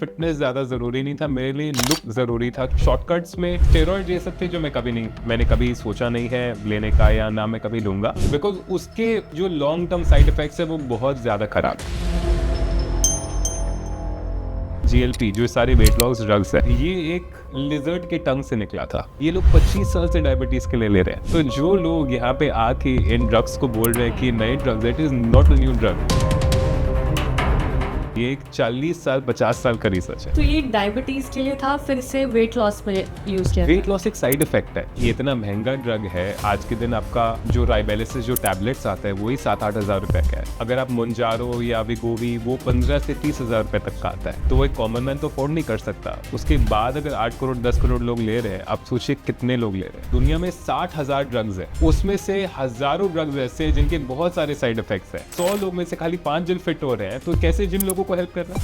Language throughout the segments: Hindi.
फिटनेस ज़्यादा ज़रूरी नहीं था, मेरे लिए लुक ज़रूरी था। शॉर्टकट्स में स्टेरॉइड ये सब थे जो मैंने कभी सोचा नहीं है लेने का, या ना मैं कभी लूँगा, बिकॉज उसके जो लॉन्ग टर्म साइड इफ़ेक्ट्स है वो बहुत ज़्यादा ख़राब है। GLP जो सारे वेट लॉस ड्रग्स है, ये एक लिजर्ड के टंग से निकला था। ये लोग 25 साल से डायबिटीज के लिए ले रहे हैं। तो जो लोग यहाँ पे आके इन ड्रग्स को बोल रहे हैं कि नए drugs, it is not a new drug. ये एक 40 साल 50 साल का रिसर्च है। तो ये डायबिटीज के लिए था, फिर से वेट लॉस में यूज किया। वेट लॉस एक साइड इफेक्ट है। ये इतना महंगा ड्रग है। आज के दिन आपका जो राइबेलिसिस जो टैबलेट्स आता है वही 7-8 हज़ार रुपए का है। अगर आप मुंजारो या विगोवी वो 15 से 30 हज़ार रुपए तक का आता है। तो वो एक कॉमन मैन तो अफोर्ड नहीं कर सकता। उसके बाद अगर 8 करोड़ 10 करोड़ लोग ले रहे हैं, आप सोचिए कितने लोग ले रहे हैं। दुनिया में 60,000 ड्रग्स है, उसमें से हजारों ड्रग्स ऐसे जिनके बहुत सारे साइड इफेक्ट्स है। 100 लोग में से खाली 5 जन फिट हो रहे हैं, तो कैसे जिन लोगों को हेल्प कर रहा है?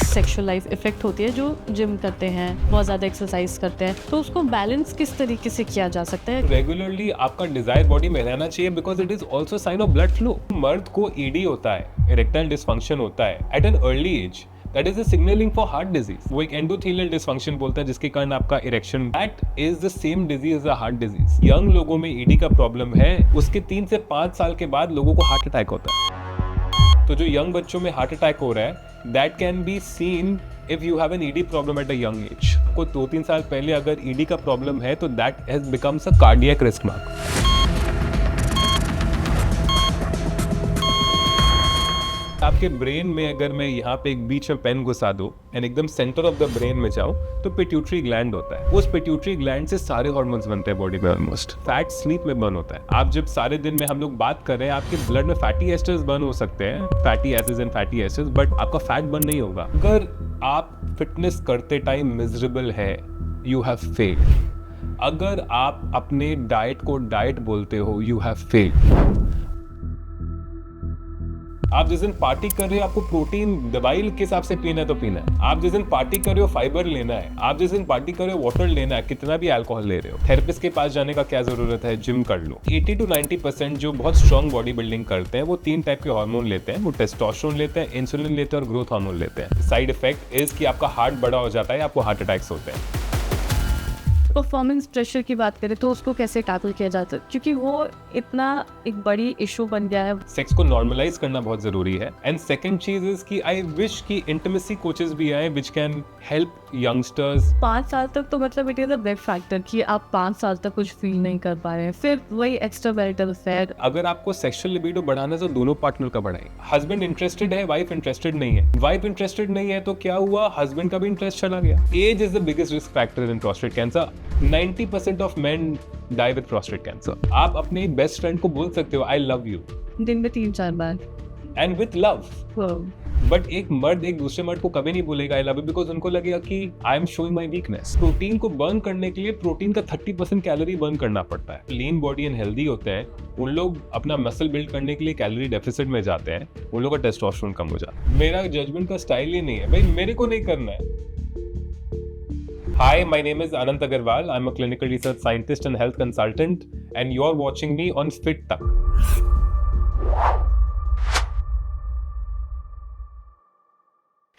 सेक्सुअल लाइफ इफेक्ट होती है जो जिम करते हैं, बहुत ज़्यादा एक्सरसाइज करते हैं, तो उसको बैलेंस किस तरीके से किया जा सकता है? रेगुलरली आपका डिजायर बॉडी में रहना चाहिए, because it is also sign of blood flow. मर्द को ED होता है, इरेक्टाइल डिसफंक्शन होता है at an early age. That is a signaling for heart disease. वो एक एंडोथेलियल डिसफंक्शन बोलता है जिसके कारण आपका erection, that is the same disease as a heart disease. Young लोगों में ED का प्रॉब्लम है, उसके 3 से 5 साल के बाद लोगों को हार्ट अटैक होता है। तो जो यंग बच्चों में हार्ट अटैक हो रहा है, that can be seen if you have an ED problem at a young age. को 2-3 साल पहले अगर ED का प्रॉब्लम है तो that has becomes a cardiac risk mark. आपके ब्रेन में अगर मैं यहाँ पे एक बीच में पेन घुसा दूं एंड एकदम सेंटर ऑफ द ब्रेन में जाऊं तो पिट्यूटरी ग्लैंड होता है। उस पिट्यूटरी ग्लैंड से सारे हार्मोन्स बनते हैं बॉडी में। ऑलमोस्ट फैट स्लीप में बर्न होता है। आप जब सारे दिन में हम लोग बात कर रहे हैं, आपके ब्लड में फैटी एस्टर्स बर्न हो सकते हैं, fatty acids and fatty acids, but आपका फैट बर्न नहीं होगा। अगर आप फिटनेस करते टाइम मिजरेबल है, यू हैव फेल्ड। अगर आप अपने डाइट को डाइट बोलते हो, यू हैव फेल्ड। आप जिस दिन पार्टी कर रहे हो, आपको प्रोटीन दवाई के हिसाब से पीना है तो पीना है। आप जिस दिन पार्टी कर रहे हो, फाइबर लेना है। आप जिस दिन पार्टी कर रहे हो, वाटर लेना है। कितना भी अल्कोहल ले रहे हो, थेरेपिस्ट के पास जाने का क्या जरूरत है, जिम कर लो। 80 to 90% जो बहुत स्ट्रॉन्ग बॉडी बिल्डिंग करते हैं वो 3 टाइप के हार्मोन लेते हैं। वो टेस्टोस्टेरोन लेते हैं, इंसुलिन लेते हैं और ग्रोथ हार्मोन लेते हैं। साइड इफेक्ट इज कि आपका हार्ट बड़ा हो जाता है, आपको हार्ट अटैक्स होते हैं। परफॉर्मेंस प्रेशर की बात करें तो उसको कैसे टैकल किया जाता है, क्योंकि वो इतना एक बड़ी इशू बन गया है। सेक्स को नॉर्मलाइज करना बहुत जरूरी है। एंड सेकंड चीज इज कि आई विश कि इंटिमेसी कोचेस भी आए व्हिच कैन हेल्प यंगस्टर्स। 5 साल तक तो मतलब it is a big factor कि आप 5 साल तक कुछ फील नहीं कर पा रहे हैं, फिर वही एक्स्ट्रा मैरिटल अफेयर। अगर आपको सेक्सुअल लिबिडो बढ़ाना है तो दोनों पार्टनर का बढ़ाएं। हस्बैंड इंटरेस्टेड है, वाइफ इंटरेस्टेड नहीं है। वाइफ इंटरेस्टेड नहीं है तो क्या हुआ, हस्बैंड का भी इंटरेस्ट चला गया। Age is the biggest risk factor in prostate cancer. 90% of men die with prostate cancer. आप अपने बेस्ट फ्रेंड को बोल सकते हो आई लव यू दिन में 3-4 बार एंड विथ लव। बट एक मर्द एक दूसरे मर्द को कभी नहीं बोलेगा आई लव यू, बिकॉज उनको लगेगा कि I am showing my weakness. Protein को बर्न करने के लिए प्रोटीन का 30% कैलोरी बर्न करना पड़ता है। लीन बॉडी एंड हेल्दी होते हैं उन लोग अपना मसल बिल्ड करने के लिए कैलोरी डेफिसिट में जाते हैं, उन लोगों का टेस्टोस्टेरोन कम हो जाता है। मेरा जजमेंट का स्टाइल ही नहीं है भाई, मेरे को नहीं करना है। Hi, my name is Anant Agarwal. I'm a clinical research scientist and health consultant, and you're watching me on Fit Tak.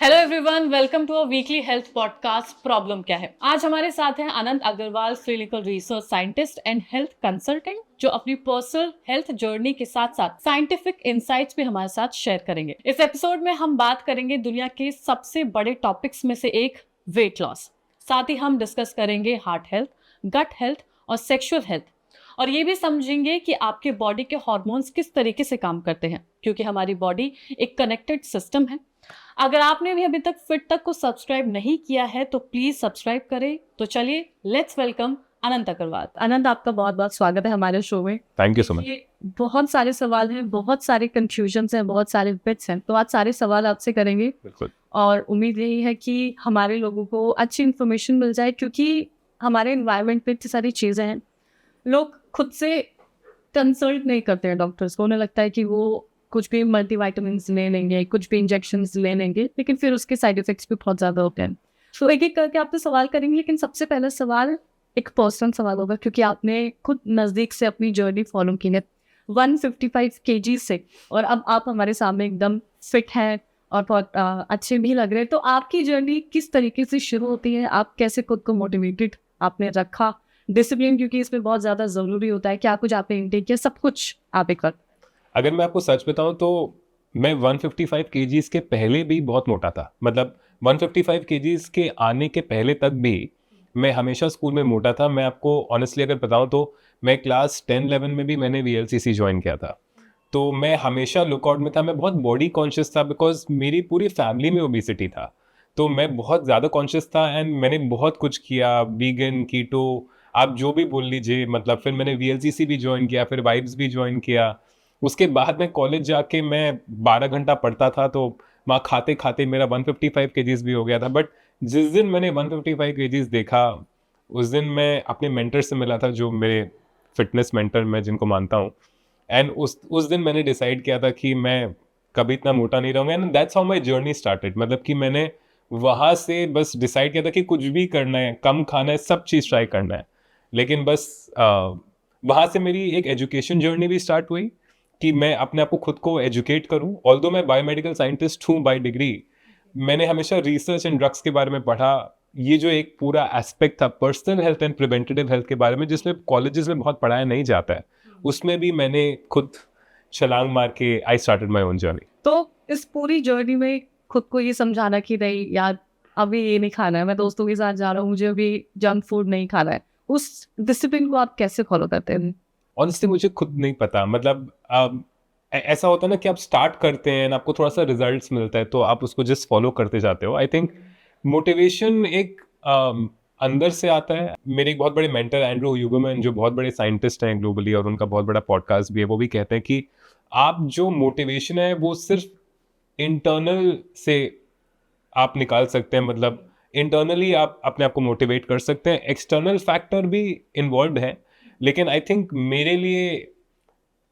Hello everyone, welcome to a weekly health podcast problem क्या है। आज हमारे साथ हैं Anant Agarwal, clinical research scientist and health consultant, जो अपनी पर्सनल हेल्थ जर्नी के साथ साथ साइंटिफिक इनसाइट्स भी हमारे साथ शेयर करेंगे। इस एपिसोड में हम बात करेंगे दुनिया के सबसे बड़े टॉपिक्स में से एक, वेट लॉस। साथ ही हम डिस्कस करेंगे हार्ट हेल्थ, गट हेल्थ और सेक्सुअल हेल्थ, और ये भी समझेंगे कि आपके बॉडी के हार्मोन्स किस तरीके से काम करते हैं, क्योंकि हमारी बॉडी एक कनेक्टेड सिस्टम है। अगर आपने भी अभी तक फिट तक को सब्सक्राइब नहीं किया है तो प्लीज सब्सक्राइब करें। तो चलिए लेट्स वेलकम अनंत अग्रवाल। अनंत, आपका बहुत बहुत स्वागत है हमारे शो में। Thank you so much. बहुत सारे सवाल हैं, बहुत सारे कंफ्यूजन्स हैं, बहुत सारे बिट्स हैं, तो आज सारे सवाल आपसे करेंगे। बिल्कुल। और उम्मीद यही है कि हमारे लोगों को अच्छी इन्फॉर्मेशन मिल जाए, क्योंकि हमारे एनवायरनमेंट में इतनी सारी चीज़ें हैं, लोग खुद से कंसल्ट नहीं करते हैं डॉक्टर्स को। उन्हें लगता है कि वो कुछ भी मल्टीविटामिन्स ले लेंगे, कुछ भी इंजेक्शंस ले लेंगे, लेकिन फिर उसके साइड इफेक्ट्स भी बहुत ज़्यादा होते हैं। तो एक एक करके आपसे सवाल करेंगे, लेकिन सबसे पहला सवाल एक पर्सनल सवाल होगा, क्योंकि आपने खुद नज़दीक से अपनी जर्नी फॉलो की है 155 kg से, और अब आप हमारे सामने एकदम फिट हैं और बहुत अच्छे भी लग रहे हैं। तो आपकी जर्नी किस तरीके से शुरू होती है? आप कैसे खुद को मोटिवेटेड आपने रखा? डिसिप्लिन क्योंकि इसमें बहुत ज़्यादा ज़रूरी होता है। क्या कुछ आपने इनटेक किया? सब कुछ आप एक बार अगर मैं आपको सच बताऊं तो मैं 155 केजीज के पहले भी बहुत मोटा था। मतलब 155 केजीज के आने के पहले तक भी मैं हमेशा स्कूल में मोटा था। मैं आपको ऑनेस्टली अगर बताऊं तो मैं क्लास 10-11 में भी मैंने वीएलसीसी ज्वाइन किया था। तो मैं हमेशा लुकआउट में था। मैं बहुत बॉडी कॉन्शियस था बिकॉज मेरी पूरी फैमिली में ओबेसिटी था। तो मैं बहुत ज़्यादा कॉन्शियस था एंड मैंने बहुत कुछ किया, वीगन, कीटो, आप जो भी बोल लीजिए। मतलब फिर मैंने वीएलसीसी भी ज्वाइन किया, फिर वाइब्स भी ज्वाइन किया। उसके बाद में कॉलेज जाके मैं 12 घंटा पढ़ता था, तो वहाँ खाते खाते मेरा 155 केजीज भी हो गया था। बट जिस दिन मैंने 155 केजीज देखा, उस दिन मैं अपने मेंटर से मिला था, जो मेरे फिटनेस मेंटर मैं जिनको मानता हूँ। एंड उस दिन मैंने डिसाइड किया था कि मैं कभी इतना मोटा नहीं रहूँगा। And that's how my journey started. मतलब कि मैंने वहाँ से बस डिसाइड किया था कि कुछ भी करना है, कम खाना है, सब चीज़ ट्राई करना है। लेकिन बस वहाँ से मेरी एक एजुकेशन जर्नी भी स्टार्ट हुई कि मैं अपने आप को खुद को एजुकेट करूं। ऑल्दो मैं बायोमेडिकल साइंटिस्ट हूं बाय डिग्री, मैंने हमेशा रिसर्च एंड ड्रग्स के बारे में पढ़ा। ये जो एक पूरा एस्पेक्ट था personal health and preventive health के बारे में, जिसमें कॉलेजेस में बहुत पढ़ाया नहीं जाता है, उसमें भी मैंने खुद छलांग मार के I started my own journey. तो इस पूरी जर्नी में खुद को ये समझाना कि नहीं यार, अभी ये नहीं खाना है, मैं दोस्तों के साथ जा रहा हूँ, मुझे अभी जंक फूड नहीं खाना है, उस डिसिप्लिन को आप कैसे फॉलो करते हैं? ऑनेस्टली मुझे खुद नहीं पता। मतलब ऐसा होता है ना कि आप स्टार्ट करते हैं, आपको थोड़ा सा रिजल्ट्स मिलता है, तो आप उसको जस्ट फॉलो करते जाते हो। आई थिंक मोटिवेशन एक अंदर से आता है। मेरे एक बहुत बड़े मेंटर एंड्रू ह्यूगरमैन, जो बहुत बड़े साइंटिस्ट हैं ग्लोबली, और उनका बहुत बड़ा पॉडकास्ट भी है, वो भी कहते हैं कि आप जो मोटिवेशन है वो सिर्फ इंटरनल से आप निकाल सकते हैं। मतलब इंटरनली आप अपने आप को मोटिवेट कर सकते हैं, एक्सटर्नल फैक्टर भी इन्वॉल्व है। लेकिन आई थिंक मेरे लिए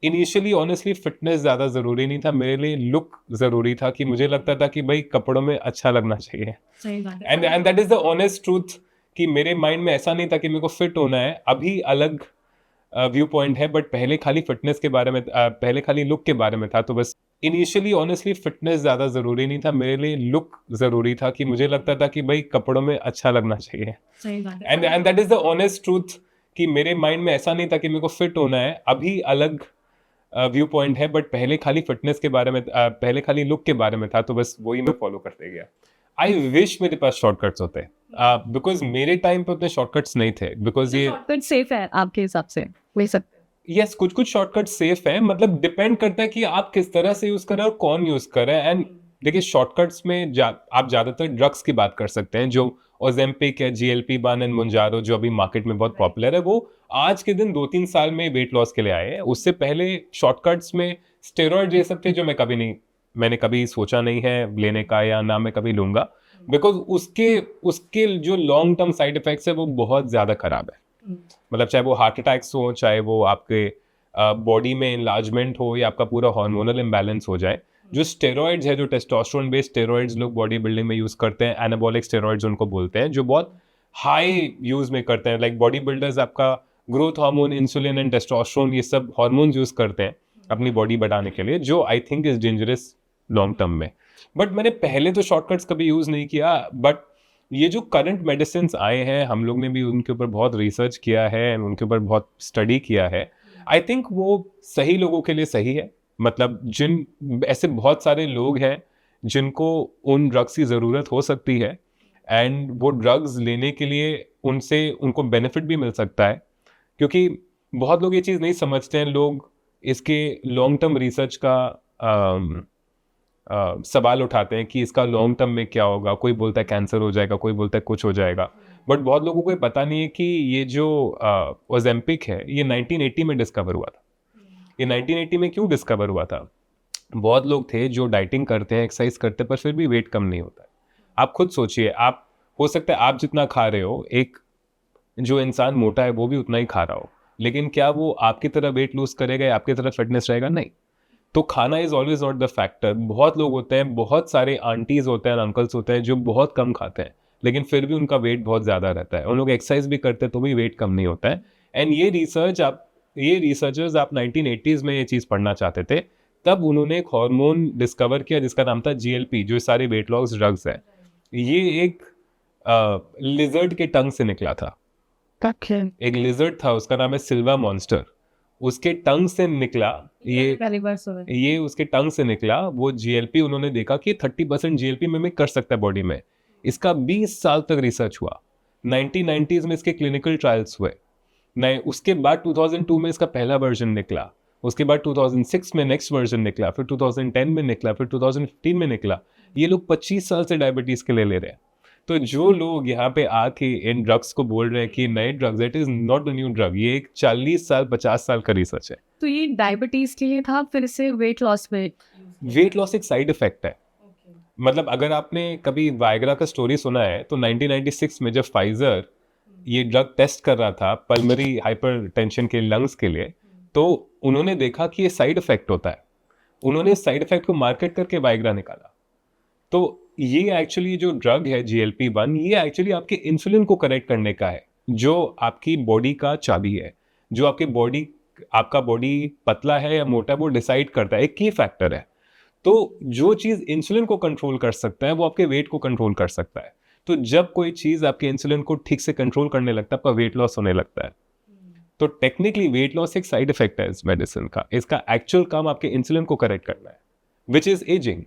इनिशियली ऑनेस्टली फिटनेस ज़्यादा ज़रूरी नहीं था, मेरे लिए लुक ज़रूरी था। कि मुझे लगता था कि भाई कपड़ों में अच्छा लगना चाहिए। सही बात है। And that is the honest truth कि मेरे माइंड में ऐसा नहीं था कि मेरे को फिट होना है। अभी अलग व्यू पॉइंट है, बट पहले खाली फिटनेस के बारे में, पहले खाली लुक के बारे में था। तो बस इनिशियली ऑनेस्टली फिटनेस ज़्यादा ज़रूरी नहीं था, मेरे लिए लुक ज़रूरी था। कि मुझे लगता था कि भाई कपड़ों में अच्छा लगना चाहिए। सही बात है। And that is the honest truth कि मेरे माइंड में ऐसा नहीं था कि मेरे को फिट होना है। अभी अलग व्यू पॉइंट है, बट पहले खाली फिटनेस के बारे में, पहले खाली लुक के बारे में था। तो बस वही मैं फॉलो करते गया। आई विश मेरे पास शॉर्टकट्स होते, बिकॉज मेरे टाइम पे उतने शॉर्टकट्स नहीं थे। बिकॉज ये शॉर्टकट सेफ है आपके हिसाब से, ले सकते हैं? यस, कुछ कुछ शॉर्टकट सेफ है। मतलब डिपेंड करता है कि आप किस तरह से यूज कर रहे हैं और कौन यूज कर रहा है। एंड देखिए, शॉर्टकट्स में आप ज्यादातर ड्रग्स की बात कर सकते हैं, जो ओजेम्पिक है, GLP-1 एंड मुंजारो, जो अभी मार्केट में बहुत पॉपुलर है। वो आज के दिन 2-3 साल में वेट लॉस के लिए आए हैं। उससे पहले शॉर्टकट्स में स्टेरॉइड ये सब थे, जो मैंने कभी सोचा नहीं है लेने का, या ना मैं कभी लूंगा। बिकॉज उसके जो लॉन्ग टर्म साइड इफेक्ट्स है वो बहुत ज्यादा खराब है। मतलब चाहे वो हार्ट अटैक्स हो, चाहे वो आपके बॉडी में इनलार्जमेंट हो, या आपका पूरा हार्मोनल इम्बैलेंस हो जाए। जो स्टेरॉइड्स है, जो टेस्टोस्टेरोन बेस्ड स्टेरॉइड्स लोग बॉडी बिल्डिंग में यूज करते हैं, एनाबॉलिक स्टेरॉइड्स उनको बोलते हैं, जो बहुत हाई यूज में करते हैं। लाइक बॉडी बिल्डर्स आपका growth hormone, insulin and testosterone, ये सब हार्मोन्स यूज करते हैं अपनी बॉडी बढ़ाने के लिए, जो I think is dangerous long term में। बट मैंने पहले तो शॉर्टकट्स कभी यूज नहीं किया। बट ये जो करंट मेडिसिन आए हैं, हम लोग ने भी उनके ऊपर बहुत रिसर्च किया है, उनके ऊपर बहुत स्टडी किया है। आई थिंक वो सही लोगों के लिए सही है। मतलब ऐसे बहुत सारे लोग हैं जिनको उन ड्रग्स की ज़रूरत हो सकती है, एंड वो ड्रग्स लेने के लिए उनको बेनिफिट भी मिल सकता है। क्योंकि बहुत लोग ये चीज़ नहीं समझते हैं। लोग इसके लॉन्ग टर्म रिसर्च का सवाल उठाते हैं कि इसका लॉन्ग टर्म में क्या होगा। कोई बोलता है कैंसर हो जाएगा, कोई बोलता है कुछ हो जाएगा। बट बहुत लोगों को ये पता नहीं है कि ये जो ओजेम्पिक है, ये 1980 में डिस्कवर हुआ था। ये 1980 में क्यों डिस्कवर हुआ था? बहुत लोग थे जो डाइटिंग करते हैं, एक्सरसाइज करते हैं, पर फिर भी वेट कम नहीं होता है। आप खुद सोचिए, आप हो सकता है आप जितना खा रहे हो, एक जो इंसान मोटा है वो भी उतना ही खा रहा हो, लेकिन क्या वो आपकी तरह वेट लूज करेगा या आपकी तरह फिटनेस रहेगा? नहीं। तो खाना is always not the factor. बहुत लोग होते हैं, बहुत सारे आंटीज होते हैं, अंकल्स होते हैं, जो बहुत कम खाते हैं, लेकिन फिर भी उनका वेट बहुत ज़्यादा रहता है। उन लोग एक्सरसाइज भी करते हैं तो भी वेट कम नहीं होता है। एंड ये रिसर्चर्स आप 1980s में ये चीज़ पढ़ना चाहते थे, तब उन्होंने एक हार्मोन डिस्कवर किया जिसका नाम था GLP, जो सारे वेट लॉस ड्रग्स है। ये एक लिजर्ड के टंग से निकला था। एक लिजर्ड था, उसका नाम है सिल्वा मॉन्स्टर, उसके टंग से निकला ये उसके टंग से निकला वो GLP। उन्होंने देखा कि 30% GLP मिमिक कर सकता है बॉडी में। इसका 20 साल तक रिसर्च हुआ, 1990s में इसके क्लिनिकल ट्रायल्स हुए। नहीं, उसके बाद 2002 में इसका पहला वर्जन निकला, उसके बाद 2006 में नेक्स्ट वर्जन निकला, फिर 2010 में निकला, फिर 2015 में निकला। ये लोग 25 साल से डायबिटीज के लिए ले रहे हैं। तो जो लोग यहाँ पे आके इन ड्रग्स को बोल रहे हैं कि नए drugs, it is not a new drug, ये एक 40 साल 50 साल का रिसर्च है। तो ये डायबिटीज के लिए था, फिर से वेट लॉस में? वेट लॉस एक साइड इफेक्ट है। मतलब अगर आपने कभी वायग्रा का स्टोरी सुना है तो 1996 में जब फाइजर ये ड्रग टेस्ट कर रहा था पल्मरी हाइपरटेंशन के लंग्स के लिए, तो उन्होंने देखा कि ये साइड इफेक्ट होता है। उन्होंने साइड इफेक्ट को मार्केट करके वायग्रा निकाला। तो ये एक्चुअली जो ड्रग है GLP-1, ये एक्चुअली आपके इंसुलिन को करेक्ट करने का है, जो आपकी बॉडी का चाबी है, जो आपका बॉडी पतला है या मोटा है वो डिसाइड करता है, एक की फैक्टर है। तो जो चीज़ इंसुलिन को कंट्रोल कर सकता है वो आपके वेट को कंट्रोल कर सकता है। तो जब कोई चीज़ आपके इंसुलिन को ठीक से कंट्रोल करने लगता है, आपका वेट लॉस होने लगता है। तो टेक्निकली वेट लॉस एक साइड इफेक्ट है इस मेडिसिन का। इसका एक्चुअल काम आपके इंसुलिन को करेक्ट करना है, विच इज एजिंग।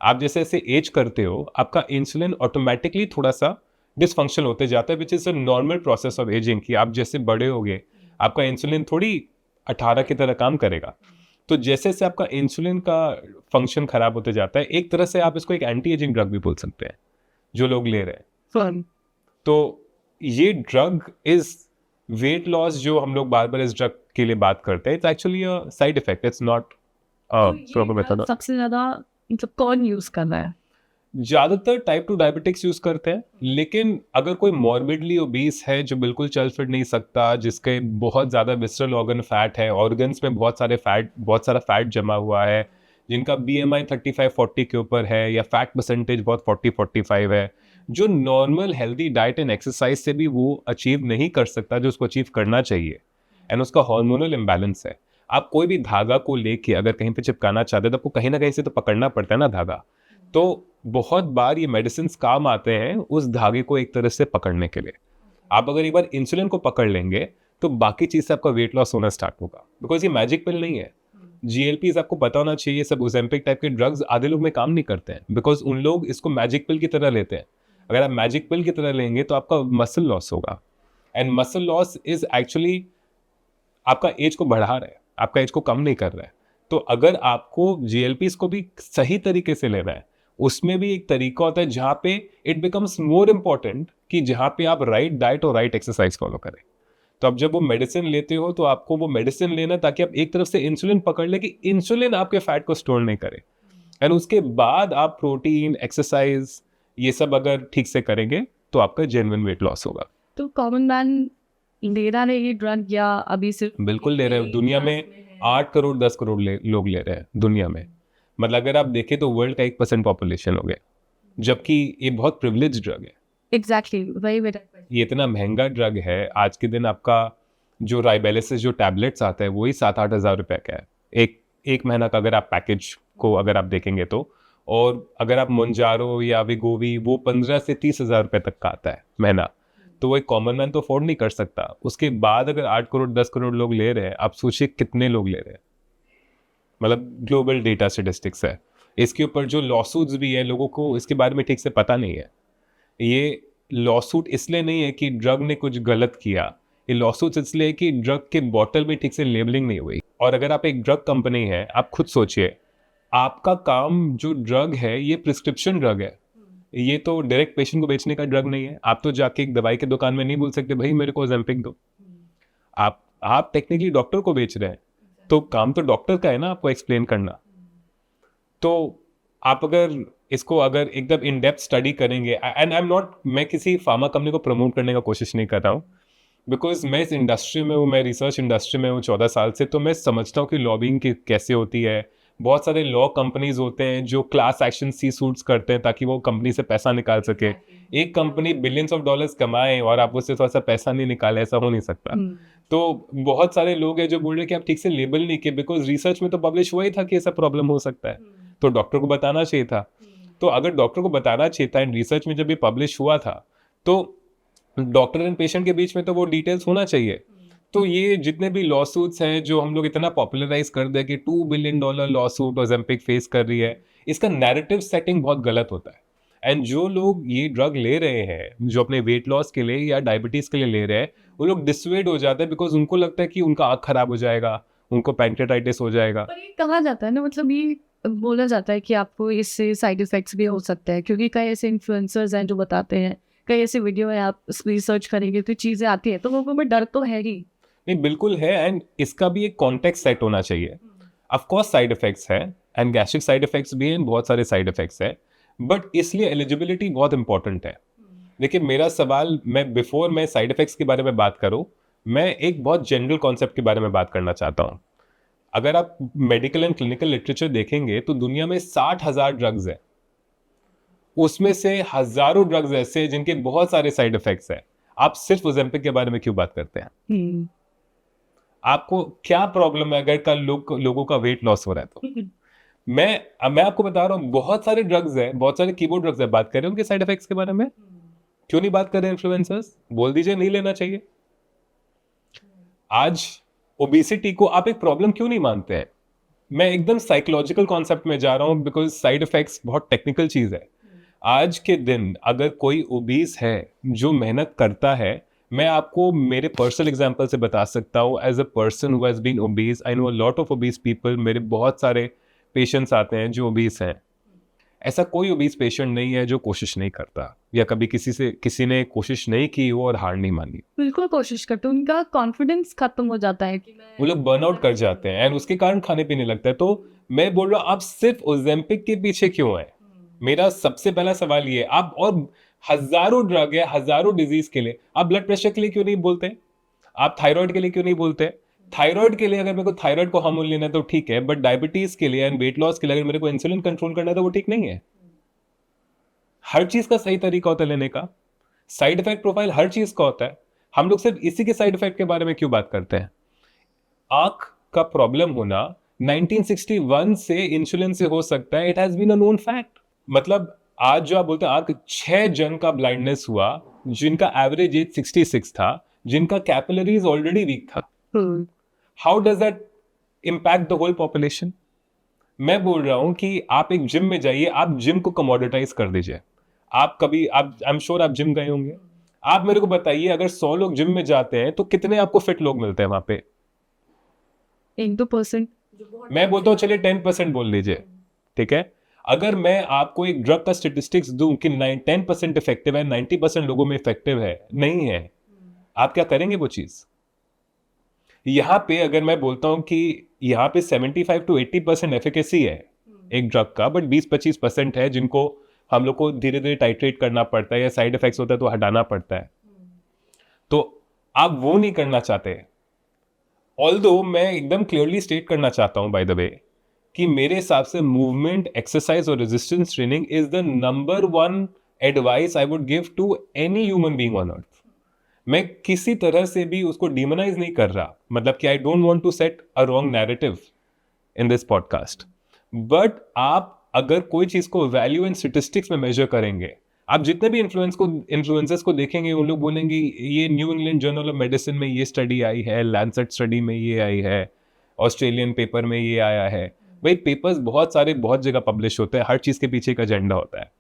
आप जैसे जैसे एज करते हो आपका इंसुलिन ऑटोमेटिकली थोड़ा सा डिसफंक्शन होते जाता है, which is a normal process of ageing. कि आप जैसे बड़े होगे आपका इंसुलिन थोड़ी 18 की तरह काम करेगा। तो जैसे जैसे आपका इंसुलिन का फंक्शन खराब होते जाता है, एक तरह से आप इसको एक एंटी एजिंग ड्रग भी बोल सकते हैं जो लोग ले रहे हैं। तो ये ड्रग इज वेट लॉस, जो हम लोग बार बार इस ड्रग के लिए बात करते हैं, it's actually a side effect, it's not proper method. सबसे ज्यादा मतलब कौन यूज कर रहा है? ज्यादातर टाइप 2 डायबिटिक्स यूज करते हैं, लेकिन अगर कोई मॉर्बिडली ओबीस है जो बिल्कुल चल फिर नहीं सकता, जिसके बहुत ज्यादा विसरल ऑर्गन फैट है, ऑर्गन्स में बहुत सारा फैट जमा हुआ है, जिनका BMI 35-40 के ऊपर है, या फैट परसेंटेज बहुत 40-45 है, जो normal healthy diet and exercise से भी वो अचीव नहीं कर सकता जो उसको अचीव करना चाहिए, एंड उसका हार्मोनल इम्बैलेंस है। आप कोई भी धागा को लेके अगर कहीं पे चिपकाना चाहते हैं तो आपको कहीं ना कहीं से तो पकड़ना पड़ता है ना धागा। तो बहुत बार ये मेडिसिन काम आते हैं उस धागे को एक तरह से पकड़ने के लिए। आप अगर एक बार इंसुलिन को पकड़ लेंगे तो बाकी चीज से आपका वेट लॉस होना स्टार्ट होगा, बिकॉज ये मैजिक पिल नहीं है। GLP आपको पता होना चाहिए, सब ओजेम्पिक टाइप के ड्रग्स आधे लोग में काम नहीं करते हैं, बिकॉज उन लोग इसको मैजिक पिल की तरह लेते हैं। अगर आप मैजिक पिल की तरह लेंगे तो आपका मसल लॉस होगा, and muscle loss is actually आपका एज को बढ़ा रहा है, आपका एज को कम नहीं कर रहा है। तो अगर आपको GLPs को भी सही तरीके से लेना है, उसमें भी एक तरीका होता है जहाँ पे इट बिकम्स मोर इम्पॉर्टेंट कि जहाँ पे आप राइट डाइट और राइट एक्सरसाइज फॉलो करें। तो अब जब वो मेडिसिन लेते हो तो आपको वो मेडिसिन लेना ताकि आप एक तरफ से इंसुलिन पकड़ ले कि इंसुलिन आपके फैट को स्टोर नहीं करे, एंड उसके बाद आप प्रोटीन, एक्सरसाइज, ये सब अगर ठीक से करेंगे तो आपका जेन्युइन वेट लॉस होगा। तो कॉमन मैन ले रहा है ये ड्रग या अभी सिर्फ? बिल्कुल ले रहे हैं। दुनिया में 8 करोड़ 10 करोड़ लोग ले रहे हैं दुनिया में। मतलब अगर आप देखें तो वर्ल्ड का 1% पॉपुलेशन हो गया, जबकि ये बहुत प्रिविलेज ड्रग है। एग्जैक्टली वही मेरा ये इतना महंगा ड्रग है, आज के दिन आपका जो राइबेलिसिस जो टैबलेट्स आता है वही 7-8 हज़ार रुपये का है एक महीना का, अगर आप पैकेज को अगर आप देखेंगे तो। और अगर आप मोन्जारो या विगोवी, वो 15 से 30 हज़ार रुपये तक का आता है महीना। तो वो एक कॉमन मैन तो अफोर्ड नहीं कर सकता। उसके बाद अगर 8 करोड़ 10 करोड़ लोग ले रहे हैं, आप सोचिए कितने लोग ले रहे हैं। मतलब ग्लोबल डेटा स्टेटिस्टिक्स है इसके ऊपर। जो लॉसूट्स भी है, लोगों को इसके बारे में ठीक से पता नहीं है। ये लॉसूट इसलिए नहीं है कि ड्रग ने कुछ गलत किया, ये लॉसूट इसलिए है कि ड्रग के बॉटल में ठीक से लेबलिंग नहीं हुई। और अगर आप एक ड्रग कंपनी है, आप खुद सोचिए, आपका काम जो ड्रग है ये प्रिस्क्रिप्शन ड्रग है, ये तो डायरेक्ट पेशेंट को बेचने का ड्रग नहीं है। आप तो जाके एक दवाई की दुकान में नहीं बोल सकते भाई मेरे को ओजेम्पिक दो। आप टेक्निकली डॉक्टर को बेच रहे हैं, तो काम तो डॉक्टर का है ना आपको एक्सप्लेन करना। तो आप अगर इसको अगर एकदम इन डेप्थ स्टडी करेंगे, एंड आई एम नॉट, मैं किसी फार्मा कंपनी को प्रमोट करने का कोशिश नहीं कर रहा हूँ, बिकॉज मैं इस इंडस्ट्री में हूँ, मैं रिसर्च इंडस्ट्री में हूँ 14 साल से, तो मैं समझता हूँ कि लॉबिंग कैसे होती है, बहुत सारे लॉ कंपनीज होते हैं जो क्लास एक्शन सी सूट्स करते हैं ताकि वो कंपनी से पैसा निकाल सके। एक कंपनी बिलियंस ऑफ डॉलर्स कमाए और आप उससे थोड़ा सा पैसा नहीं निकाले, ऐसा हो नहीं सकता। तो बहुत सारे लोग हैं जो बोल रहे हैं कि आप ठीक से लेबल नहीं किए, बिकॉज रिसर्च में तो पब्लिश हुआ ही था कि ऐसा प्रॉब्लम हो सकता है, तो डॉक्टर को बताना चाहिए था। तो अगर डॉक्टर को बताना चाहिए था एंड रिसर्च में जब ये पब्लिश हुआ था, तो डॉक्टर एंड पेशेंट के बीच में तो वो डिटेल्स होना चाहिए। तो ये जितने भी लॉ सूट्स हैं जो हम लोग इतना पॉपुलराइज कर दे कि $2 billion law suit Ozempic face कर रही है, इसका नैरेटिव सेटिंग बहुत गलत होता है। एंड जो लोग ये ड्रग ले रहे हैं जो अपने वेट लॉस के लिए या डायबिटीज के लिए ले रहे हैं, वो लोग डिसवेड हो जाते हैं बिकॉज उनको लगता है कि उनका आँख खराब हो जाएगा, उनको पैंक्रेटाइटिस हो जाएगा। पर ये कहा जाता है ना, मतलब ये बोला जाता है कि आपको इससे साइड इफेक्ट्स भी हो सकते हैं, क्योंकि कई ऐसे इन्फ्लुएंसर्स हैं जो बताते हैं, कई ऐसे वीडियो है, आप रिसर्च करेंगे तो चीज़ें आती है, तो लोगों में डर तो है ही। नहीं, बिल्कुल है, एंड इसका भी एक कॉन्टेक्स्ट सेट होना चाहिए। ऑफ कोर्स साइड इफेक्ट्स है एंड गैस्ट्रिक साइड इफेक्ट्स भी हैं, बहुत सारे साइड इफेक्ट्स हैं, बट इसलिए एलिजिबिलिटी बहुत इंपॉर्टेंट है। देखिए मेरा सवाल, मैं साइड इफेक्ट्स के बारे में बात करूं, मैं एक बहुत जनरल कॉन्सेप्ट के बारे में बात करना चाहता हूं। अगर आप मेडिकल एंड क्लिनिकल लिटरेचर देखेंगे तो दुनिया में 60,000 ड्रग्स है, उसमें से हजारों ड्रग्स ऐसे हैं जिनके बहुत सारे साइड इफेक्ट्स हैं। आप सिर्फ ओजेम्पिक के बारे में क्यों बात करते हैं? आपको क्या प्रॉब्लम है अगर कल लोगों का वेट लॉस हो रहा है तो? मैं आपको बता रहा हूं, बहुत सारे ड्रग्स हैं, बहुत सारे कीबोर्ड ड्रग्स है, बात करें उनके साइड इफेक्ट्स के बारे में। क्यों नहीं बात कर रहे इन्फ्लुएंसर्स? बोल दीजिए नहीं लेना चाहिए। आज ओबेसिटी को आप एक प्रॉब्लम क्यों नहीं मानते हैं? मैं एकदम साइकोलॉजिकल कॉन्सेप्ट में जा रहा हूं बिकॉज साइड इफेक्ट्स बहुत टेक्निकल चीज है। आज के दिन अगर कोई ओबीस है जो मेहनत करता है, मैं आपको मेरे पर्सनल एग्जांपल से बता सकता हूँ। As a person who has been obese, I know a lot of obese people. मेरे बहुत सारे पेशेंट्स आते हैं जो ओबीस हैं। ऐसा कोई ओबीस पेशेंट नहीं है जो कोशिश नहीं करता या कभी किसी ने कोशिश नहीं की हो और हार नहीं मानी। बिल्कुल कोशिश करते, उनका कॉन्फिडेंस खत्म हो जाता है कि वो लोग बर्नआउट कर जाते हैं एंड उसके कारण खाने पीने लगता है। तो मैं बोल रहा हूँ, आप सिर्फ ओजेम्पिक के पीछे क्यों हैं? मेरा सबसे पहला सवाल ये है। आप और हजारों ड्रग है, हजारों डिजीज के लिए, आप ब्लड प्रेशर के लिए क्यों नहीं बोलते? आप थायराइड के लिए क्यों नहीं बोलते? थायराइड के लिए अगर मेरे को थायराइड को हार्मोन लेना है तो ठीक है, बट डायबिटीज के लिए एंड वेट लॉस के लिए अगर मेरे को इंसुलिन कंट्रोल करना है तो वो ठीक नहीं है। हर चीज का सही तरीका होता है लेने का। साइड इफेक्ट प्रोफाइल हर चीज का होता है। हम लोग सिर्फ इसी के साइड इफेक्ट के बारे में क्यों बात करते हैं? आंख का प्रॉब्लम होना 1961 से इंसुलिन से हो सकता है। It has been a known fact. मतलब आज जो आप बोलते हैं आंख 6 जन का ब्लाइंडनेस हुआ जिनका एवरेज एज 66 था, जिनका कैपिलरीज ऑलरेडी वीक था। How does that impact the whole population? मैं बोल रहा हूं कि आप एक जिम में जाइए, आप जिम को कमोडिटाइज कर दीजिए। आप आई एम श्योर आप जिम गए होंगे। आप मेरे को बताइए, अगर 100 लोग जिम में जाते हैं तो कितने आपको फिट लोग मिलते हैं वहां पे? 1-2%। मैं बोलता हूँ चलिए 10% बोल लीजिए, ठीक है। अगर मैं आपको एक ड्रग का स्टेटिस्टिक्स दूं कि 10% इफेक्टिव है, 90% लोगों में इफेक्टिव है, नहीं है, आप क्या करेंगे वो चीज? यहां पे अगर मैं बोलता हूं कि यहां पे 75 to 80% एफिकेसी है एक ड्रग का, बट 20-25% है जिनको हम लोग को धीरे धीरे टाइट्रेट करना पड़ता है या साइड इफेक्ट्स होता है तो हटाना पड़ता है। तो आप वो नहीं करना चाहते। ऑल्दो मैं एकदम क्लियरली स्टेट करना चाहता हूं बाय द वे कि मेरे हिसाब से मूवमेंट, एक्सरसाइज और resistance training is the number 1 advice I would give to any human being on earth. मैं किसी तरह से भी उसको डिमोनाइज नहीं कर रहा, मतलब कि I don't want to set a wrong narrative in this podcast. But आप अगर कोई चीज को वैल्यू एंड स्टेटिस्टिक्स में मेजर करेंगे, आप जितने भी इन्फ्लुएंसर्स को देखेंगे उन लोग बोलेंगे ये new England journal of medicine में ये स्टडी आई है, लैंसेट स्टडी में ये आई है, ऑस्ट्रेलियन पेपर में ये आया है। भाई पेपर्स बहुत सारे बहुत जगह पब्लिश होते हैं, हर चीज के पीछे एक एजेंडा होता है।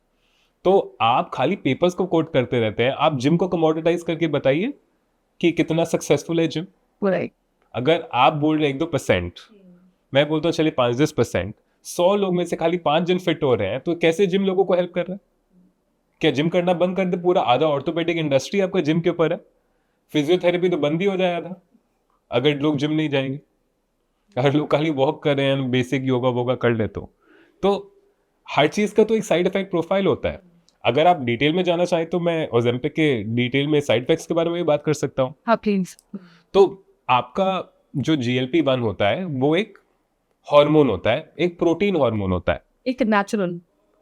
तो आप खाली पेपर्स को कोट करते रहते हैं। आप जिम को कमोडिटाइज करके बताइए कि कितना सक्सेसफुल है जिम। अगर आप बोल रहे 1-2%, मैं बोलता हूँ चलिए 5-10%, 100 लोग में से खाली 5 जन फिट हो रहे हैं, तो कैसे जिम लोगों को हेल्प कर रहा है? क्या जिम करना बंद कर दे? पूरा आधा ऑर्थोपेडिक इंडस्ट्री आपका जिम के ऊपर है। फिजियोथेरेपी तो बंद ही हो जाएगा था अगर लोग जिम नहीं जाएंगे। अगर लोग खाली वॉक कर रहे हैं, बेसिक योगा वोगा कर ले तो हर चीज का तो एक साइड इफेक्ट प्रोफाइल होता है। अगर आप डिटेल में जाना चाहें तो मैं ओजेम्पिक के डिटेल में साइड इफेक्ट्स के बारे में भी बात कर सकता हूँ। हाँ प्लीज। तो आपका जो GLP-1 होता है वो एक हार्मोन होता है, एक प्रोटीन हार्मोन होता है। एक नेचुरल।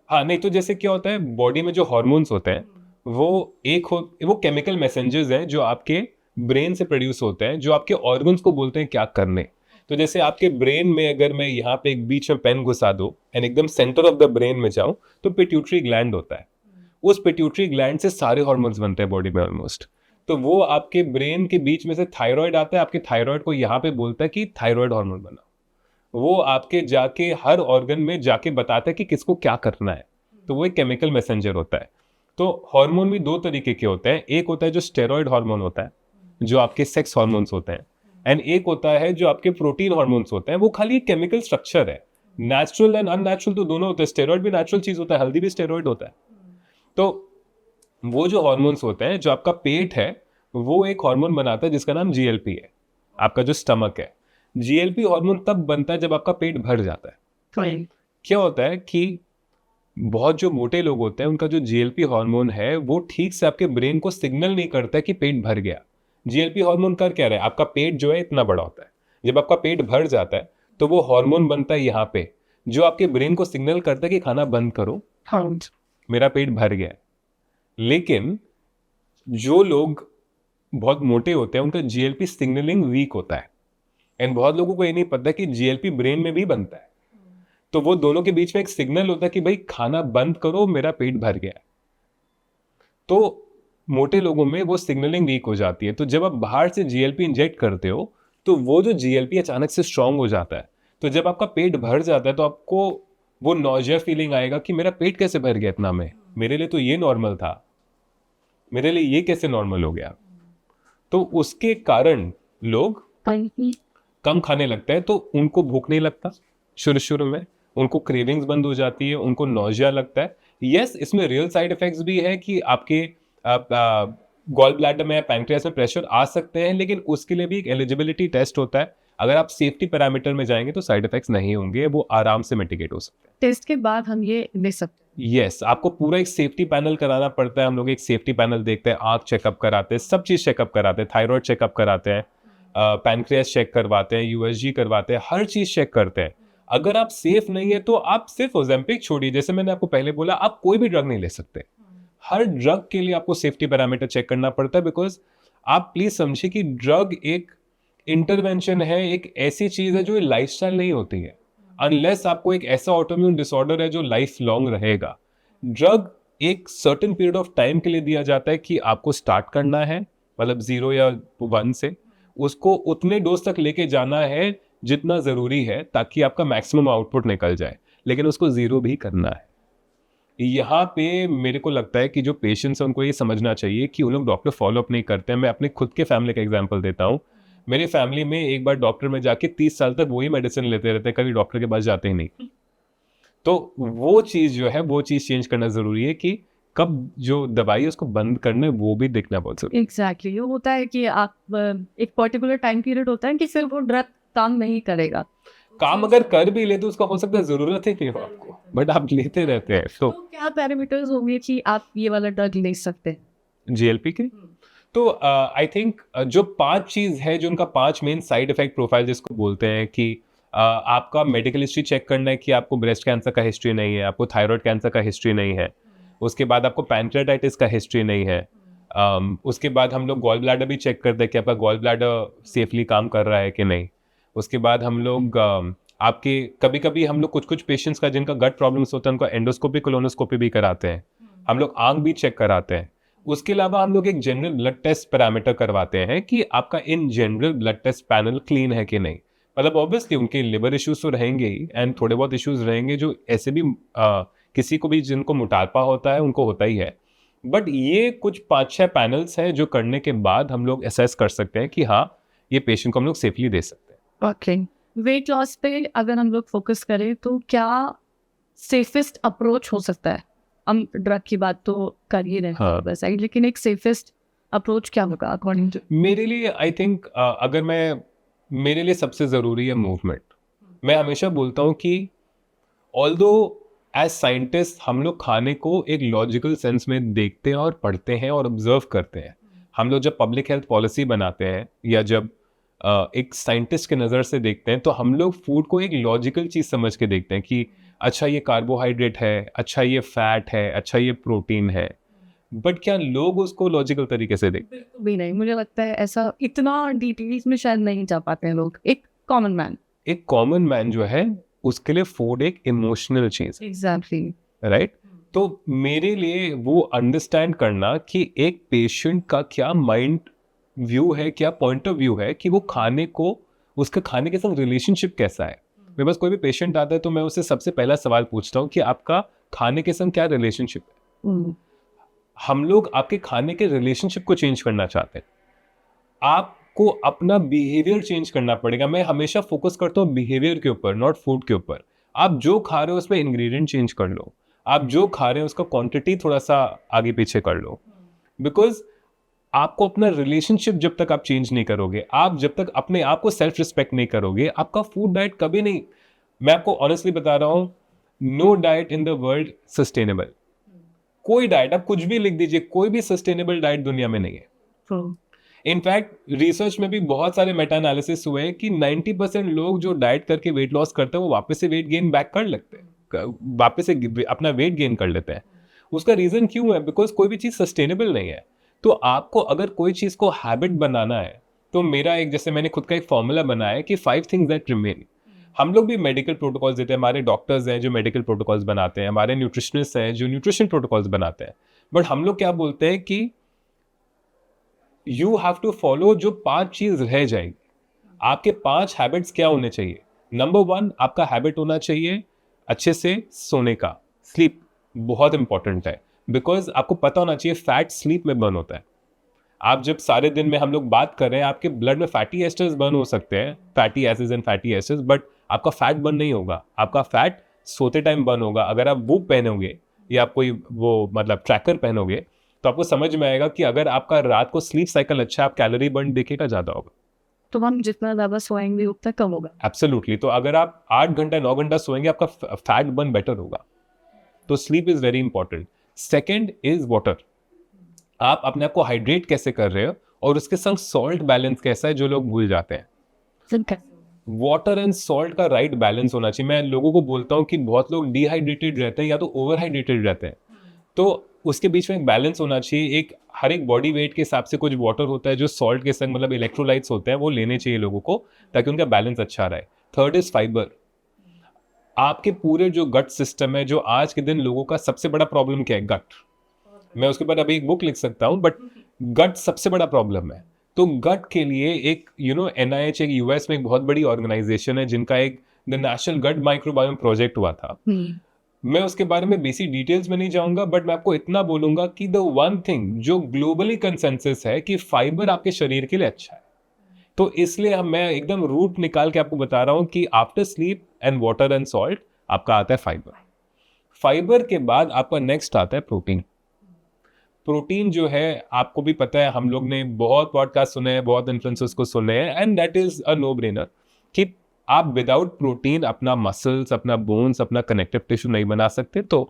हाँ, नहीं तो जैसे क्या होता है, बॉडी में जो हार्मोन्स होते हैं वो केमिकल मैसेंजर्स हैं जो आपके ब्रेन से प्रोड्यूस होते हैं, जो आपके ऑर्गन्स को बोलते हैं क्या करने। तो जैसे आपके ब्रेन में अगर मैं यहाँ पे एक बीच में पेन घुसा दूं एंड एकदम सेंटर ऑफ द ब्रेन में जाऊं, तो पिट्यूटरी ग्लैंड होता है। उस पिट्यूटरी ग्लैंड से सारे हार्मोन्स बनते हैं बॉडी में ऑलमोस्ट। तो वो आपके ब्रेन के बीच में से थायराइड आता है, आपके थायराइड को यहाँ पे बोलता है कि थायराइड हार्मोन बना। वो आपके जाके हर ऑर्गन में जाके बताता है कि किसको क्या करना है। तो वो एक केमिकल मैसेंजर होता है। तो हार्मोन भी दो तरीके के होते हैं, एक होता है जो स्टेरॉइड हार्मोन होता है, जो आपके सेक्स हार्मोन्स होते हैं, एंड एक होता है जो आपके प्रोटीन हार्मोन्स होते हैं। वो खाली एक केमिकल स्ट्रक्चर है, नेचुरल एंड अननेचुरल तो दोनों होते हैं। स्टेरॉइड भी नेचुरल चीज होता है, हल्दी भी स्टेरॉइड होता है। तो वो जो हार्मोन्स होते हैं, जो आपका पेट है वो एक हार्मोन बनाता है जिसका नाम जीएलपी है, आपका जो स्टमक है। जीएलपी हार्मोन तब बनता है जब आपका पेट भर जाता है। क्या होता है कि बहुत जो मोटे लोग होते हैं उनका जो जीएलपी हार्मोन है वो ठीक से आपके ब्रेन को सिग्नल नहीं करता है कि पेट भर गया। जीएलपी हार्मोन कर क्या रहा है, आपका पेट जो है इतना बड़ा होता है, जब आपका पेट भर जाता है तो वो हार्मोन बनता है यहाँ पे, जो आपके ब्रेन को सिग्नल करता है कि खाना बंद करो, मेरा पेट भर गया है। लेकिन जो लोग बहुत मोटे होते हैं उनका जीएलपी सिग्नलिंग वीक होता है, एंड बहुत लोगों को ये नहीं पता कि जीएलपी ब्रेन में भी बनता है। तो वो दोनों के बीच में एक सिग्नल होता है कि भाई खाना बंद करो, मेरा पेट भर गया। तो मोटे लोगों में वो सिग्नलिंग वीक हो जाती है। तो जब आप बाहर से जीएलपी इंजेक्ट करते हो तो वो जो जीएलपी अचानक से स्ट्रांग हो जाता है। तो जब आपका पेट भर जाता है तो आपको वो नॉजिया फीलिंग आएगा कि मेरा पेट कैसे भर गया इतना में, मेरे लिए तो ये नॉर्मल था, मेरे लिए ये कैसे नॉर्मल हो गया। तो उसके कारण लोग कम खाने लगता है, तो उनको भूख नहीं लगता शुरू शुरू में, उनको क्रेविंग्स बंद हो जाती है, उनको नॉजिया लगता है। यस, इसमें रियल साइड इफेक्ट्स भी है कि आपके गॉल ब्लैडर में, पैंक्रियास में प्रेशर आ सकते हैं, लेकिन उसके लिए भी एक एलिजिबिलिटी टेस्ट होता है। अगर आप सेफ्टी पैरामीटर में जाएंगे तो साइड इफेक्ट्स नहीं होंगे, वो आराम से मिटिगेट हो सकते हैं। टेस्ट के बाद हम ये ले सकते हैं। यस, आपको पूरा एक सेफ्टी पैनल कराना पड़ता है। हम लोग एक सेफ्टी पैनल देखते हैं, आंख चेकअप कराते हैं, सब चीज़ चेकअप कराते हैं, थायराइड चेकअप कराते हैं, पैनक्रियास चेक करवाते हैं, यूएसजी करवाते हैं, हर चीज़ चेक करते हैं। अगर आप सेफ नहीं है तो आप सिर्फ ओजेम्पिक छोड़िए, जैसे मैंने आपको पहले बोला, आप कोई भी ड्रग नहीं ले सकते। हर ड्रग के लिए आपको सेफ्टी पैरामीटर चेक करना पड़ता है, बिकॉज आप प्लीज समझिए कि ड्रग एक इंटरवेंशन है, एक ऐसी चीज है जो लाइफस्टाइल नहीं होती है। अनलेस आपको एक ऐसा ऑटोइम्यून डिसऑर्डर है जो लाइफ लॉन्ग रहेगा। ड्रग एक सर्टेन पीरियड ऑफ टाइम के लिए दिया जाता है कि आपको स्टार्ट करना है, मतलब 0 या 1 से उसको उतने डोज तक लेके जाना है जितना ज़रूरी है, ताकि आपका मैक्सिमम आउटपुट निकल जाए, लेकिन उसको 0 भी करना है। यहाँ पे मेरे को लगता है कि जो पेशेंट्स हैं उनको ये समझना चाहिए कि उन लोग डॉक्टर फॉलोअप नहीं करते हैं। मैं अपने खुद के फैमिली का एग्जांपल देता हूँ। मेरे फैमिली में एक बार डॉक्टर में जाके 30 साल तक वही मेडिसिन लेते रहते हैं, कभी डॉक्टर के पास जाते ही नहीं। तो वो चीज़ जो है, वो चीज़ चेंज करना ज़रूरी है कि कब जो दवाई है उसको बंद करना है, वो भी देखना बहुत जरूरी। एग्जैक्टली ये होता है कि आप एक पर्टिकुलर टाइम पीरियड होता है कि फिर वो ड्रग काम नहीं करेगा। काम अगर कर भी ले तो उसका हो सकता है ज़रूरत ही नहीं हो आपको, बट आप लेते रहते हैं। तो क्या पैरामीटर्स होंगे कि आप ये वाला ड्रग ले सकते हैं जीएलपी के? तो आई थिंक जो 5 चीज़ है, जो उनका 5 मेन साइड इफेक्ट प्रोफाइल जिसको बोलते हैं कि आपका मेडिकल हिस्ट्री चेक करना है कि आपको ब्रेस्ट कैंसर का हिस्ट्री नहीं है, आपको थायराइड कैंसर का हिस्ट्री नहीं है, उसके बाद आपको पैंक्रियाटाइटिस का हिस्ट्री नहीं है, उसके बाद हम लोग गॉल ब्लैडर भी चेक करते हैं कि आपका गॉल ब्लैडर सेफली काम कर रहा है कि नहीं। उसके बाद हम लोग आपके कभी कभी हम लोग कुछ पेशेंट्स का जिनका गट प्रॉब्लम्स होता है उनको एंडोस्कोपी कोलोनोस्कोपी भी कराते हैं, हम लोग आंख भी चेक कराते हैं। उसके अलावा हम लोग एक जनरल ब्लड टेस्ट पैरामीटर करवाते हैं कि आपका in general blood test panel clean है कि नहीं। मतलब ऑब्वियसली उनके लिवर इश्यूज तो रहेंगे ही, एंड थोड़े बहुत इश्यूज रहेंगे जो ऐसे भी किसी को भी जिनको मोटापा होता है उनको होता ही है। बट ये कुछ 5-6 पैनल्स हैं जो करने के बाद हम लोग असेस कर सकते हैं कि हाँ, ये पेशेंट को हम लोग सेफली दे सकते हैं। ओके, वेट लॉस पे अगर हम लोग फोकस करें तो क्या सेफेस्ट अप्रोच हो सकता है? हम ड्रग की बात तो कर ही रहे हैं हाँ। बस, लेकिन एक सेफेस्ट अप्रोच क्या होगा अकॉर्डिंग टू? मेरे लिए आई थिंक मेरे लिए सबसे ज़रूरी है मूवमेंट। मैं हमेशा बोलता हूँ कि ऑल्दो एज साइंटिस्ट हम लोग खाने को एक लॉजिकल सेंस में देखते हैं और पढ़ते हैं और ऑब्जर्व करते हैं। हम लोग जब पब्लिक हेल्थ पॉलिसी बनाते हैं या जब एक साइंटिस्ट के नज़र से देखते हैं तो हम लोग फूड को एक लॉजिकल चीज़ समझ के देखते हैं कि अच्छा ये कार्बोहाइड्रेट है, अच्छा ये फैट है, अच्छा ये प्रोटीन है, बट क्या लोग उसको लॉजिकल तरीके से देखते हैं? भी नहीं, मुझे लगता है ऐसा इतना डिटेल्स में शायद नहीं जा पाते हैं लोग, एक कॉमन मैन। एक कॉमन मैन जो है उसके लिए फूड एक इमोशनल चीज़ है, एग्जैक्टली। राइट? तो मेरे लिए वो अंडरस्टैंड करना कि एक पेशेंट का क्या माइंड व्यू है, क्या पॉइंट ऑफ व्यू है, कि वो खाने को, उसके खाने के साथ रिलेशनशिप कैसा है। मेरे पास कोई भी पेशेंट आता है तो मैं उससे सबसे पहला सवाल पूछता हूँ कि आपका खाने के संग क्या रिलेशनशिप है। हम लोग आपके खाने के रिलेशनशिप को चेंज करना चाहते हैं, आपको अपना बिहेवियर चेंज करना पड़ेगा। मैं हमेशा फोकस करता हूँ बिहेवियर के ऊपर, नॉट फूड के ऊपर। आप जो खा रहे हो उसमें इंग्रेडिएंट चेंज कर लो, आप जो खा रहे हो उसका क्वांटिटी थोड़ा सा आगे पीछे कर लो, बिकॉज आपको अपना रिलेशनशिप जब तक आप चेंज नहीं करोगे, आप जब तक अपने आप को सेल्फ रिस्पेक्ट नहीं करोगे, आपका फूड डाइट कभी नहीं, मैं आपको ऑनेस्टली बता रहा हूं, no diet in the world sustainable. कोई डाइट, आप कुछ भी लिख दीजिए, कोई भी सस्टेनेबल डाइट दुनिया में नहीं है। इनफैक्ट रिसर्च में भी बहुत सारे मेटा एनालिसिस हुए हैं कि 90% लोग जो डाइट करके वेट लॉस करते हैं वो वापस से वेट गेन बैक कर लेते हैं, वापस से अपना वेट गेन कर लेते हैं। उसका रीजन क्यों है? बिकॉज कोई भी चीज सस्टेनेबल नहीं है। तो आपको अगर कोई चीज को हैबिट बनाना है तो मेरा एक, जैसे मैंने खुद का एक फॉर्मूला बनाया है कि 5 थिंग्स दैट रिमेन। हम लोग भी मेडिकल प्रोटोकॉल्स देते हैं, हमारे डॉक्टर्स हैं जो मेडिकल प्रोटोकॉल्स बनाते हैं, हमारे न्यूट्रिशनिस्ट हैं जो न्यूट्रिशन प्रोटोकॉल्स बनाते हैं, बट हम लोग क्या बोलते हैं कि यू हैव टू फॉलो जो 5 चीज रह जाएगी। आपके 5 हैबिट्स क्या होने चाहिए? नंबर 1, आपका हैबिट होना चाहिए अच्छे से सोने का। स्लीप बहुत इंपॉर्टेंट है, बिकॉज आपको पता होना चाहिए फैट स्लीप में बर्न होता है। आप जब सारे दिन में, हम लोग बात कर रहे हैं, आपके ब्लड में फैटी एस्टर्स बर्न हो सकते हैं, fatty acids and fatty asters, but आपका फैट बर्न नहीं होगा। आपका फैट सोते टाइम बर्न होगा। अगर आप वो पहनोगे या आप कोई वो मतलब ट्रैकर पहनोगे तो आपको समझ में आएगा कि अगर आपका रात को स्लीप साइकिल अच्छा है, आप कैलोरी बर्न देखेगा ज़्यादा होगा। तो हम जितना ज़्यादा सोएंगे उतना कम होगा। एब्सोल्युटली। तो अगर आप 8 घंटा 9 घंटा सोएंगे आपका फैट बर्न बेटर होगा। तो sleep is very important. Second is water. आप अपने आप को हाइड्रेट कैसे कर रहे हो और उसके संग सॉल्ट बैलेंस कैसा है, जो लोग भूल जाते हैं। वाटर एंड सॉल्ट का राइट बैलेंस होना चाहिए। मैं लोगों को बोलता हूँ कि बहुत लोग डिहाइड्रेटेड रहते हैं या तो ओवर हाइड्रेटेड रहते हैं, तो उसके बीच में एक बैलेंस होना चाहिए। एक हर एक बॉडी वेट के हिसाब से कुछ वाटर होता है जो सॉल्ट के संग मतलब इलेक्ट्रोलाइट्स होते हैं, वो लेने चाहिए लोगों को ताकि उनका बैलेंस अच्छा रहे। Third is fibre. आपके पूरे जो गट सिस्टम है, जो आज के दिन लोगों का सबसे बड़ा प्रॉब्लम क्या है? गट। मैं उसके बाद अभी एक बुक लिख सकता हूँ, बट गट सबसे बड़ा प्रॉब्लम है। तो गट के लिए एक NIH, एक US में एक बहुत बड़ी ऑर्गेनाइजेशन है जिनका एक the national gut microbiome project हुआ था। मैं उसके बारे में बेसिक डिटेल्स में नहीं जाऊंगा, बट मैं आपको इतना बोलूंगा कि द वन थिंग जो ग्लोबली कंसेंसस है कि फाइबर आपके शरीर के लिए अच्छा है। तो इसलिए मैं एकदम रूट निकाल के आपको बता रहा हूं कि after sleep and water and salt आपका आता है फाइबर। फाइबर के बाद आपका नेक्स्ट आता है प्रोटीन। प्रोटीन जो है, आपको भी पता है, हम लोग ने बहुत पॉडकास्ट सुने हैं, बहुत इन्फ्लुएंसर्स को सुने हैं, and that is a no brainer कि आप विदाउट प्रोटीन अपना मसल्स, अपना बोन्स, अपना कनेक्टिव टिश्यू नहीं बना सकते। तो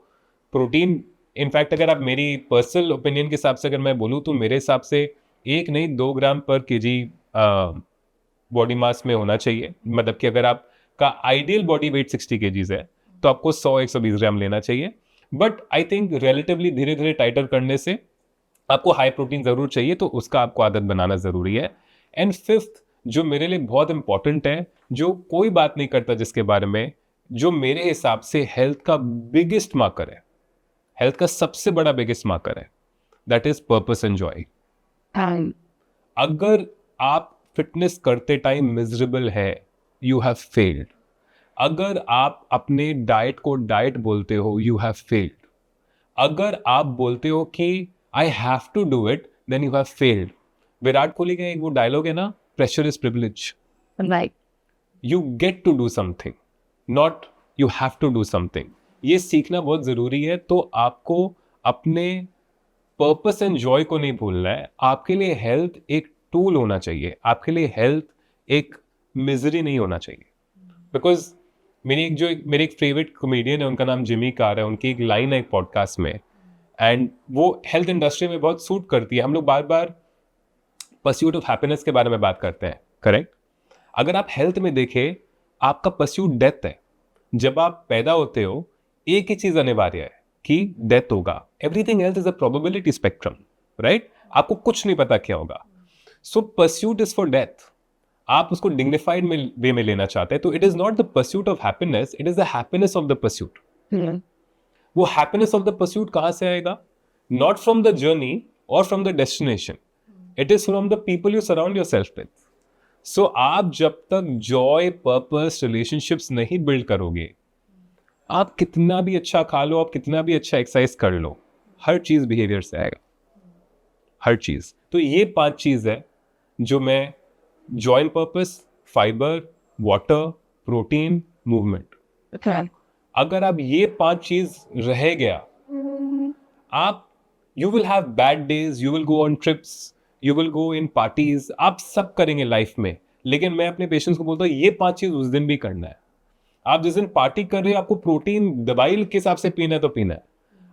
प्रोटीन, इनफैक्ट अगर आप मेरी पर्सनल ओपिनियन के हिसाब से अगर मैं बोलूँ तो मेरे हिसाब से 1 नहीं 2 ग्राम पर केजी बॉडी मास में होना चाहिए। मतलब कि अगर आपका आइडियल बॉडी वेट 60 kgs है तो आपको 100-120 ग्राम लेना चाहिए। बट आई थिंक रिलेटिवली धीरे धीरे टाइटर करने से आपको हाई प्रोटीन जरूर चाहिए, तो उसका आपको आदत बनाना जरूरी है। एंड फिफ्थ, जो मेरे लिए बहुत इंपॉर्टेंट है, जो कोई बात नहीं करता जिसके बारे में, जो मेरे हिसाब से हेल्थ का बिगेस्ट मार्कर है, हेल्थ का सबसे बड़ा बिगेस्ट मार्कर है, that is purpose and Joy. अगर आप फिटनेस करते टाइम मिजरेबल है, यू हैव फेल्ड। अगर आप अपने डाइट को डाइट बोलते हो, यू हैव फेल्ड। अगर आप बोलते हो कि I have to do it, then you have failed. Virat Kohli का एक वो डायलॉग है ना, pressure is privilege. Right. You get to do something, not you have to do something. ये सीखना बहुत जरूरी है। तो आपको अपने पर्पस एंड जॉय को नहीं भूलना है। आपके लिए हेल्थ एक टूल होना चाहिए, आपके लिए हेल्थ एक मिजरी नहीं होना चाहिए। बिकॉज मेरे एक फेवरेट कॉमेडियन है, उनका नाम जिमी कार है, उनकी एक लाइन है एक पॉडकास्ट में, एंड वो हेल्थ इंडस्ट्री में बहुत सूट करती है। हम लोग बार बार परस्यूट ऑफ हैप्पीनेस के बारे में बात करते हैं, करेक्ट? अगर आप हेल्थ में देखें, आपका परस्यूट डेथ है। जब आप पैदा होते हो, एक ही चीज अनिवार्य है कि डेथ होगा। Everything else is a probability spectrum, right? आपको कुछ नहीं पता क्या होगा। सो परस्यूट इज फॉर डेथ। आप उसको डिग्निफाइड वे में लेना चाहते हैं, तो it is not the pursuit of happiness, it is the happiness of the pursuit. वो हैप्पीनेस ऑफ द परस्यूट कहां से आएगा? नॉट फ्रॉम द जर्नी और from the destination, it is from the people you surround your self with. सो आप जब तक जॉय, पर्पस, रिलेशनशिप्स नहीं बिल्ड करोगे, आप कितना भी अच्छा खा लो, आप कितना भी अच्छा एक्सरसाइज कर लो, हर चीज बिहेवियर से आएगा, हर चीज। तो ये 5 चीज है जो मैं Joy and purpose, fibre, water, protein, movement, अगर आप ये 5 चीज रह गया, आप you will have bad days, you will go on trips, you will go in parties, आप सब करेंगे लाइफ में। लेकिन मैं अपने पेशेंट्स को बोलता हूँ ये 5 चीज उस दिन भी करना है। आप जिस दिन पार्टी कर रहे हो, आपको प्रोटीन दवाई के हिसाब से पीना है तो पीना है।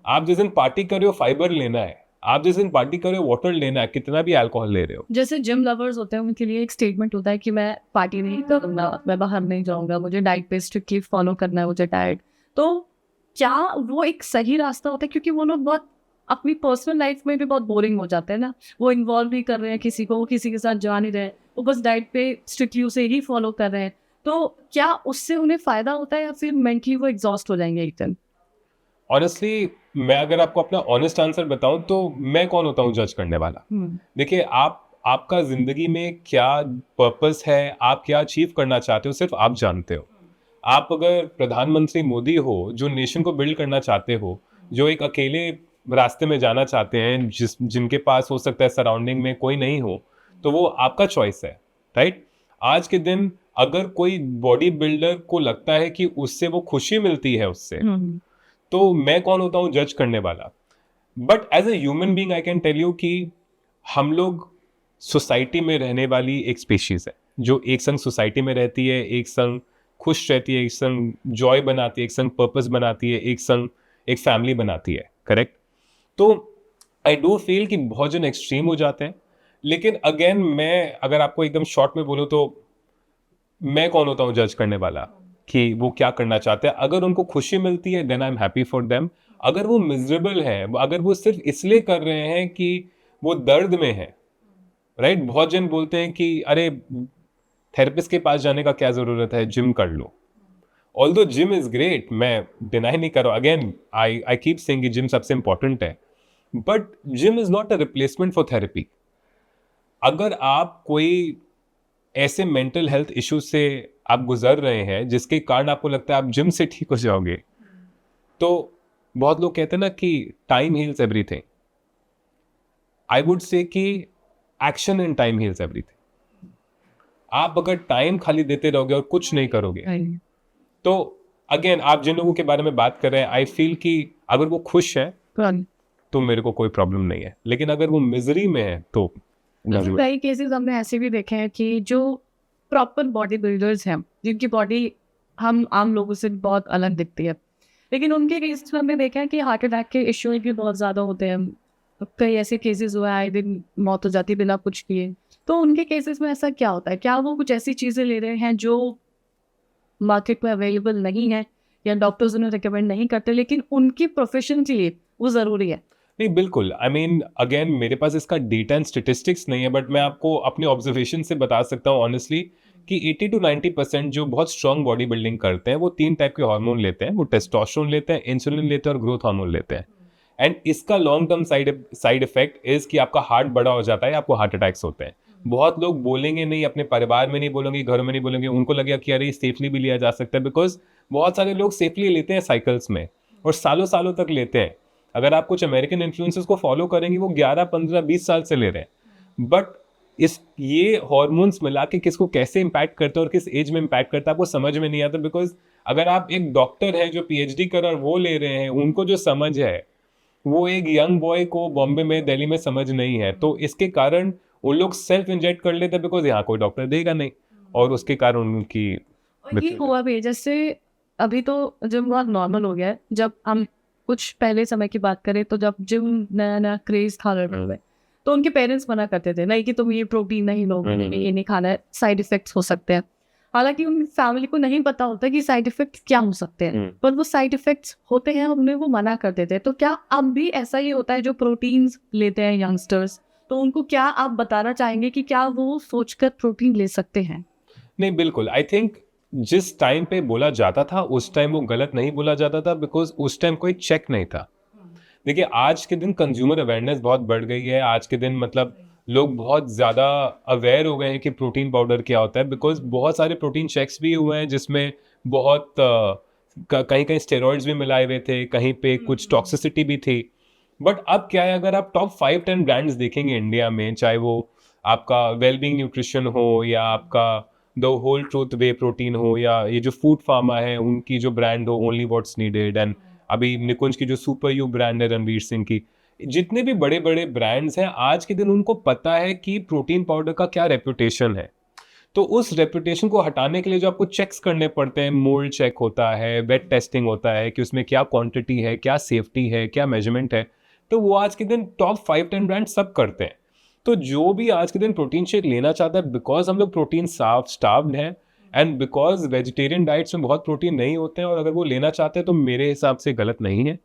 आप जिस दिन पार्टी कर रहे हो, फाइबर लेना है। आप जिस दिन पार्टी कर रहे हो, वाटर लेना है, कितना भी अल्कोहल ले रहे हो। जैसे जिम लवर्स होते हैं उनके लिए एक स्टेटमेंट होता है कि मैं पार्टी नहीं करूंगा, मैं बाहर नहीं जाऊंगा, मुझे डाइट पे स्ट्रिक्टली फॉलो करना है, मुझे डाइट। तो क्या वो एक सही रास्ता होता है? क्योंकि वो लोग बहुत अपनी पर्सनल लाइफ में भी बहुत बोरिंग हो जाते हैं ना, वो इन्वॉल्व नहीं कर रहे हैं किसी को, वो किसी के साथ जा नहीं रहे, वो बस डाइट पे स्ट्रिक्टली उसे ही फॉलो कर रहे हैं। तो क्या उससे उन्हें फायदा होता है या फिर मेंटली वो एग्जॉस्ट हो जाएंगे एक दिन? ऑनेस्टली, मैं अगर आपको अपना ऑनेस्ट आंसर बताऊं तो मैं कौन होता हूं जज करने वाला? देखिए, आपका जिंदगी में क्या पर्पस है, आप क्या अचीव करना चाहते हो, सिर्फ आप जानते हो। आप अगर प्रधानमंत्री मोदी हो, जो नेशन को बिल्ड करना चाहते हो, जो एक अकेले रास्ते में जाना चाहते हैं, जिनके पास हो सकता है सराउंडिंग में कोई नहीं हो, तो वो आपका चॉइस है, राइट? आज के दिन अगर कोई बॉडी बिल्डर को लगता है कि उससे वो खुशी मिलती है उससे, तो मैं कौन होता हूं जज करने वाला? But as a human being I can tell you कि हम लोग सोसाइटी में रहने वाली एक स्पीशीज है, जो एक संग सोसाइटी में रहती है, एक संग खुश रहती है, एक संग जॉय बनाती है, एक संग पर्पस बनाती है, एक संग एक फैमिली बनाती है, करेक्ट? तो आई डू फील कि बहुत जन एक्सट्रीम हो जाते हैं। लेकिन अगेन, मैं अगर आपको एकदम शॉर्ट में बोलूँ तो मैं कौन होता हूँ जज करने वाला कि वो क्या करना चाहते हैं? अगर उनको खुशी मिलती है, then I am happy for them. अगर वो मिजरेबल है, अगर वो सिर्फ इसलिए कर रहे हैं कि वो दर्द में है, राइट? बहुत जन बोलते हैं कि अरे थेरेपिस्ट के पास जाने का क्या जरूरत है, जिम कर लो। ऑल्दो जिम इज ग्रेट, मैं डिनाई नहीं कर रहा, अगेन आई कीप सेइंग कि जिम सबसे इंपॉर्टेंट है, but gym is not a replacement for therapy. अगर आप कोई ऐसे मेंटल हेल्थ इश्यूज से आप गुजर रहे हैं जिसके कारण आपको लगता है आप जिम से ठीक हो जाओगे, तो बहुत लोग कहते हैं ना कि time heals everything. I would say कि action and time heals everything. आप अगर टाइम खाली देते रहोगे और कुछ नहीं करोगे, तो अगेन आप जिन लोगों के बारे में बात कर रहे हैं, आई फील कि अगर वो खुश है तो मेरे को कोई प्रॉब्लम नहीं है, लेकिन अगर वो मिजरी में है तो कई केसेस हमने ऐसे भी देखे हैं कि जो प्रॉपर बॉडी बिल्डर्स हैं, जिनकी बॉडी हम आम लोगों से बहुत अलग दिखती है, लेकिन उनके केसेस में हमने देखा है कि हार्ट अटैक के इश्यूज भी बहुत ज़्यादा होते हैं। कई ऐसे केसेस हुए आए दिन मौत हो जाती है बिना कुछ किए। तो उनके केसेस में ऐसा क्या होता है? क्या वो कुछ ऐसी चीज़ें ले रहे हैं जो मार्केट में अवेलेबल नहीं है, या डॉक्टर्स उन्हें रिकमेंड नहीं करते, लेकिन उनकी प्रोफेशन के लिए वो ज़रूरी है? नहीं, बिल्कुल। आई मीन अगेन, मेरे पास इसका डेटा एंड स्टेटिस्टिक्स नहीं है, बट मैं आपको अपने ऑब्जर्वेशन से बता सकता हूँ ऑनेस्टली कि 80 to 90% जो बहुत स्ट्रॉन्ग बॉडी बिल्डिंग करते हैं, वो 3 टाइप के हार्मोन लेते हैं। वो टेस्टोस्टेरोन लेते हैं, इंसुलिन लेते हैं और ग्रोथ हार्मोन लेते हैं। एंड इसका long term side effect is कि आपका हार्ट बड़ा हो जाता है, आपको हार्ट अटैक्स होते हैं। बहुत लोग बोलेंगे नहीं, अपने परिवार में नहीं बोलेंगे, घर में नहीं बोलेंगे, उनको लगेगा कि अरे सेफली भी लिया जा सकता है, बिकॉज बहुत सारे लोग सेफली लेते हैं साइकिल्स में और सालों सालों तक लेते हैं। अगर आप कुछ अमेरिकन इन्फ्लुएंसर्स को फॉलो करेंगे, वो 11, 15, 20 साल से ले रहे हैं। बट ये हॉर्मोन्स मिला के किसको कैसे इंपैक्ट करता है और किस एज में इंपैक्ट करता है, आपको समझ में नहीं आता। बिकॉज अगर आप एक डॉक्टर है जो PhD कर और वो ले रहे हैं, उनको जो समझ है वो एक यंग बॉय को बॉम्बे में, दिल्ली में समझ नहीं है। तो इसके कारण वो लोग सेल्फ इंजेक्ट कर लेते हैं, बिकॉज यहाँ कोई डॉक्टर देगा नहीं, और उसके कारण उनकी ये हुआ भी। जैसे अभी तो जिम बहुत नॉर्मल हो गया है। जब हम कुछ पहले समय की बात करें तो जब जिम नया नया क्रेज था लड़कों में, तो उनके पेरेंट्स मना करते थे नहीं कि तुम ये प्रोटीन नहीं लो, ये नहीं खाना है, साइड इफेक्ट्स हो सकते हैं। हालांकि उन फैमिली को नहीं पता होता कि साइड इफेक्ट्स क्या हो सकते हैं, पर वो साइड इफेक्ट्स होते हैं, उन्हें वो मना करते थे। तो क्या अब भी ऐसा ही होता है जो प्रोटीन्स लेते हैं यंगस्टर्स, तो उनको क्या आप बताना चाहेंगे कि क्या वो सोचकर प्रोटीन ले सकते हैं? नहीं, बिल्कुल। आई थिंक जिस टाइम पे बोला जाता था उस टाइम वो गलत नहीं बोला जाता था, बिकॉज उस टाइम कोई चेक नहीं था। देखिए, आज के दिन कंज्यूमर अवेयरनेस बहुत बढ़ गई है। आज के दिन मतलब लोग बहुत ज़्यादा अवेयर हो गए हैं कि प्रोटीन पाउडर क्या होता है, बिकॉज बहुत सारे प्रोटीन चेक्स भी हुए हैं जिसमें बहुत कहीं कहीं स्टेरॉइड्स भी मिलाए हुए थे, कहीं पे कुछ टॉक्सिसिटी भी थी। बट अब क्या है, अगर आप टॉप 5-10 ब्रांड्स देखेंगे इंडिया में, चाहे वो आपका वेलबींग न्यूट्रिशन हो या आपका the whole truth whey protein हो या ये जो फूड फार्मा है उनकी जो ब्रांड हो ओनली व्हाट्स नीडेड, एंड अभी निकुंज की जो सुपर यू ब्रांड है रणवीर सिंह की, जितने भी बड़े बड़े ब्रांड्स हैं आज के दिन उनको पता है कि प्रोटीन पाउडर का क्या रेपुटेशन है। तो उस रेपुटेशन को हटाने के लिए जो आपको चेक्स करने पड़ते हैं, मोल्ड चेक होता है, वेट टेस्टिंग होता है कि उसमें क्या क्वांटिटी है, क्या सेफ्टी है, क्या मेजरमेंट है, तो वो आज के दिन टॉप 5-10 ब्रांड सब करते हैं। तो जो भी आज के दिन प्रोटीन शेक लेना चाहता है, बिकॉज हम लोग प्रोटीन स्टार्व्ड हैं एंड बिकॉज वेजिटेरियन डाइट्स में बहुत प्रोटीन नहीं होते हैं, और अगर वो लेना चाहते हैं तो मेरे हिसाब से गलत नहीं है।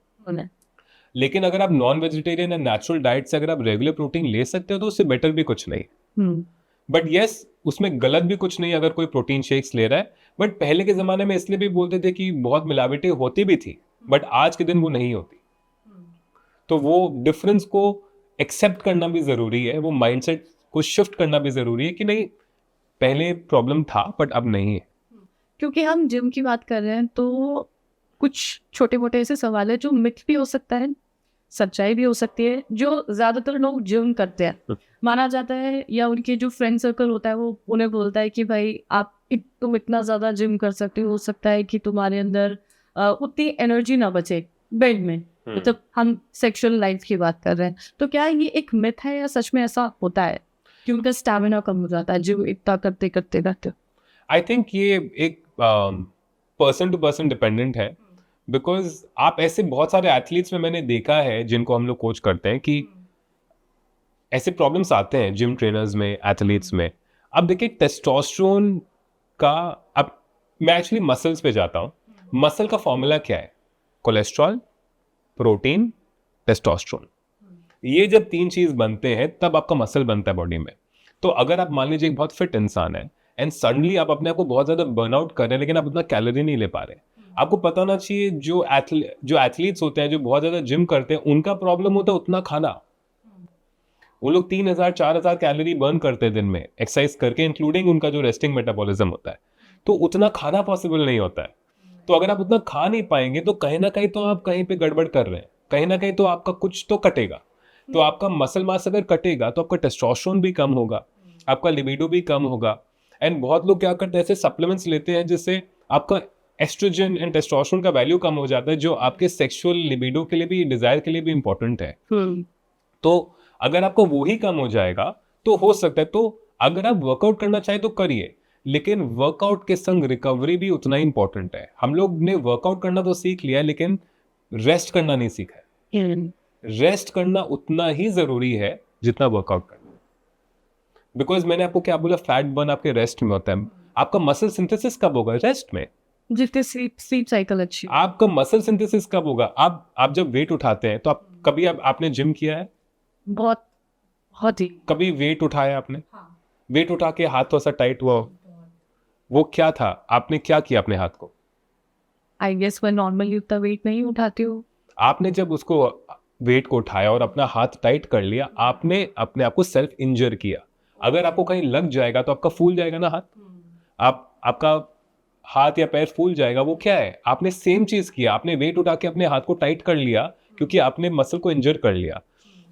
लेकिन अगर आप non vegetarian and natural diet से अगर आप रेगुलर प्रोटीन ले सकते हो तो उससे बेटर भी कुछ नहीं। बट यस, उसमें गलत भी कुछ नहीं अगर कोई प्रोटीन शेक्स ले रहा है। बट पहले के ज़माने में इसलिए भी बोलते थे कि बहुत मिलावटें होती भी थी, बट आज के दिन वो नहीं होती। तो वो डिफरेंस को एक्सेप्ट करना भी ज़रूरी है, वो माइंडसेट को शिफ्ट करना भी ज़रूरी है कि नहीं, पहले प्रॉब्लम था बट अब नहीं है। क्योंकि हम जिम की बात कर रहे हैं तो कुछ छोटे मोटे ऐसे सवाल है जो मिथ भी हो सकता है, सच्चाई भी हो सकती है। जो ज़्यादातर लोग जिम करते हैं, माना जाता है, या उनके जो फ्रेंड सर्कल होता है वो उन्हें बोलता है कि भाई तुम इतना ज़्यादा जिम कर सकते हो सकता है कि तुम्हारे अंदर उतनी एनर्जी ना बचे बेड में। मतलब हम सेक्सुअल लाइफ की बात कर रहे हैं, तो क्या ये एक मिथ है या सच में ऐसा होता है कि उनका स्टैमिना कम हो जाता है जिम इतना करते करते रहते? आई थिंक ये एक पर्सन टू पर्सन डिपेंडेंट है, बिकॉज आप ऐसे बहुत सारे एथलीट्स में मैंने देखा है जिनको हम लोग कोच करते हैं कि ऐसे प्रॉब्लम्स आते हैं जिम ट्रेनर्स में, एथलीट्स में। अब देखिए, टेस्टोस्टेरोन का, अब मैं एक्चुअली मसल्स पे जाता हूँ। मसल का फॉर्मूला क्या है? Cholesterol, protein, testosterone. ये जब 3 चीज बनते हैं तब आपका मसल बनता है बॉडी में। तो अगर आप मान लीजिए एक बहुत फिट इंसान है एंड सडनली आप अपने आप को बहुत ज्यादा बर्नआउट कर रहे हैं, लेकिन आप उतना कैलोरी नहीं ले पा रहे, आपको पता होना चाहिए जो एथलीट्स होते हैं, जो बहुत ज्यादा जिम करते हैं, उनका प्रॉब्लम होता है उतना खाना। वो लोग 3000-4000 कैलोरी बर्न करते हैं दिन में एक्सरसाइज करके, इंक्लूडिंग उनका जो रेस्टिंग मेटाबॉलिज्म होता है। तो उतना खाना पॉसिबल नहीं होता है। तो अगर आप उतना खा नहीं पाएंगे तो कहीं ना कहीं तो आप कहीं पे गड़बड़ कर रहे हैं, कहीं ना कहीं तो आपका कुछ तो कटेगा। तो आपका मसल मास अगर कटेगा तो आपका टेस्टोस्टेरोन भी कम होगा, आपका लिबिडो भी कम होगा। एंड बहुत लोग क्या करते हैं, ऐसे सप्लीमेंट्स लेते हैं जिससे आपका एस्ट्रोजन एंड टेस्टोस्टेरोन का वैल्यू कम हो जाता है, जो आपके सेक्सुअल लिबिडो के लिए भी, डिजायर के लिए भी इंपॉर्टेंट है। तो अगर आपको वो ही कम हो जाएगा तो हो सकता है, तो अगर आप वर्कआउट करना चाहें तो करिए, लेकिन वर्कआउट के संग रिकवरी भी उतना ही इंपॉर्टेंट है। हम लोग ने वर्कआउट करना तो सीख लिया है, लेकिन रेस्ट करना नहीं सीखा है। रेस्ट करना उतना ही जरूरी है जितना वर्कआउट करना। बिकॉज मैंने आपको क्या बोला, फैट बर्न आपके रेस्ट में होता है। आपका मसल सिंथेसिस कब होगा? रेस्ट में। जितने स्लीप साइकिल अच्छी। आपका मसल सिंथेसिस कब होगा? आप जब वेट उठाते हैं तो आप कभी आपने जिम किया है? बहुत ही। कभी वेट उठाया आपने? वेट उठा के हाथ थोड़ा सा टाइट हुआ, वो क्या था? आपने क्या किया अपने हाथ को? आई गेस मैं नॉर्मली उतना वेट नहीं उठाती हूँ। आपने जब उसको वेट को उठाया और अपना हाथ टाइट कर लिया, आपने अपने आप को सेल्फ इंजर किया। अगर आपको कहीं लग जाएगा तो आपका फूल जाएगा ना हाथ, आपका हाथ या पैर फूल जाएगा। वो क्या है? आपने सेम चीज किया, आपने वेट उठा के अपने हाथ को टाइट कर लिया क्योंकि आपने मसल को इंजर कर लिया।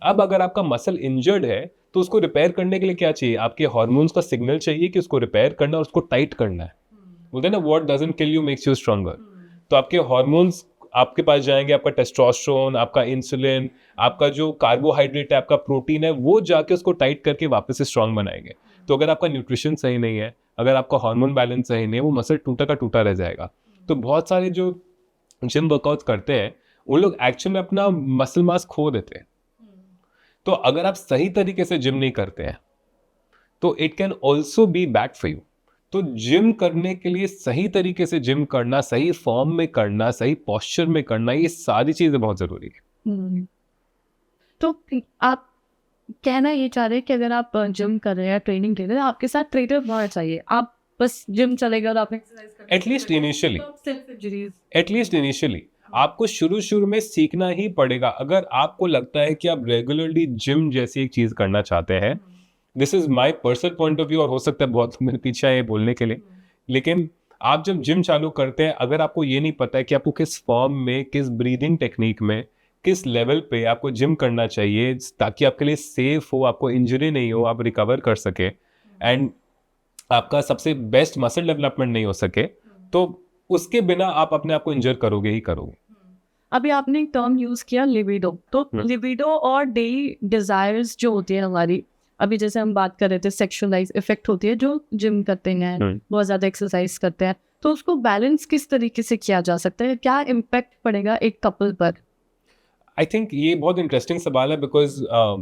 अब अगर आपका मसल इंजर्ड है तो उसको रिपेयर करने के लिए क्या चाहिए? आपके हार्मोन्स का सिग्नल चाहिए कि उसको रिपेयर करना और उसको टाइट करना है। बोलते हैं ना, what doesn't kill you makes you stronger. तो आपके हार्मोन्स आपके पास जाएंगे, आपका टेस्टोस्टेरोन, आपका इंसुलिन, आपका जो कार्बोहाइड्रेट है, आपका प्रोटीन है, वो जाके उसको टाइट करके वापस से स्ट्रांग बनाएंगे। तो अगर आपका न्यूट्रिशन सही नहीं है, अगर आपका हार्मोन बैलेंस सही नहीं है, वो मसल टूटा का टूटा रह जाएगा। तो बहुत सारे जो जिम वर्कआउट करते हैं उन लोग एक्चुअल में अपना मसल मास खो देते हैं। तो अगर आप सही तरीके से जिम नहीं करते हैं तो it can also be bad for you. तो जिम करने के लिए सही तरीके से जिम करना, सही फॉर्म में करना, सही पोस्चर में करना, ये सारी चीजें बहुत जरूरी है। तो आप कहना ये चाह रहे हैं कि अगर आप जिम कर रहे हैं, ट्रेनिंग ले रहे हैं, आपके साथ ट्रेनर होना चाहिए। आप बस जिम चलेगा और आप एक्सरसाइज करेंगे, at least initially, self injuries. At least initially आपको शुरू में सीखना ही पड़ेगा। अगर आपको लगता है कि आप रेगुलरली जिम जैसी एक चीज करना चाहते हैं, this is my personal point of view, और हो सकता है बहुत मेरे पीछे है ये बोलने के लिए, लेकिन आप जब जिम चालू करते हैं, अगर आपको ये नहीं पता है कि आपको किस फॉर्म में, किस ब्रीदिंग टेक्निक में, किस लेवल पे आपको जिम करना चाहिए ताकि आपके लिए सेफ हो, आपको इंजरी नहीं हो, आप रिकवर कर सके एंड आपका सबसे बेस्ट मसल डेवलपमेंट नहीं हो सके, तो उसके बिना आप अपने आप को इंजर करोगे ही करोगे। अभी आपने एक टर्म यूज किया लिबिडो, तो लिबिडो और डेली डिजायर्स जो होती है हमारी, अभी जैसे हम बात कर रहे थे सेक्सुअलाइज इफेक्ट होती है जो जिम करते हैं, बहुत ज्यादा एक्सरसाइज करते हैं, तो उसको बैलेंस किस तरीके से किया जा सकता है? क्या इम्पैक्ट पड़ेगा एक कपल पर? आई थिंक ये बहुत इंटरेस्टिंग सवाल है बिकॉज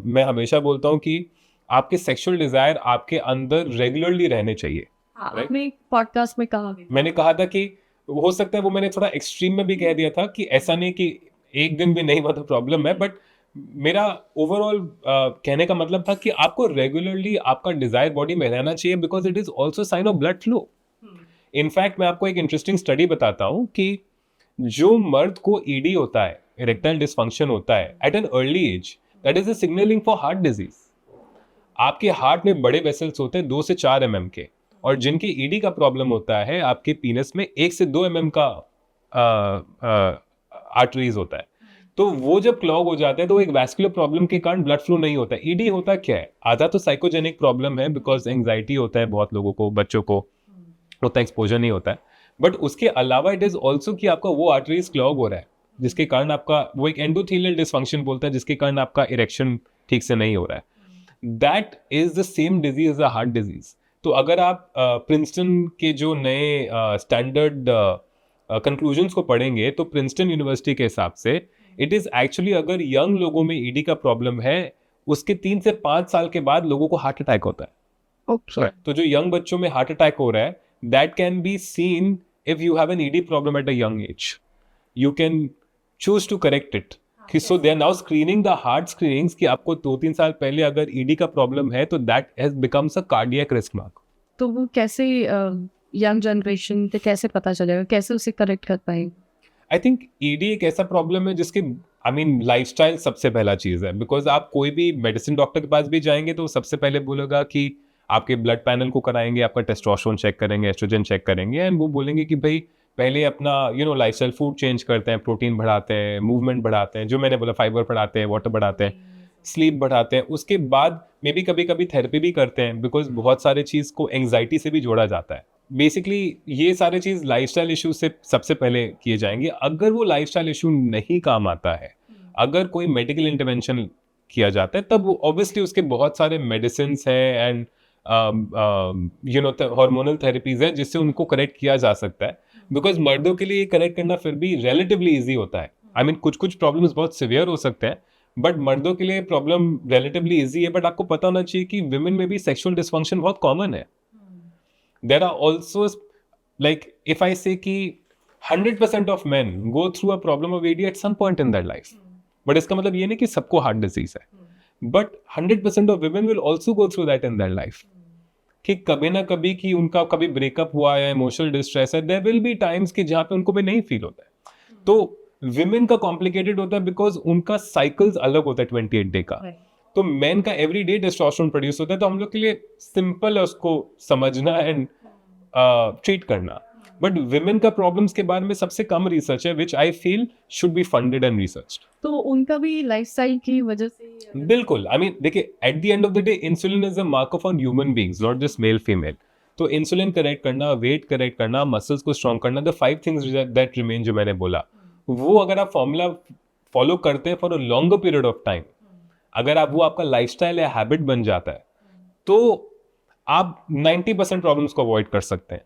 मैं हमेशा बोलता हूँ कि आपके सेक्सुअल डिजायर आपके अंदर रेगुलरली रहने चाहिए। आपने एक पॉडकास्ट में कहा भी, मैंने कहा था कि हो सकता है वो मैंने थोड़ा एक्सट्रीम में भी कह दिया था कि ऐसा नहीं कि एक दिन भी नहीं हुआ तो प्रॉब्लम है, बट मेरा ओवरऑल कहने का मतलब था कि आपको रेगुलरली आपका डिजायर बॉडी में रहना चाहिए because it is also sign of blood flow. In fact मैं आपको एक इंटरेस्टिंग स्टडी बताता हूँ कि जो मर्द को ईडी होता है, इरेक्टाइल डिसफंक्शन होता है at an early age, that is a signaling for heart disease. आपके हार्ट में बड़े वेसल्स होते हैं 2 से 4 mm के, और जिनके ईडी का प्रॉब्लम होता है आपके पीनस में 1 से 2 mm का आर्टरीज होता है। तो वो जब क्लॉग हो जाते हैं तो एक वैस्कुलर प्रॉब्लम के कारण ब्लड फ्लो नहीं होता है। ईडी होता क्या है? आधा तो साइकोजेनिक प्रॉब्लम है बिकॉज एंग्जाइटी होता है बहुत लोगों को, बच्चों को उतना एक्सपोजर नहीं होता है, बट उसके अलावा इट इज ऑल्सो कि आपका वो आर्टरीज क्लॉग हो रहा है जिसके कारण आपका वो एक एंडोथेलियल डिसफंक्शन बोलता है, जिसके कारण आपका इरेक्शन ठीक से नहीं हो रहा है। That is the same disease as a heart disease. तो अगर आप प्रिंसटन के जो नए स्टैंडर्ड कंक्लूजन्स को पढ़ेंगे तो प्रिंसटन यूनिवर्सिटी के हिसाब से इट इज एक्चुअली, अगर यंग लोगों में ईडी का प्रॉब्लम है उसके 3 से 5 साल के बाद लोगों को हार्ट अटैक होता है। okay. तो जो यंग बच्चों में हार्ट अटैक हो रहा है, that can be seen if you have an ED problem at a young age, you can choose to correct it. So they are now screening the heart screenings कि आपको 2-3 साल पहले अगर ईडी का प्रॉब्लम है तो that has becomes a cardiac risk mark. तो वो कैसे यंग जनरेशन पे कैसे पता चलेगा, कैसे उसे करेक्ट कर पाएंगे? आई थिंक ईडी एक ऐसा प्रॉब्लम है जिसके लाइफस्टाइल सबसे पहला चीज है। बिकॉज आप कोई भी मेडिसिन डॉक्टर के पास भी जाएंगे तो सबसे पहले बोलेगा कि आपके ब्लड पैनल को कराएंगे, आपका टेस्टोस्टेरोन चेक करेंगे, एस्ट्रोजन चेक करेंगे, एंड वो बोलेंगे कि भाई पहले अपना लाइफस्टाइल, फूड चेंज करते हैं, प्रोटीन बढ़ाते हैं, मूवमेंट बढ़ाते हैं, जो मैंने बोला फाइबर बढ़ाते हैं, वाटर बढ़ाते हैं, स्लीप बढ़ाते हैं, उसके बाद मे बी कभी कभी थेरेपी भी करते हैं बिकॉज बहुत सारे चीज़ को एंग्जाइटी से भी जोड़ा जाता है। बेसिकली ये सारे चीज़ लाइफस्टाइल इशू से सबसे पहले किए जाएंगे। अगर वो लाइफस्टाइल इशू नहीं काम आता है, अगर कोई मेडिकल इंटरवेंशन किया जाता है, तब ऑब्वियसली उसके बहुत सारे मेडिसिन है एंड हार्मोनल थेरेपीज है जिससे उनको करेक्ट किया जा सकता है। बिकॉज मर्दों के लिए करेक्ट करना फिर भी रिलेटिवली ईजी होता है। आई मीन कुछ प्रॉब्लम्स बहुत सिवियर हो सकते हैं बट मर्दों के लिए प्रॉब्लम रिलेटिवली ईजी है। बट आपको पता होना चाहिए कि विमेन में भी सेक्सुअल डिसफंक्शन बहुत कॉमन है। There are also, like if I say कि 100% of men go through a problem of ED at some point in that life, but इसका मतलब ये नहीं कि सबको हार्ट डिजीज है, but 100% of women will also go through that in that life. कि कभी ना कभी कि उनका कभी ब्रेकअप हुआ या इमोशनल डिस्ट्रेस है, देयर विल बी टाइम्स कि जहाँ पे उनको भी नहीं फील होता है। तो विमेन का कॉम्प्लिकेटेड होता है बिकॉज उनका साइकिल्स अलग होता है 28 डे का। तो मेन का एवरी डे टेस्टोस्टेरोन प्रोड्यूस होता है। तो हम लोग के लिए सिंपल है उसको समझना एंड ट्रीट करना। बट विमेन का प्रॉब्लम्स के बारे में सबसे कम रिसर्च है which I feel should be funded and researched. तो उनका भी लाइफस्टाइल की वजह से बिल्कुल। आई मीन देखिए, at the end of the day insulin is a mark of on human beings, not just male female. तो इंसुलिन करेक्ट करना, वेट करेक्ट करना, मसल्स को स्ट्रॉन्ग करना, द 5 थिंग्स दैट रिमेन जो मैंने बोला, वो अगर आप फॉर्मूला फॉलो करते हैं for a longer period of time, अगर आप वो आपका लाइफस्टाइल या हैबिट बन जाता है तो आप 90% प्रॉब्लम्स को अवॉइड कर सकते हैं।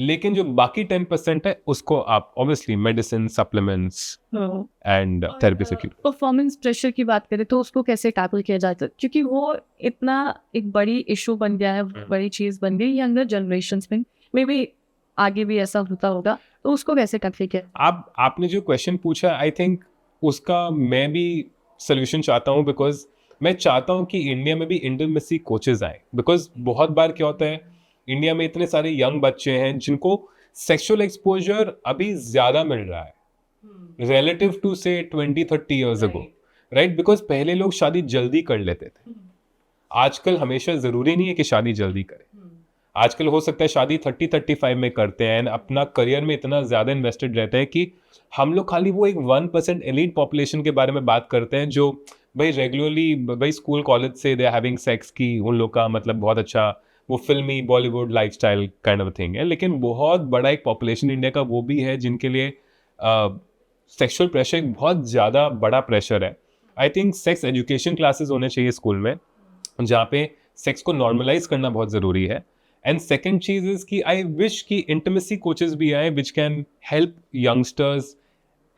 लेकिन जो बाकी 10% है उसको आप obviously medicine, supplements and therapy से क्यों। परफॉर्मेंस प्रेशर की बात करें तो उसको कैसे टैकल किया जाता है, क्योंकि वो इतना एक बड़ी इशू बन गया है, बड़ी चीज बन गई यंगर जनरेशन में, मे बी आगे भी ऐसा होता होगा, तो उसको कैसे टैकल किया। आपने जो क्वेश्चन पूछा, आई थिंक उसका मैं भी सोल्यूशन चाहता हूँ, बिकॉज मैं चाहता हूँ कि इंडिया में भी इंटिमेसी कोचेज आए। बिकॉज बहुत बार क्या होता है, इंडिया में इतने सारे यंग बच्चे हैं जिनको सेक्सुअल एक्सपोजर अभी ज्यादा मिल रहा है रिलेटिव टू से 20-30 ईयर्स अगो, राइट। बिकॉज पहले लोग शादी जल्दी कर लेते थे, आजकल हमेशा जरूरी नहीं है कि शादी जल्दी करें। आजकल हो सकता है शादी 30-35 में करते हैं, अपना करियर में इतना ज्यादा इन्वेस्टेड रहते हैं कि हम लोग खाली वो एक 1% एलीट पॉपुलेशन के बारे में बात करते हैं जो भाई रेगुलरली भाई स्कूल कॉलेज से दे हैविंग सेक्स की, उन लोग का मतलब बहुत अच्छा वो फिल्मी Bollywood lifestyle kind of thing है। लेकिन बहुत बड़ा एक पॉपुलेशन इंडिया का वो भी है जिनके लिए सेक्सुअल प्रेशर एक बहुत ज़्यादा बड़ा प्रेशर है। I think sex education classes होने चाहिए स्कूल में, जहाँ पे सेक्स को नॉर्मलाइज करना बहुत ज़रूरी है। एंड सेकेंड चीज इज कि आई विश कि इंटिमेसी कोचेस भी आए which can help youngsters.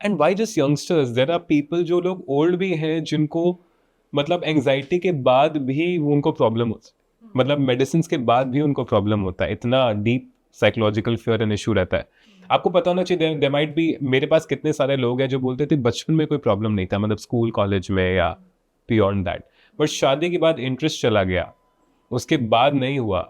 And why just youngsters, there are people जो लोग ओल्ड भी हैं जिनको मतलब एंग्जाइटी के बाद भी उनको प्रॉब्लम होती है, मतलब मेडिसिन के बाद भी उनको प्रॉब्लम होता है, इतना deep psychological fear and issue रहता है। आपको पता होना चाहिए, दे माइट बी, मेरे पास कितने सारे लोग हैं जो बोलते थे बचपन में कोई प्रॉब्लम नहीं था, मतलब स्कूल कॉलेज में या बियॉन्ड दैट, बट शादी के बाद इंटरेस्ट चला गया, उसके बाद नहीं हुआ,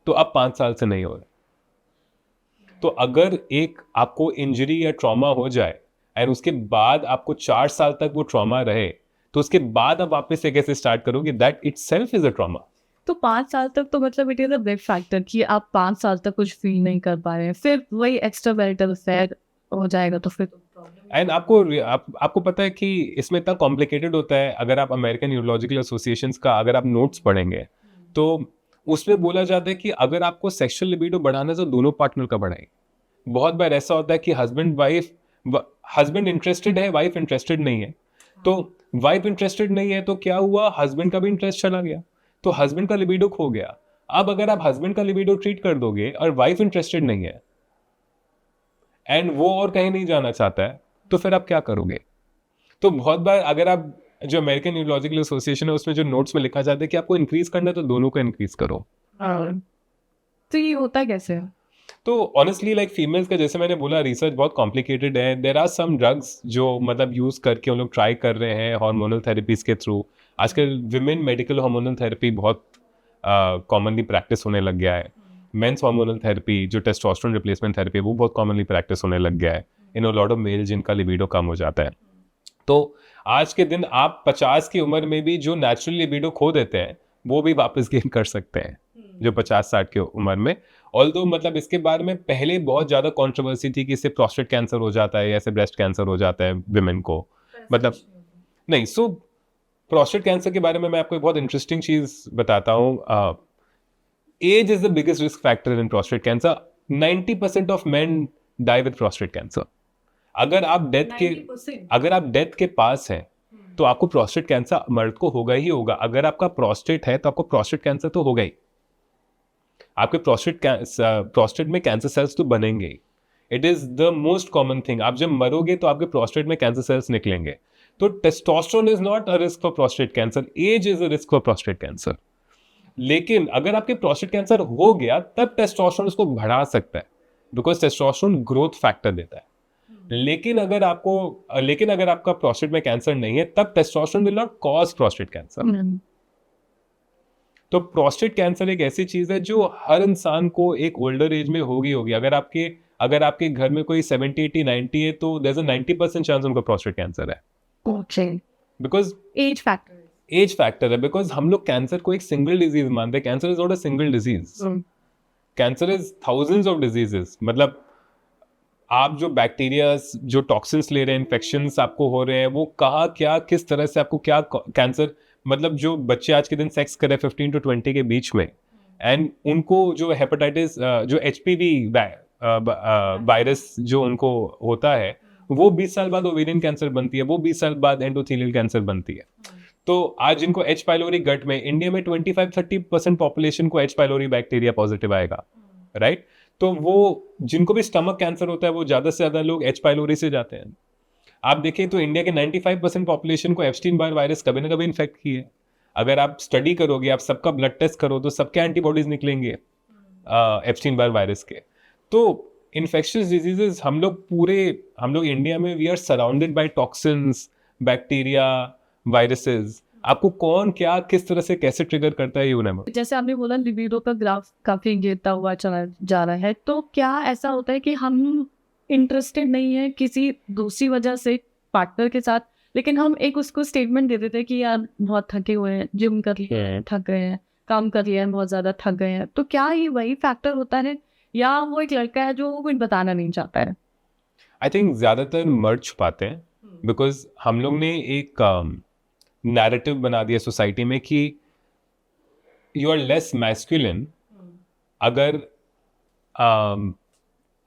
तो अब 5 साल से नहीं हो रहा। तो अगर एक आपको इंजरी या ट्रॉमा हो जाए और उसके बाद आपको 4 साल तक वो ट्रॉमा रहे, तो उसके बाद आप वापस से कैसे स्टार्ट करोगे, that itself is a trauma. तो 5 साल तक तो मतलब it is a big factor कि आप 5 साल तक कुछ फील नहीं कर पा रहे हैं, फिर वही एक्स्ट्रा मैरिटल अफेयर हो जाएगा तो फिर प्रॉब्लम। एंड आपको पता है कि इसमें इतना कॉम्प्लिकेटेड होता है। अगर आप अमेरिकन न्यूरोलॉजिकल एसोसिएशन का अगर आप नोट्स पढ़ेंगे तो उसमें बोला जाता है कि अगर आपको सेक्सुअल लिबिडो बढ़ाना है तो दोनों पार्टनर का बढ़ाएं। बहुत बार ऐसा होता है कि हस्बैंड इंटरेस्टेड है, वाइफ इंटरेस्टेड नहीं है, तो वाइफ इंटरेस्टेड नहीं है तो क्या हुआ, हस्बैंड का भी इंटरेस्ट चला गया, तो हस्बैंड का लिबिडो खो गया। अब अगर आप हस्बैंड का लिबिडो ट्रीट कर दोगे और वाइफ इंटरेस्टेड नहीं है एंड वो और कहीं नहीं जाना चाहता है, तो फिर आप क्या करोगे। तो बहुत बार अगर आप जो अमेरिकन न्यूरोलॉजिकल एसोसिएशन है उसमें जो नोट्स में लिखा जाता है कि आपको इंक्रीज करना है तो दोनों को इंक्रीज करो। तो ये होता कैसे है? तो ऑनेस्टली लाइक फीमेल्स का, जैसे मैंने बोला, रिसर्च बहुत कॉम्प्लिकेटेड है। देर आर सम ड्रग्स जो मतलब यूज करके उन लोग ट्राई कर रहे हैं हार्मोनल थेरेपीज के थ्रू। आजकल विमेन मेडिकल हार्मोनल थेरेपी बहुत कॉमनली प्रैक्टिस होने लग गया है। मेंस हार्मोनल थेरेपी जो टेस्टोस्टेरोन रिप्लेसमेंट थेरेपी है वो बहुत कॉमनली प्रैक्टिस होने लग गया है इन अ लॉट ऑफ मेल जिनका लिबिडो कम हो जाता है। तो आज के दिन आप 50 की उम्र में भी जो नेचुरल लिबिडो खो देते हैं वो भी वापस गेन कर सकते हैं जो 50-60 की उम्र में। ऑल्दो मतलब इसके बारे में पहले बहुत ज़्यादा कंट्रोवर्सी थी कि इससे प्रोस्टेट कैंसर हो जाता है या इससे ब्रेस्ट कैंसर हो जाता है विमेन को, मतलब नहीं। सो प्रोस्टेट कैंसर के बारे में मैं आपको एक बहुत इंटरेस्टिंग चीज़ बताता हूँ। Age is the biggest risk factor in prostate cancer. 90% of men die with prostate cancer. अगर आप डेथ के पास हैं तो आपको प्रोस्टेट कैंसर मर्द को होगा ही होगा। अगर आपका प्रोस्टेट है तो आपको प्रोस्टेट कैंसर तो होगा ही। आपके प्रोस्टेट में कैंसर सेल्स तो बनेंगे ही। It is the most common thing. आप जब मरोगे तो आपके प्रोस्टेट में कैंसर सेल्स निकलेंगे। तो testosterone is not a risk for prostate cancer, age is a risk for prostate cancer. लेकिन अगर आपके प्रोस्टेट कैंसर हो गया तब टेस्टोस्टेरोन उसको बढ़ा सकता है, बिकॉज टेस्टोस्टेरोन ग्रोथ फैक्टर देता है। लेकिन अगर आपका प्रोस्टेट में कैंसर नहीं है तब testosterone will not cause prostate cancer. तो प्रोस्टेट कैंसर एक ऐसी चीज है जो हर इंसान को एक ओल्डर एज में होगी। अगर आपके घर में कोई 70, 80, 90 है तो देयर इज अ 90% चांस उनको प्रोस्टेट कैंसर है। बिकॉज एज फैक्टर है। बिकॉज हम लोग कैंसर को एक सिंगल डिजीज मानते हैं। Cancer is not a single disease, cancer is thousands of diseases. मतलब आप जो बैक्टीरिया, जो टॉक्सिन्स ले रहे हैं, इन्फेक्शंस आपको हो रहे हैं, वो कहाँ क्या किस तरह से आपको क्या कैंसर, मतलब जो बच्चे आज के दिन सेक्स कर रहे हैं 15 to 20 के बीच में, एंड उनको जो हेपेटाइटिस, जो HPV वायरस जो उनको होता है, वो 20 साल बाद ओवेरियन कैंसर बनती है, वो 20 साल बाद एंडोथेलियल कैंसर बनती है। तो आज जिनको H. pylori गट में, इंडिया में 25-30% पॉपुलेशन को H. pylori बैक्टीरिया पॉजिटिव आएगा, राइट? तो वो जिनको भी स्टमक कैंसर होता है वो ज़्यादा से ज़्यादा लोग एच पाइलोरी से जाते हैं। आप देखें तो इंडिया के 95% पॉपुलेशन को एप्स्टीन बार वायरस कभी ना कभी इन्फेक्ट की है। अगर आप स्टडी करोगे, आप सबका ब्लड टेस्ट करो तो सबके एंटीबॉडीज निकलेंगे एप्स्टीन बार वायरस के। तो इन्फेक्शियस डिजीजेस हम लोग इंडिया में we are surrounded by toxins, bacteria, viruses. आपको कौन क्या किस तरह से कैसे ट्रिगर करता है, यू नेवर। जैसे आपने बोला लिबिडो का ग्राफ काफी गिरता हुआ चला जा रहा है, तो क्या ऐसा होता है कि हम इंटरेस्टेड नहीं है किसी दूसरी वजह से पार्टनर के साथ, लेकिन हम एक उसको स्टेटमेंट दे देते हैं कि यार बहुत थके हुए हैं, जिम कर लिए हैं, थक गए हैं, काम कर लिया है, बहुत ज्यादा थक गए हैं, तो क्या ये वही फैक्टर होता है या वो एक लड़का है जो कुछ बताना नहीं चाहता है? आई थिंक ज़्यादातर मर्द छुपाते हैं बिकॉज हम लोग ने एक नैरेटिव बना दिया सोसाइटी में कि यू आर लेस मैस्कुलिन अगर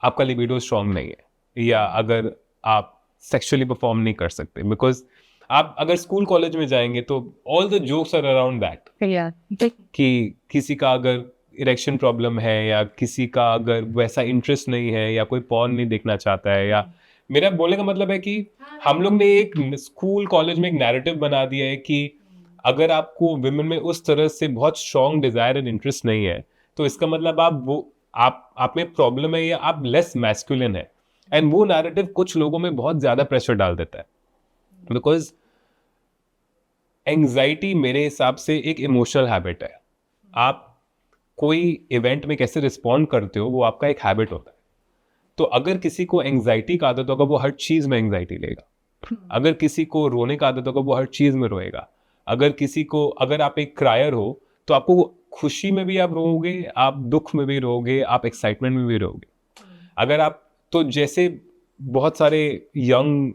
आपका लिबिडो स्ट्रांग नहीं है या अगर आप सेक्सुअली परफॉर्म नहीं कर सकते। बिकॉज आप अगर स्कूल कॉलेज में जाएंगे तो all the jokes are around that कि किसी का अगर इरेक्शन प्रॉब्लम है या किसी का अगर वैसा इंटरेस्ट नहीं है या कोई पॉर्न नहीं देखना चाहता है, या मेरा बोलने का मतलब है कि हम लोग ने एक स्कूल कॉलेज में एक नैरेटिव बना दिया है कि अगर आपको विमेन में उस तरह से बहुत स्ट्रॉन्ग डिजायर एंड इंटरेस्ट नहीं है तो इसका मतलब आप में प्रॉब्लम है या आप लेस मैस्कुलिन है। एंड वो नैरेटिव कुछ लोगों में बहुत ज्यादा प्रेशर डाल देता है बिकॉज एंग्जाइटी मेरे हिसाब से एक इमोशनल हैबिट है। आप कोई इवेंट में कैसे रिस्पॉन्ड करते हो वो आपका एक हैबिट होता है। तो अगर किसी को एंग्जाइटी का आदत होगा वो हर चीज में एंग्जाइटी लेगा। अगर किसी को रोने का आदत होगा वो हर चीज में रोएगा। अगर आप एक क्रायर हो तो आपको खुशी में भी आप रोओगे, आप दुख में भी रोओगे, आप एक्साइटमेंट में भी रोओगे। अगर आप तो जैसे बहुत सारे यंग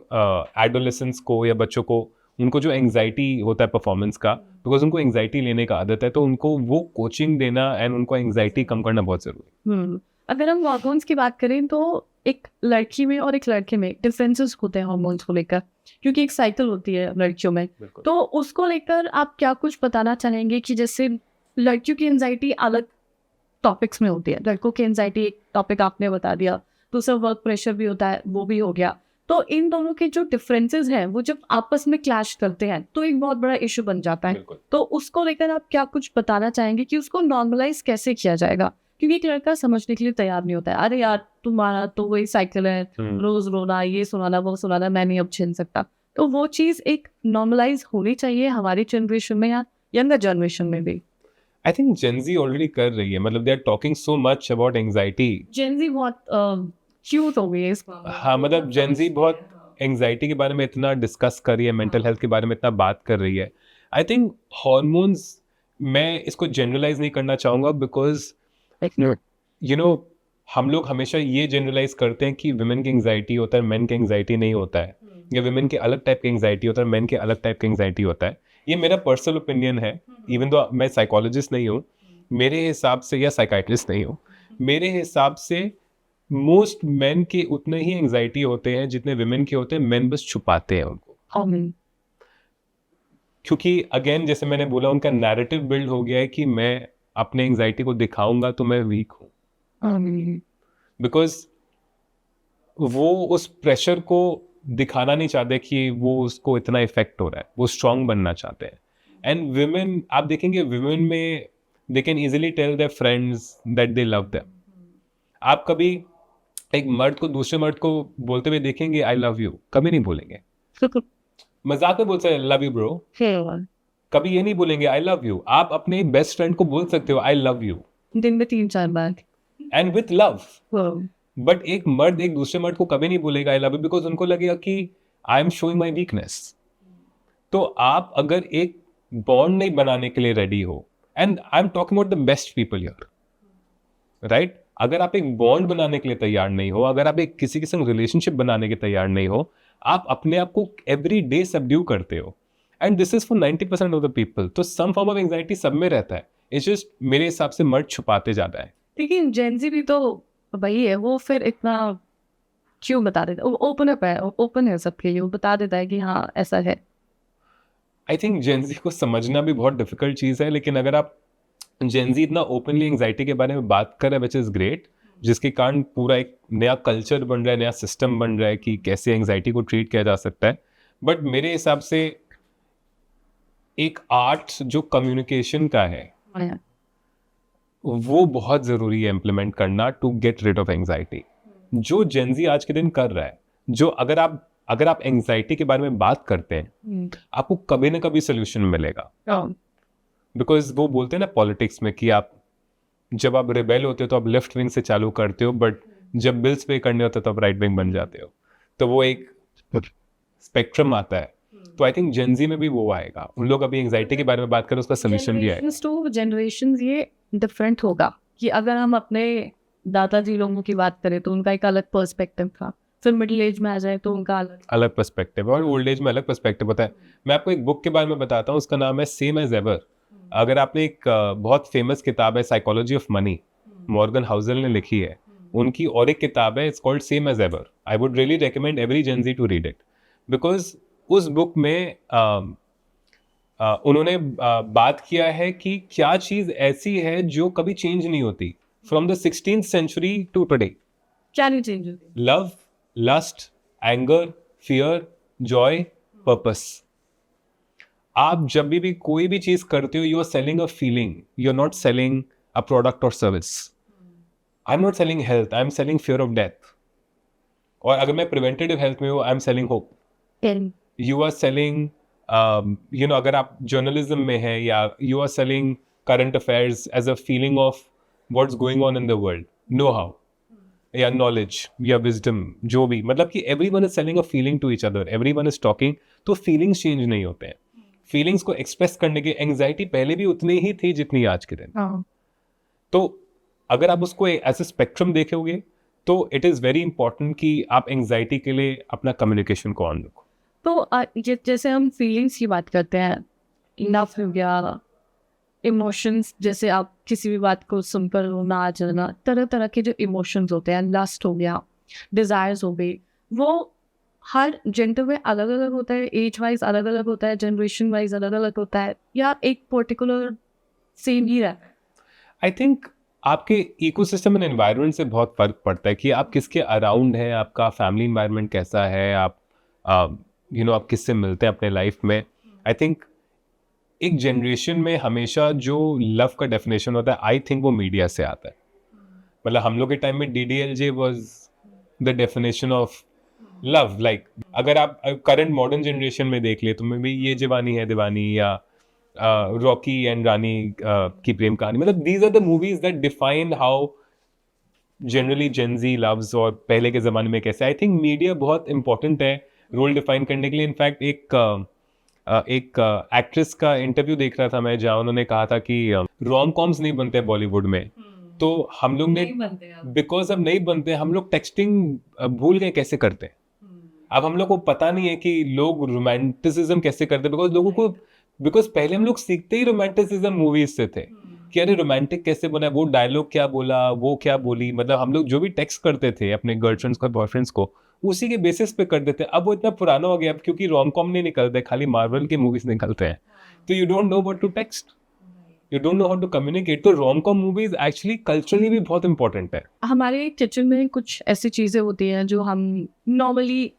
एडोलेसेंट्स को या बच्चों को उनको जो एंग्जाइटी होता है परफॉर्मेंस का, बिकॉज उनको एंग्जाइटी लेने का आदत है, तो उनको वो कोचिंग देना एंड उनको एंग्जाइटी कम करना बहुत जरूरी है। अगर हम हार्मोन्स की बात करें तो एक लड़की में और एक लड़के में डिफरेंसेस होते हैं हार्मोन्स को लेकर, क्योंकि एक साइकिल होती है लड़कियों में। तो उसको लेकर आप क्या कुछ बताना चाहेंगे कि जैसे लड़कियों की एंजाइटी अलग टॉपिक्स में होती है, लड़कों की एंजाइटी एक टॉपिक आपने बता दिया, दूसरा वर्क प्रेशर भी होता है, वो भी हो गया। तो इन दोनों के जो डिफरेंसेस हैं वो जब आपस में क्लैश करते हैं तो एक बहुत बड़ा इशू बन जाता है। तो उसको लेकर आप क्या कुछ बताना चाहेंगे कि उसको नॉर्मलाइज कैसे किया जाएगा? क्योंकि एक लड़का समझने के लिए तैयार नहीं होता है, अरे यार तुम्हारा तो वही साइकिल है, रोज रोना, ये सुनाना, वो सुनाना, मैं नहीं अब झेल सकता। तो वो चीज एक नॉर्मलाइज होनी चाहिए हमारी जनरेशन में या यंगर जनरेशन में भी। आई थिंक जेनजी ऑलरेडी कर रही है, मतलब they are talking so much about anxiety. Gen Z बहुत क्यूट हो गई है इस मामले में। हाँ, मतलब जेनजी बहुत एंग्जाइटी के बारे में इतना डिस्कस कर रही है, मेंटल हेल्थ के बारे में इतना बात कर रही है। आई थिंक हॉर्मोन्स, मैं इसको जनरलाइज नहीं करना चाहूँगा बिकॉज यू नो हम लोग हमेशा ये जनरलाइज करते हैं कि विमेन की एंग्जाइटी होता है, मेन की एंग्जाइटी नहीं होता है, या विमेन के अलग टाइप की एंग्जाइटी होता है, मेन के अलग टाइप की एंग्जाइटी होता है। ये मेरा पर्सनल ओपिनियन है, इवन दो मैं साइकोलॉजिस्ट नहीं हूँ, मेरे हिसाब से, या साइकाइट्रिस्ट नहीं हूँ, मेरे हिसाब से मोस्ट मेन के उतने ही एंग्जाइटी होते हैं जितने विमेन के होते हैं। मेन बस छुपाते हैं उनको, क्योंकि अगेन जैसे मैंने बोला उनका नैरेटिव बिल्ड हो गया है कि मैं अपने एंग्जाइटी को दिखाऊंगा तो मैं वीक हूँ, बिकॉज वो उस प्रेशर को दिखाना नहीं चाहते कि वो उसको इतना इफेक्ट हो रहा है, वो स्ट्रांग बनना चाहते हैं। एंड विमेन, आप देखेंगे विमेन में they can easily tell their friends that they love them. आप कभी एक मर्द को दूसरे मर्द को बोलते हुए देखेंगे आई लव यू? कभी नहीं बोलेंगे, मजाक में बोल सकते लव यू ब्रो, कभी ये नहीं बोलेंगे आई लव यू। आप अपने बेस्ट फ्रेंड को बोल सकते हो आई लव यू दिन में 3-4 बार एंड विथ लव, बट एक मर्द एक दूसरे मर्द को कभी नहीं बोलेगा आई लव यू, बिकॉज उनको लगेगा कि I am showing my weakness. तो आप अगर एक बॉन्ड नहीं बनाने के लिए रेडी हो, and I am talking about the best people here, right, अगर आप एक बॉन्ड बनाने के लिए तैयार नहीं हो, अगर आप एक किसी के संग रिलेशनशिप बनाने के तैयार नहीं हो, आप अपने आप को एवरी डे सबड्यू करते हो, and this is for 90% of the people. तो सम फॉर्म ऑफ एंग्जाइटी सब में रहता है, इट्स जस्ट मेरे हिसाब से मर्द छुपाते जाता है। लेकिन जेनजी भी तो वही है, वो फिर इतना क्यों बता देता है? ओपन अप है, ओपन है सबके लिए, वो बता देता है कि हाँ ऐसा है। आई थिंक जेनजी को समझना भी बहुत डिफिकल्ट चीज़ है, लेकिन अगर आप जेनजी इतना ओपनली एंग्जाइटी के बारे में बात कर रहे हैं, विच इज़ ग्रेट, जिसके कारण पूरा एक नया कल्चर बन रहा है, नया सिस्टम बन रहा है कि कैसे एंजाइटी को ट्रीट किया जा सकता है. बट मेरे हिसाब से एक आर्ट जो कम्युनिकेशन का है वो बहुत ज़रूरी है इम्प्लीमेंट करना to get rid of anxiety. जो जेनजी आज के दिन कर रहा है, जो अगर आप एंजाइटी के बारे में बात करते हैं आपको कभी ना कभी सोल्यूशन मिलेगा. बिकॉज वो बोलते हैं ना पॉलिटिक्स में कि आप जब आप रिबेल होते हो तो आप लेफ्ट विंग से चालू करते हो, बट जब बिल्स पे करने होते हो तो आप राइट विंग बन जाते हो. तो वो एक स्पेक्ट्रम आता है. तो आई थिंक जेनजी में भी वो आएगा. उन लोग अभी एंजाइटी के बारे में बात करें, उसका सोल्यूशन भी आएगा. टू जनरेशंस ये डिफरेंट होगा कि अगर हम अपने दादाजी लोगों की बात करें तो उनका एक अलग पर्सपेक्टिव था, फिर मिडिल एज में आ जाए तो उनका अलग पर्सपेक्टिव, और ओल्ड एज में अलग पर्सपेक्टिव होता है. मैं आपको एक बुक के बारे में बताता हूँ, उसका नाम है सेम एज एवर. अगर आपने एक बहुत फेमस किताब है psychology of money, Morgan Housel ने लिखी है, उनकी और एक किताब है, it's called same as ever. I would really recommend every Gen Z to read it. Because उस बुक में उन्होंने बात किया है कि क्या चीज़ ऐसी है जो कभी चेंज नहीं होती from the 16th century to today. क्या नहीं चेंज होती? Love, lust, anger, fear, joy, purpose. आप जब भी कोई भी चीज करते हो, you are selling a feeling, you are not selling a product और service. I am not selling health, I am selling fear of death. और अगर मैं प्रिवेंटिव हेल्थ में हूँ, I am selling hope. You are selling अगर आप जर्नलिज्म में है, या you are selling current affairs as a feeling of what's going on in the world, know how, या नॉलेज या विजडम, जो भी, मतलब कि everyone is selling a feeling to each other, everyone is talking. तो फीलिंग्स चेंज नहीं होते हैं. फीलिंग्स को एक्सप्रेस करने की एंजाइटी पहले भी उतनी ही थी जितनी आज के दिन. तो अगर आप उसको एज ए स्पेक्ट्रम देखोगे तो इट इज़ वेरी इंपॉर्टेंट कि आप एंजाइटी के लिए अपना कम्युनिकेशन को ऑन रखो. तो जैसे हम फीलिंग्स की बात करते हैं, लव हो गया, इमोशंस, जैसे आप किसी भी बात को सुनकर रोना आ जाना, तरह तरह के जो इमोशंस होते हैं, लस्ट हो गया, डिज़ायर्स हो गई, वो हर जेंडर में अलग अलग होता है, एज वाइज अलग अलग होता है, जनरेशन वाइज अलग अलग होता है, या एक पर्टिकुलर सेम ही रहता है? आई थिंक आपके इकोसिस्टम एंड एनवायरनमेंट से बहुत फर्क पड़ता है कि आप किसके अराउंड हैं, आपका फैमिली एनवायरनमेंट कैसा है, आप आप किससे मिलते हैं अपने लाइफ में. आई थिंक एक जनरेशन में हमेशा जो लव का डेफिनेशन होता है, आई थिंक वो मीडिया से आता है. मतलब हम लोग के टाइम में DDLJ was the definition of love. Like अगर आप करंट मॉडर्न जनरेशन में देख ले तो मे बी ये जवानी है दीवानी, या रॉकी एंड रानी की प्रेम कहानी, मतलब these are the movies that define how generally Gen Z loves, और पहले के ज़माने में कैसे. आई थिंक मीडिया बहुत इंपॉर्टेंट है रोल डिफाइन करने के लिए. इनफैक्ट एक एक्ट्रेस का इंटरव्यू देख रहा था मैं, जहाँ उन्होंने कहा था कि रोम कॉम्स नहीं बनते बॉलीवुड में. तो हम लोग ने, बिकॉज अब नहीं बनते, हम लोग टेक्सटिंग भूल गए कैसे करते हैं. अब हम लोग को पता नहीं है कि लोग रोमांटिसिज्म कैसे करते हैं, बिकॉज पहले हम लोग सीखते ही रोमांटिसिज्म मूवीज से थे कि अरे रोमांटिक कैसे बना, वो डायलॉग क्या बोला, वो क्या बोली. मतलब हम लोग जो भी टेक्स्ट करते थे अपने गर्लफ्रेंड्स को, बॉयफ्रेंड्स को, उसी के बेसिस पे करते थे. अब वो इतना पुराना हो गया अब, क्योंकि रोम कॉम नहीं निकलते, खाली मार्वल के मूवीज निकलते हैं. तो you don't know what to text, you don't know how to communicate. तो rom com movies actually culturally भी बहुत इंपॉर्टेंट है. हमारे किचन में कुछ ऐसी चीज़ें होती हैं जो हम नॉर्मली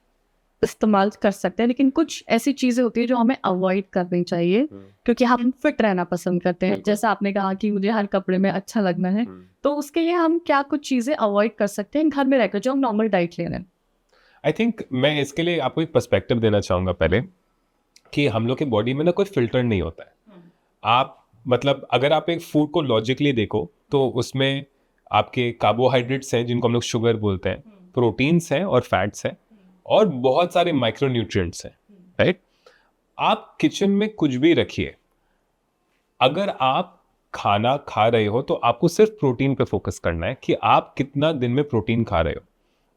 इस्तेमाल कर सकते हैं, लेकिन कुछ ऐसी चीज़ें होती है जो हमें अवॉइड करनी चाहिए क्योंकि हम फिट रहना पसंद करते हैं. जैसा आपने कहा कि मुझे हर कपड़े में अच्छा लगना है, तो उसके लिए हम क्या कुछ चीज़ें अवॉइड कर सकते हैं घर में रहकर जो हम नॉर्मल डाइट ले रहे हैं? आई थिंक मैं इसके लिए आपको एक पर्सपेक्टिव देना चाहूँगा पहले, कि हम लोग के बॉडी में ना कोई फिल्टर नहीं होता है. आप मतलब अगर आप एक फूड को लॉजिकली देखो तो उसमें आपके कार्बोहाइड्रेट्स हैं जिनको हम लोग शुगर बोलते हैं, प्रोटीन्स हैं और फैट्स हैं, और बहुत सारे माइक्रोन्यूट्रिएंट्स हैं, राइट. आप किचन में कुछ भी रखिए, अगर आप खाना खा रहे हो तो आपको सिर्फ प्रोटीन पे फोकस करना है कि आप कितना दिन में प्रोटीन खा रहे हो.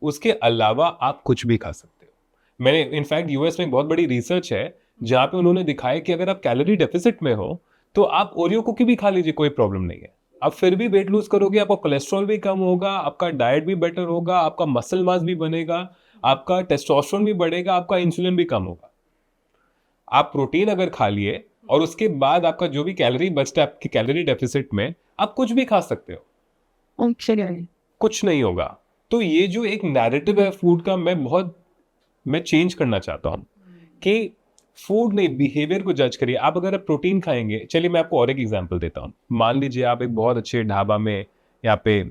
उसके अलावा आप कुछ भी खा सकते हो. मैंने इनफैक्ट यूएस में बहुत बड़ी रिसर्च है जहाँ पे उन्होंने दिखाया कि अगर आप कैलोरी डेफिसिट में हो तो आप ओरियो कुकी भी खा लीजिए, कोई प्रॉब्लम नहीं है. आप फिर भी वेट लूज करोगे, आपका कोलेस्ट्रॉल भी कम होगा, आपका डाइट भी बेटर होगा, आपका मसल मास भी बनेगा, आपका टेस्टोस्टेरोन भी बढ़ेगा, आपका इंसुलिन भी कम होगा. आप प्रोटीन अगर खा लिए और उसके बाद आपका जो भी कैलोरी बचता है आपकी कैलोरी डेफिसिट में, आप कुछ भी खा सकते हो. कुछ नहीं होगा। तो ये जो एक नैरेटिव है फूड का, मैं चेंज करना चाहता हूँ कि फूड नहीं, बिहेवियर को जज करिए। आप अगर प्रोटीन खाएंगे, चलिए मैं आपको और एक एग्जांपल देता हूँ। मान लीजिए आप एक बहुत अच्छे ढाबा में, यहाँ पे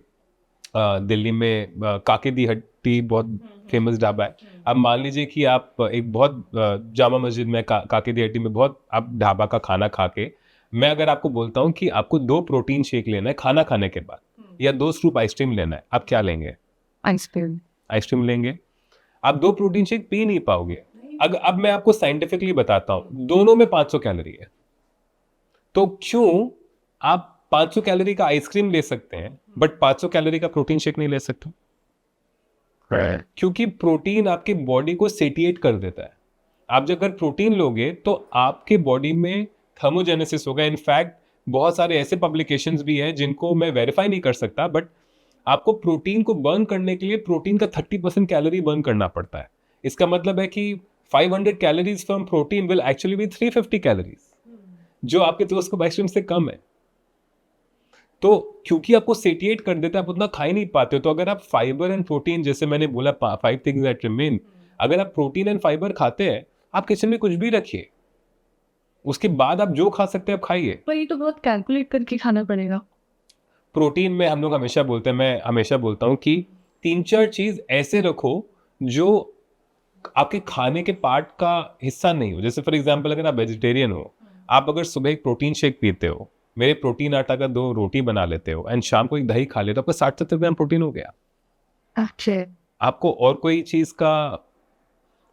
दिल्ली में काके दी हट्टी बहुत फेमस ढाबा है। अब मान लीजिए कि आप एक बहुत जामा मस्जिद में काके दी हट्टी में बहुत आप ढाबा का खाना खा के, मैं अगर आपको बोलता हूँ कि आपको 2 प्रोटीन शेक लेना है खाना खाने के बाद, या 2 स्कूप आइसक्रीम लेना है, आप क्या लेंगे? आइसक्रीम लेंगे। आप 2 प्रोटीन शेक पी नहीं पाओगे। अब मैं आपको साइंटिफिकली बताता हूं, दोनों में 500 कैलोरी है, तो क्यों आप 500 कैलोरी का आइसक्रीम ले सकते हैं बट 500 कैलोरी का प्रोटीन शेक नहीं ले सकते? क्योंकि प्रोटीन आपके बॉडी को सेटिएट कर देता है। आप जब अगर प्रोटीन लोगे तो आपके बॉडी में थर्मोजेनेसिस होगा। इनफैक्ट बहुत सारे ऐसे पब्लिकेशंस भी हैं जिनको मैं वेरीफाई नहीं कर सकता, बट आपको प्रोटीन को बर्न करने के लिए प्रोटीन का 30% कैलोरी बर्न करना पड़ता है। इसका मतलब है कि 500 calories from protein will actually be 350 calories, जो आपके दोस्त को आइसक्रीम से कम है। तो क्योंकि आपको सेटिएट कर देता है, आप उतना खा ही नहीं पाते हो। तो अगर आप फाइबर एंड प्रोटीन, जैसे मैंने बोला 5 थिंग्स दैट रिमेन, अगर आप प्रोटीन एंड फाइबर खाते हैं, आप किचन में कुछ भी रखिए, उसके बाद आप जो खा सकते हैं आप खाइए। पर ये तो बहुत कैलकुलेट करके खाना पड़ेगा। प्रोटीन में हम लोग हमेशा बोलते हैं, मैं हमेशा बोलता हूँ कि 3-4 चीज ऐसे रखो जो आपके खाने के पार्ट का हिस्सा नहीं हो। जैसे फॉर एग्जांपल अगर आप वेजिटेरियन हो, आप अगर सुबह एक प्रोटीन शेक पीते हो, मेरे प्रोटीन आटा का 2 रोटी बना लेते हो एंड शाम को एक दही खा लेते हो, आपका 60-70 ग्राम प्रोटीन हो गया। अच्छा, आपको और कोई चीज का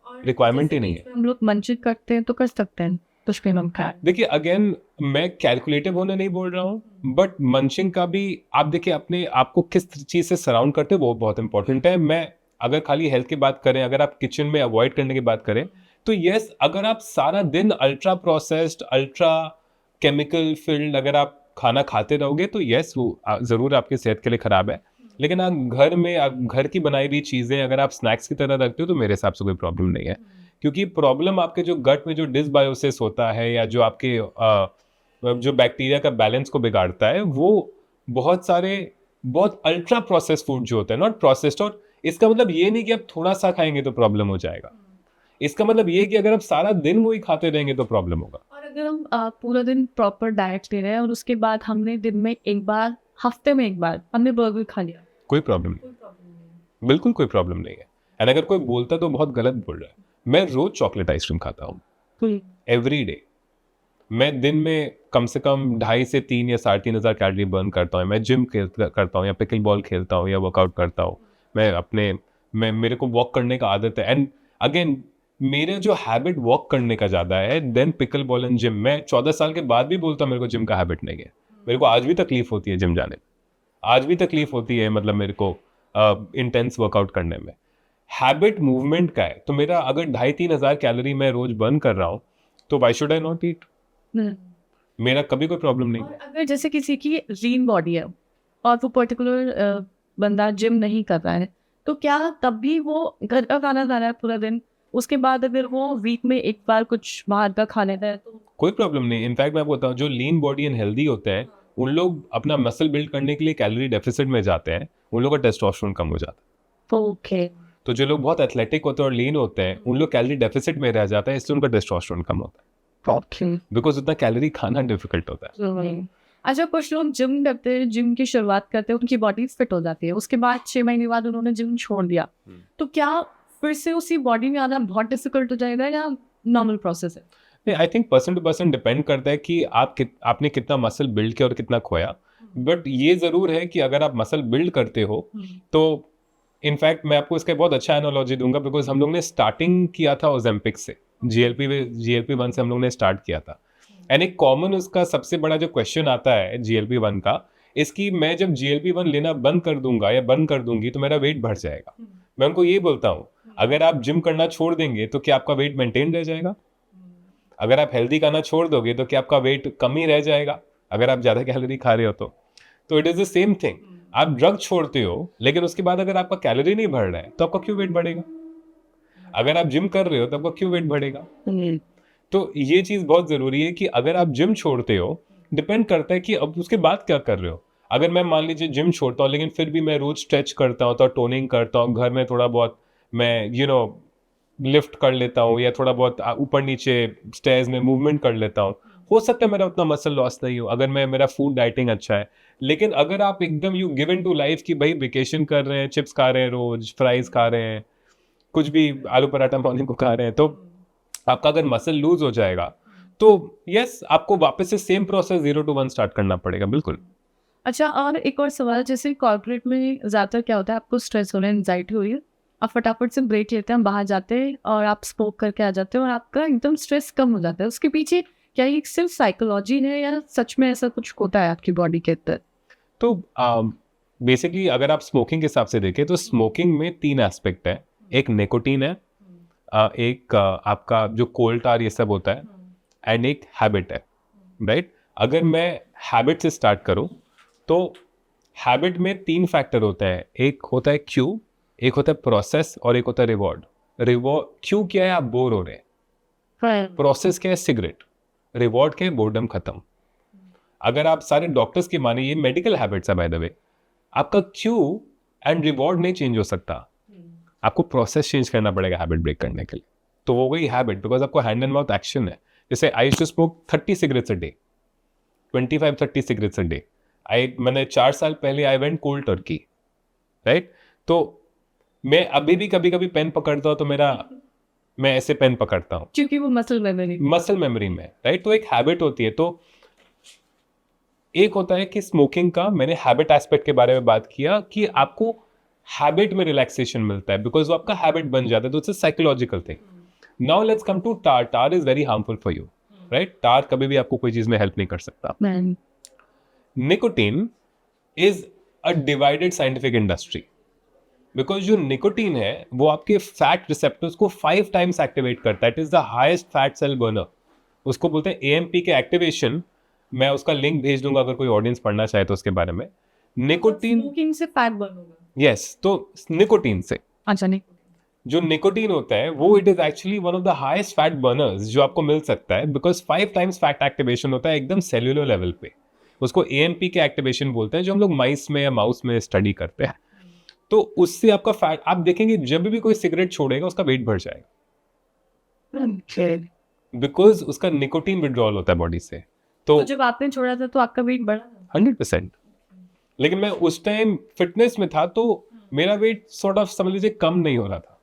रिक्वायरमेंट ही नहीं है। हम लोग मंचित करते हैं तो कर सकते हैं, तो उसमें हम खाएं। देखिए अगेन, मैं कैलकुलेटिव होने नहीं बोल रहा हूँ, बट मंचिंग का भी आप देखिए, अपने आपको किस चीज से सराउंड करते हो वो बहुत इंपॉर्टेंट है। मैं अगर खाली हेल्थ की बात करें, अगर आप किचन में अवॉइड करने की बात करें, तो यस, अगर आप सारा दिन ultra processed, ultra chemical field अगर आप खाना खाते रहोगे तो यस, वो जरूर आपकी सेहत के लिए खराब है। लेकिन आप घर में, आप घर की बनाई हुई चीजें अगर आप स्नैक्स की तरह रखते हो तो मेरे हिसाब से कोई प्रॉब्लम नहीं है। क्योंकि प्रॉब्लम आपके जो गट में जो डिसबायोसिस होता है, या जो आपके जो बैक्टीरिया का बैलेंस को बिगाड़ता है, वो बहुत सारे बहुत अल्ट्रा प्रोसेस फूड जो होता है, नॉट प्रोसेस्ड। और इसका मतलब ये नहीं कि आप थोड़ा सा खाएंगे तो प्रॉब्लम हो जाएगा। इसका मतलब ये कि अगर आप सारा दिन वही खाते रहेंगे तो प्रॉब्लम होगा। और अगर हम पूरा दिन प्रॉपर डाइट ले रहे हैं और उसके बाद हमने दिन में एक बार, हफ्ते में एक बार हमने बर्गर खा लिया, कोई प्रॉब्लम नहीं, बिल्कुल कोई प्रॉब्लम नहीं है। एंड अगर कोई बोलता तो बहुत गलत बोल रहा है। मैं रोज चॉकलेट आइसक्रीम खाता हूँ, एवरी डे। मैं दिन में कम से कम 2.5 से 3 या 3.5 हज़ार कैलोरी बर्न करता हूँ। मैं जिम करता हूँ, या पिकल बॉल खेलता हूँ, या वर्कआउट करता हूँ। मैं मेरे को वॉक करने का आदत है। एंड अगेन, मेरे जो हैबिट वॉक करने का ज़्यादा है than pickleball and gym. मैं 14 साल के बाद भी बोलता हूँ मेरे को जिम का हैबिट नहीं है। मेरे को आज भी तकलीफ होती है जिम जाने में, आज भी तकलीफ होती है, मतलब मेरे को इंटेंस वर्कआउट करने में। हैबिट मूवमेंट का है। तो मेरा अगर 2.5-3 हज़ार कैलोरी मैं रोज बर्न कर रहा हूँ, तो why should I not eat? मेरा कभी कोई प्रॉब्लम नहीं। और अगर जैसे किसी की लीन बॉडी है और वो पर्टिकुलर बंदा जिम नहीं कर रहा है, तो क्या तब भी वो घर का खाना खा रहा है पूरा दिन, उसके बाद अगर वो वीक में एक बार कुछ बाहर का खा लेता है तो कोई प्रॉब्लम नहीं। इनफैक्ट मैं बताऊँ, जो लीन बॉडी एंड हेल्दी होते हैं, उन लोग अपना मसल बिल्ड करने के लिए कैलोरी डेफिसिट में जाते हैं, उन लोगों का टेस्टोस्टेरोन कम हो जाता है। ओके। तो जो लोग बहुत एथलेटिक होते हैं और लीन होते हैं, उन लोग कैलोरी डेफिसिट में रह जाता है, इसलिए उनका टेस्टोस्टेरोन कम होता है, बिकॉज उतना कैलोरी खाना डिफिकल्ट होता है। अच्छा, कुछ लोग जिम करते हैं, जिम की शुरुआत करते हैं, उनकी बॉडी फिट हो जाती है, उसके बाद 6 महीने बाद उन्होंने जिम छोड़ दिया, तो क्या फिर से उसी बॉडी में आना बहुत डिफिकल्ट हो जाएगा या नॉर्मल प्रोसेस है? I think person to person depend करता है कि आपने कितना मसल बिल्ड किया और कितना खोया। बट ये जरूर है कि अगर आप मसल बिल्ड करते हो तो, इनफैक्ट मैं आपको इसका बहुत अच्छा एनालॉजी दूंगा, बिकॉज हम लोग ने स्टार्टिंग किया था ओजेम्पिक से, GLP-1 से हम लोग ने स्टार्ट किया था। एंड एक कॉमन उसका सबसे बड़ा जो क्वेश्चन आता है GLP-1 का, इसकी मैं जब GLP-1 लेना बंद कर दूंगा या बंद कर दूंगी तो मेरा वेट बढ़ जाएगा। मैं उनको ये बोलता हूँ, अगर आप जिम करना छोड़ देंगे तो क्या आपका वेट मेंटेन रह जाएगा? अगर आप हेल्दी खाना छोड़ दोगे तो क्या आपका वेट कम ही रह जाएगा, अगर आप ज्यादा कैलोरी खा रहे हो तो it is the same thing. आप ड्रग छोड़ते हो, लेकिन उसके बाद अगर आपका कैलोरी नहीं बढ़ रहा है तो आपका क्यों वेट बढ़ेगा? अगर आप जिम कर रहे हो तो आपका क्यों वेट बढ़ेगा? तो ये चीज बहुत जरूरी है कि अगर आप जिम छोड़ते हो, डिपेंड करता है कि अब उसके बाद क्या कर रहे हो। अगर मैं मान लीजिए जिम छोड़ता हूँ लेकिन फिर भी मैं रोज स्ट्रेच करता हूँ, तो टोनिंग करता हूँ, घर में थोड़ा बहुत मैं लिफ्ट कर लेता हूँ या थोड़ा बहुत ऊपर नीचे स्टेयर्स में मूवमेंट कर लेता हूँ, हो सकता है मेरा उतना मसल लॉस नहीं हो अगर मेरा फूड डाइटिंग अच्छा है। लेकिन अगर आप एकदम यू गिवन टू लाइफ कि भाई वेकेशन कर रहे हैं, चिप्स खा रहे हैं, रोज फ्राइज खा रहे हैं, कुछ भी आलू पराठा मॉर्निंग को खा रहे हैं, तो आपका अगर मसल लूज हो जाएगा तो यस आपको वापस से सेम प्रोसेस 0 to 1 स्टार्ट करना पड़ेगा। बिल्कुल। अच्छा, और एक और सवाल, जैसे कॉर्पोरेट में ज़्यादातर क्या होता है, आपको स्ट्रेस हो रहा है, एंजाइटी हो रही है, आप फटाफट से ब्रेक लेते हैं, बाहर जाते हैं और आप स्मोक करके आ जाते हैं और आपका एकदम स्ट्रेस कम हो जाता है। उसके पीछे क्या ये सिर्फ साइकोलॉजी है या सच में ऐसा कुछ होता है आपकी बॉडी के अंदर? तो बेसिकली अगर आप स्मोकिंग के हिसाब से देखें तो स्मोकिंग में 3 एस्पेक्ट है। एक निकोटीन है, एक आपका जो कोल टार ये सब होता है, एंड एक हैबिट है, राइट। अगर मैं हैबिट से स्टार्ट करूं तो हैबिट में 3 फैक्टर होते हैं। एक होता है क्यू, एक होता है प्रोसेस और एक होता है रिवॉर्ड। क्यू क्या है, आप बोर हो रहे हैं। प्रोसेस क्या है, सिगरेट। रिवॉर्ड क्या है, बोर्डम खत्म। अगर आप सारे डॉक्टर्स की माने, ये मेडिकल हैबिट्स है बाय द वे, आपका क्यू एंड रिवॉर्ड नहीं चेंज हो सकता, आपको प्रोसेस चेंज करना पड़ेगा हैबिट ब्रेक करने के लिए। तो वो गई हैबिट, बिकॉज आपको हैंड एंड माउथ एक्शन है। जैसे I used to smoke 30 cigarettes a day, 25-30 cigarettes a day. मैंने 4 साल पहले I went cold turkey, right. तो मैं अभी भी कभी कभी पेन पकड़ता हूँ तो मैं ऐसे पेन पकड़ता हूँ क्योंकि वो मसल मेमोरी में, राइट। तो एक हैबिट होती है। तो एक होता है कि स्मोकिंग का, मैंने हैबिट एस्पेक्ट के बारे में बात किया कि आपको हैबिट में रिलैक्सेशन मिलता है बिकॉज वो आपका हैबिट बन जाता है, तो it's psychological thing. Now let's come to tar. Tar is very harmful for you, right. Tar कभी भी आपको कोई चीज में हेल्प नहीं कर सकता। Nicotine is a divided scientific industry, because जो निकोटीन है वो आपके फैट रिसेप्टर्स को 5 टाइम्स एक्टिवेट करता है। It is the highest fat cell burner, उसको बोलते हैं एएमपी के एक्टिवेशन। मैं उसका लिंक भेज दूंगा अगर कोई ऑडियंस पढ़ना चाहे तो उसके बारे में। निकोटीन स्मोकिंग से फैट बर्न होगा? यस, तो निकोटीन से। अच्छा, नहीं। जो निकोटीन होता है वो it is actually one of the highest fat Berners जो आपको मिल सकता है, बिकॉज 5 टाइम्स फैट एक्टिवेशन होता है एकदम सेल्यूलर लेवल पे। उसको एएमपी के एक्टिवेशन बोलते हैं, जो हम लोग माइस में या माउस में स्टडी करते हैं। तो उससे आपका फैट, आप देखेंगे जब भी कोई सिगरेट छोड़ेगा उसका वेट बढ़ जाएगा, बिकॉज उसका निकोटीन विड्रॉल होता है बॉडी से। तो जब आपने छोड़ा था तो आपका वेट बढ़ा? 100%। लेकिन मैं उस टाइम फिटनेस में था तो मेरा वेट सॉर्ट ऑफ समझ लीजिए कम नहीं हो रहा था।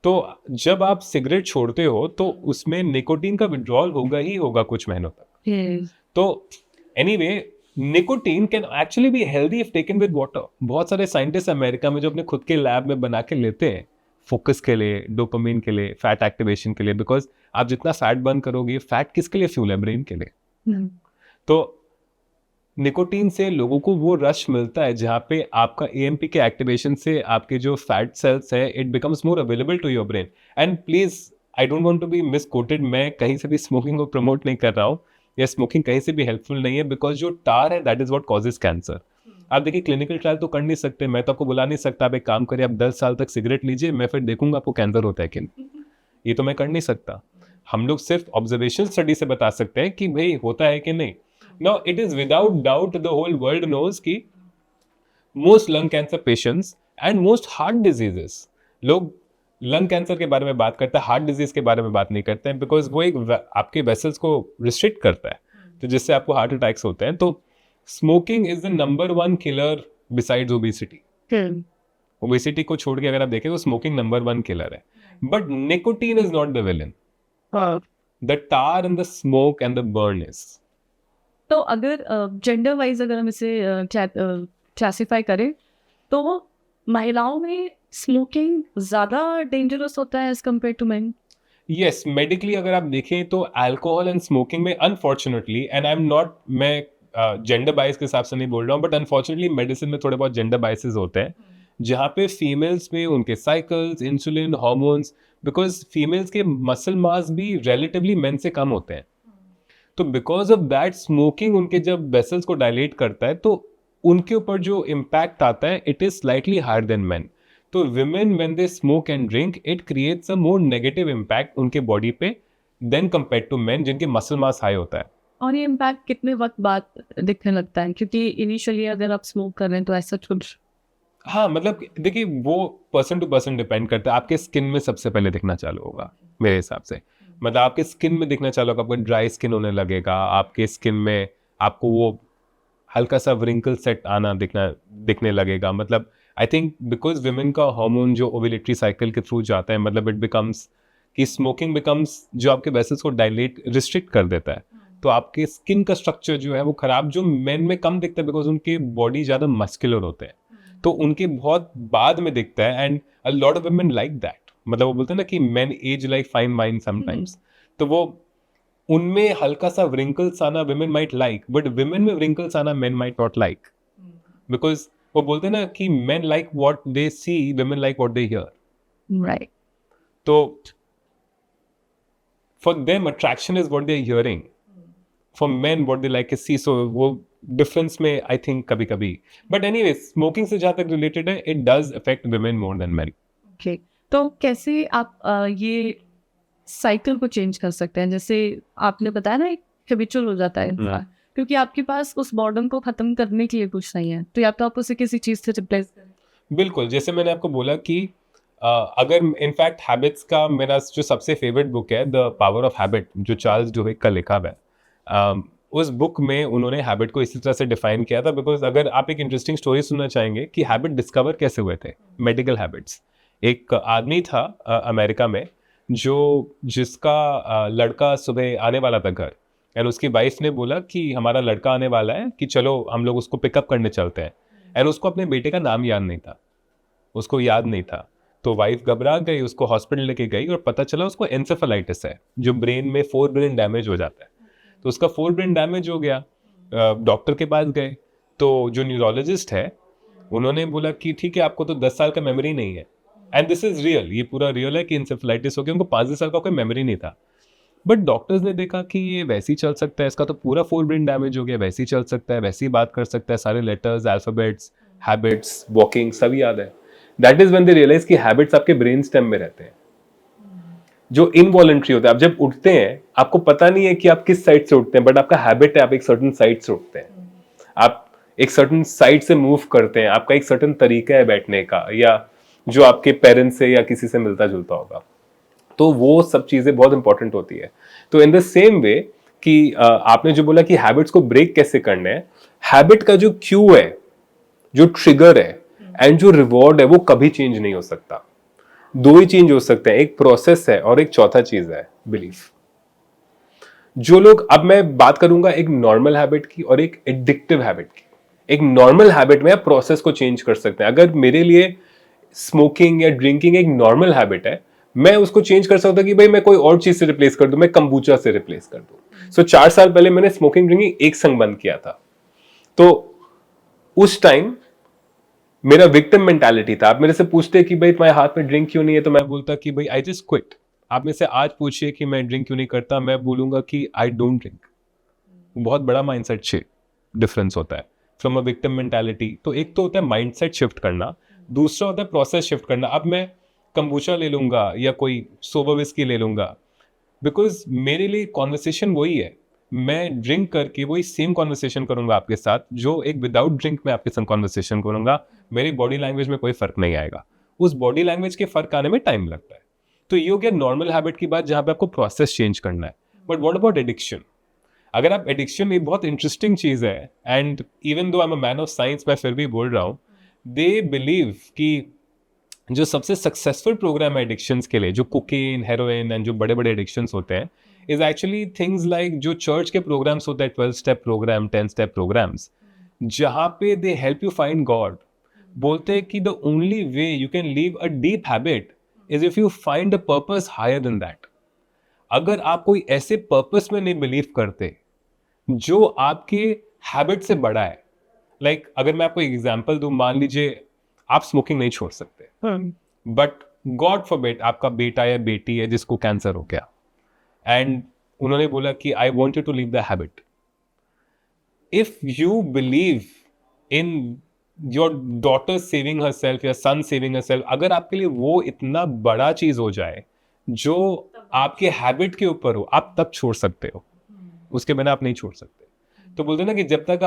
तो जब आप सिगरेट छोड़ते हो तो उसमें निकोटीन का विड्रॉल होगा ही होगा कुछ महीनों तक। तो anyway, nicotine can actually be healthy if taken with water. बहुत सारे साइंटिस्ट अमेरिका में जो अपने खुद के लैब में बना के लेते हैं फोकस के लिए, डोपामिन के लिए, फैट एक्टिवेशन के लिए, बिकॉज आप जितना फैट बर्न करोगे, फैट किसके लिए, फ्यूल है, ब्रेन के लिए। तो निकोटीन से लोगों को वो रश मिलता है जहाँ पे आपका एएमपी के एक्टिवेशन से आपके जो फैट सेल्स है it becomes more available to your brain. And please, I don't want to be misquoted, मैं कहीं से भी स्मोकिंग को प्रमोट नहीं कर रहा हूँ या स्मोकिंग कहीं से भी हेल्पफुल नहीं है, बिकॉज जो टार है that is what causes cancer. आप देखिए क्लिनिकल ट्रायल तो कर नहीं सकते, मैं तो आपको बुला नहीं सकता आप एक काम करिए, आप 10 साल तक सिगरेट लीजिए, मैं फिर देखूंगा आपको कैंसर होता है कि नहीं, ये तो मैं कर नहीं सकता। हम लोग सिर्फ ऑब्जर्वेशन स्टडी से बता सकते हैं कि भाई होता है कि नहीं। Now it is without doubt the whole world knows कि most lung cancer patients and most heart diseases, लोग लंग कैंसर के बारे में बात करते हैं, हार्ट डिजीज के बारे में बात नहीं करते हैं, बिकॉज वो एक आपके वेसल्स को रिस्ट्रिक्ट करता है, तो जिससे आपको हार्ट अटैक्स होते हैं। तो smoking is the number 1 killer besides obesity. Obesity को छोड़ के अगर आप देखें तो स्मोकिंग नंबर 1 किलर है, but nicotine is not the villain. The tar and the smoke and the burn is. तो अगर जेंडर वाइज अगर हम इसे क्लासिफाई करें तो महिलाओं में स्मोकिंग ज़्यादा डेंजरस होता है as compared to men? Yes, medically अगर आप देखें तो अल्कोहल एंड स्मोकिंग में unfortunately, and I am not, मैं जेंडर बाइस के हिसाब से नहीं बोल रहा हूँ, बट अनफॉर्चुनेटली मेडिसिन में थोड़े बहुत जेंडर बाइसेस होते हैं, जहाँ पे फीमेल्स में उनके cycles, insulin, hormones, because females के मसल मास भी रिलेटिवली मेन से कम होते हैं, तो बिकॉज ऑफ दैट स्मोकिंग उनके जब वेसल्स को डायलेट करता है तो उनके ऊपर जो इम्पैक्ट आता है it is slightly higher than men. तो women when they smoke and drink it creates a more negative impact उनके बॉडी पे देन कंपेयर टू मेन जिनके मसल मास हाई होता है। और ये इम्पैक्ट कितने वक्त बाद दिखने लगता है? क्योंकि इनिशियली अगर आप स्मोक कर रहे हैं तो ऐसा कुछ हाँ, मतलब देखिए वो पर्सन टू पर्सन डिपेंड करता है। आपके स्किन में सबसे पहले दिखना चालू होगा मेरे हिसाब से। मतलब आपके स्किन में दिखना चालू होगा, आपको ड्राई स्किन होने लगेगा, आपके स्किन में आपको वो हल्का सा व्रिंकल सेट आना दिखने लगेगा। मतलब आई थिंक बिकॉज विमेन का हार्मोन जो ओव्यूलेटरी साइकिल के थ्रू जाता है, मतलब इट बिकम्स कि स्मोकिंग बिकम्स जो आपके वेसल्स को डायलेट रिस्ट्रिक्ट कर देता है। तो आपके स्किन का स्ट्रक्चर जो है वो खराब, जो मेन में कम दिखता है बिकॉज उनके बॉडी ज़्यादा मस्कुलर होते हैं, तो उनके बहुत बाद में दिखता है। And a lot of women like that, मतलब वो बोलते हैं ना कि men age like fine wine sometimes, तो वो उनमें हल्का सा व्रिंकल्स आना women might like, but women में व्रिंकल्स आना men might not like, because वो बोलते हैं ना कि men like what they see, women like what they hear. Right. तो for them attraction is what they are hearing, for main what they like to सी। सो वो डिफरेंस में आई थिंक कभी कभी, बट एनीवे स्मोकिंग से जहाँ तक रिलेटेड है, it does affect women more than main. Okay, तो कैसे आप ये साइकिल को चेंज कर सकते हैं? जैसे आपने बताया ना, एक हैबिचुअल हो जाता है इंसान, क्योंकि आपके पास उस बॉर्डम को खत्म करने के लिए कुछ नहीं है, तो या तो आप उसे किसी चीज से रिप्लेस करें। बिल्कुल, जैसे मैंने आपको बोला कि अगर इनफैक्ट हैबिट्स का मेरा जो सबसे फेवरेट बुक है द पावर ऑफ हैबिट, जो चार्ल्स डुहिक का लिखा हुआ है, उस बुक में उन्होंने हैबिट को इसी तरह से डिफाइन किया था। बिकॉज अगर आप एक इंटरेस्टिंग स्टोरी सुनना चाहेंगे कि हैबिट डिस्कवर कैसे हुए थे, मेडिकल हैबिट्स। एक आदमी था अमेरिका में जिसका लड़का सुबह आने वाला था घर, एंड उसकी वाइफ ने बोला कि हमारा लड़का आने वाला है, कि चलो हम लोग उसको पिकअप करने चलते हैं। एंड उसको अपने बेटे का नाम याद नहीं था, उसको याद नहीं था। तो वाइफ घबरा गई, उसको हॉस्पिटल लेके गई और पता चला उसको एंसेफेलाइटिस है, जो ब्रेन में 4 ब्रेन डैमेज हो जाता है। तो उसका 4 ब्रेन डैमेज हो गया, डॉक्टर के पास गए, तो जो न्यूरोलॉजिस्ट है उन्होंने बोला कि ठीक है, आपको तो 10 साल का मेमोरी नहीं है। एंड दिस इज रियल, ये पूरा रियल है कि इंसेफेलाइटिस हो गया, उनको 5 साल का कोई मेमोरी नहीं था। बट डॉक्टर्स ने देखा कि ये वैसे ही चल सकता है, इसका तो पूरा 4 ब्रेन डैमेज हो गया, वैसे ही चल सकता है, वैसे ही बात कर सकता है, सारे लेटर्स, अल्फाबेट्स, हैबिट्स, वॉकिंग सब याद है। That is when they realize कि हैबिट्स आपके ब्रेन स्टेम में रहते हैं, जो इनवॉलंटरी होता है। आप जब उठते हैं आपको पता नहीं है कि आप किस साइड से उठते हैं, बट आपका हैबिट है आप एक सर्टेन साइड से उठते हैं, आप एक सर्टेन साइड से मूव करते हैं, आपका एक सर्टेन तरीका है बैठने का, या जो आपके पेरेंट्स से या किसी से मिलता जुलता होगा। तो वो सब चीजें बहुत इंपॉर्टेंट होती है। तो इन द सेम वे कि आपने जो बोला कि हैबिट्स को ब्रेक कैसे करने हैं, हैबिट का जो क्यू है, जो ट्रिगर है एंड जो रिवॉर्ड है, वो कभी चेंज नहीं हो सकता। 2 ही चेंज हो सकते हैं, एक प्रोसेस है और एक चौथा चीज है बिलीफ। जो लोग, अब मैं बात करूंगा एक नॉर्मल हैबिट की और एक एडिक्टिव हैबिट की। एक नॉर्मल हैबिट में आप प्रोसेस को चेंज कर सकते हैं। अगर मेरे लिए स्मोकिंग या ड्रिंकिंग एक नॉर्मल हैबिट है, मैं उसको चेंज कर सकता हूं कि भाई मैं कोई और चीज से रिप्लेस कर दूं, मैं कंबूचा से रिप्लेस कर दूं। सो 4 साल पहले मैंने स्मोकिंग ड्रिंकिंग एक संग बंद किया था। तो उस टाइम मेरा विक्टिम मेंटालिटी था। आप मेरे से पूछते कि भाई तुम्हारे हाथ में ड्रिंक क्यों नहीं है, तो मैं बोलता कि भाई आई जस्ट क्विट। आप मेरे से आज पूछिए कि मैं ड्रिंक क्यों नहीं करता, मैं बोलूंगा कि आई डोंट ड्रिंक। बहुत बड़ा माइंडसेट डिफरेंस होता है फ्रॉम अ विक्टिम मेंटालिटी। तो एक तो होता है माइंडसेट शिफ्ट करना, दूसरा होता है प्रोसेस शिफ्ट करना। अब मैं कंबूचा ले लूंगा या कोई सोबर विस्की ले लूंगा, बिकॉज मेरे लिए कॉन्वर्सेशन वही है। मैं ड्रिंक करके वही सेम कॉन्वर्सेशन करूंगा आपके साथ जो एक विदाउट ड्रिंक में आपके साथ कॉन्वर्सेशन करूंगा। मेरी बॉडी लैंग्वेज में कोई फर्क नहीं आएगा, उस बॉडी लैंग्वेज के फर्क आने में टाइम लगता है। तो ये हो गया नॉर्मल हैबिट की बात, जहां पे आपको प्रोसेस चेंज करना है। But what about addiction? अगर आप एडिक्शन, एक बहुत इंटरेस्टिंग चीज है, and even though I am a man of science, मैं फिर भी बोल रहा हूं, दे बिलीव कि जो सबसे सक्सेसफुल प्रोग्राम है एडिक्शंस के लिए, जो कोकेन, हेरोइन एंड जो बड़े बड़े एडिक्शंस होते हैं, इज एक्चुअली थिंग्स लाइक जो चर्च के प्रोग्राम्स होते हैं, 12 स्टेप प्रोग्राम, 10 स्टेप प्रोग्राम्स, जहां पे they help you find God. बोलते हैं कि the only way you can leave a deep habit is if you find a purpose higher than that. अगर आप कोई ऐसे पर्पस में नहीं बिलीव करते जो आपके हैबिट से बड़ा है, लाइक अगर मैं आपको एग्जांपल दूं, मान लीजिए आप स्मोकिंग नहीं छोड़ सकते, बट गॉड फॉरबिड आपका बेटा या बेटी है जिसको कैंसर हो गया, एंड उन्होंने बोला कि I want you to leave the habit. If you believe in your daughter saving herself या सन सेविंग हर सेल्फ, अगर आपके लिए वो इतना बड़ा चीज हो जाए जो आपके हैबिट के ऊपर हो, आप तब छोड़ सकते हो। उसके बिना आप नहीं छोड़ सकते। तो बोलते हैं ना कि जब तक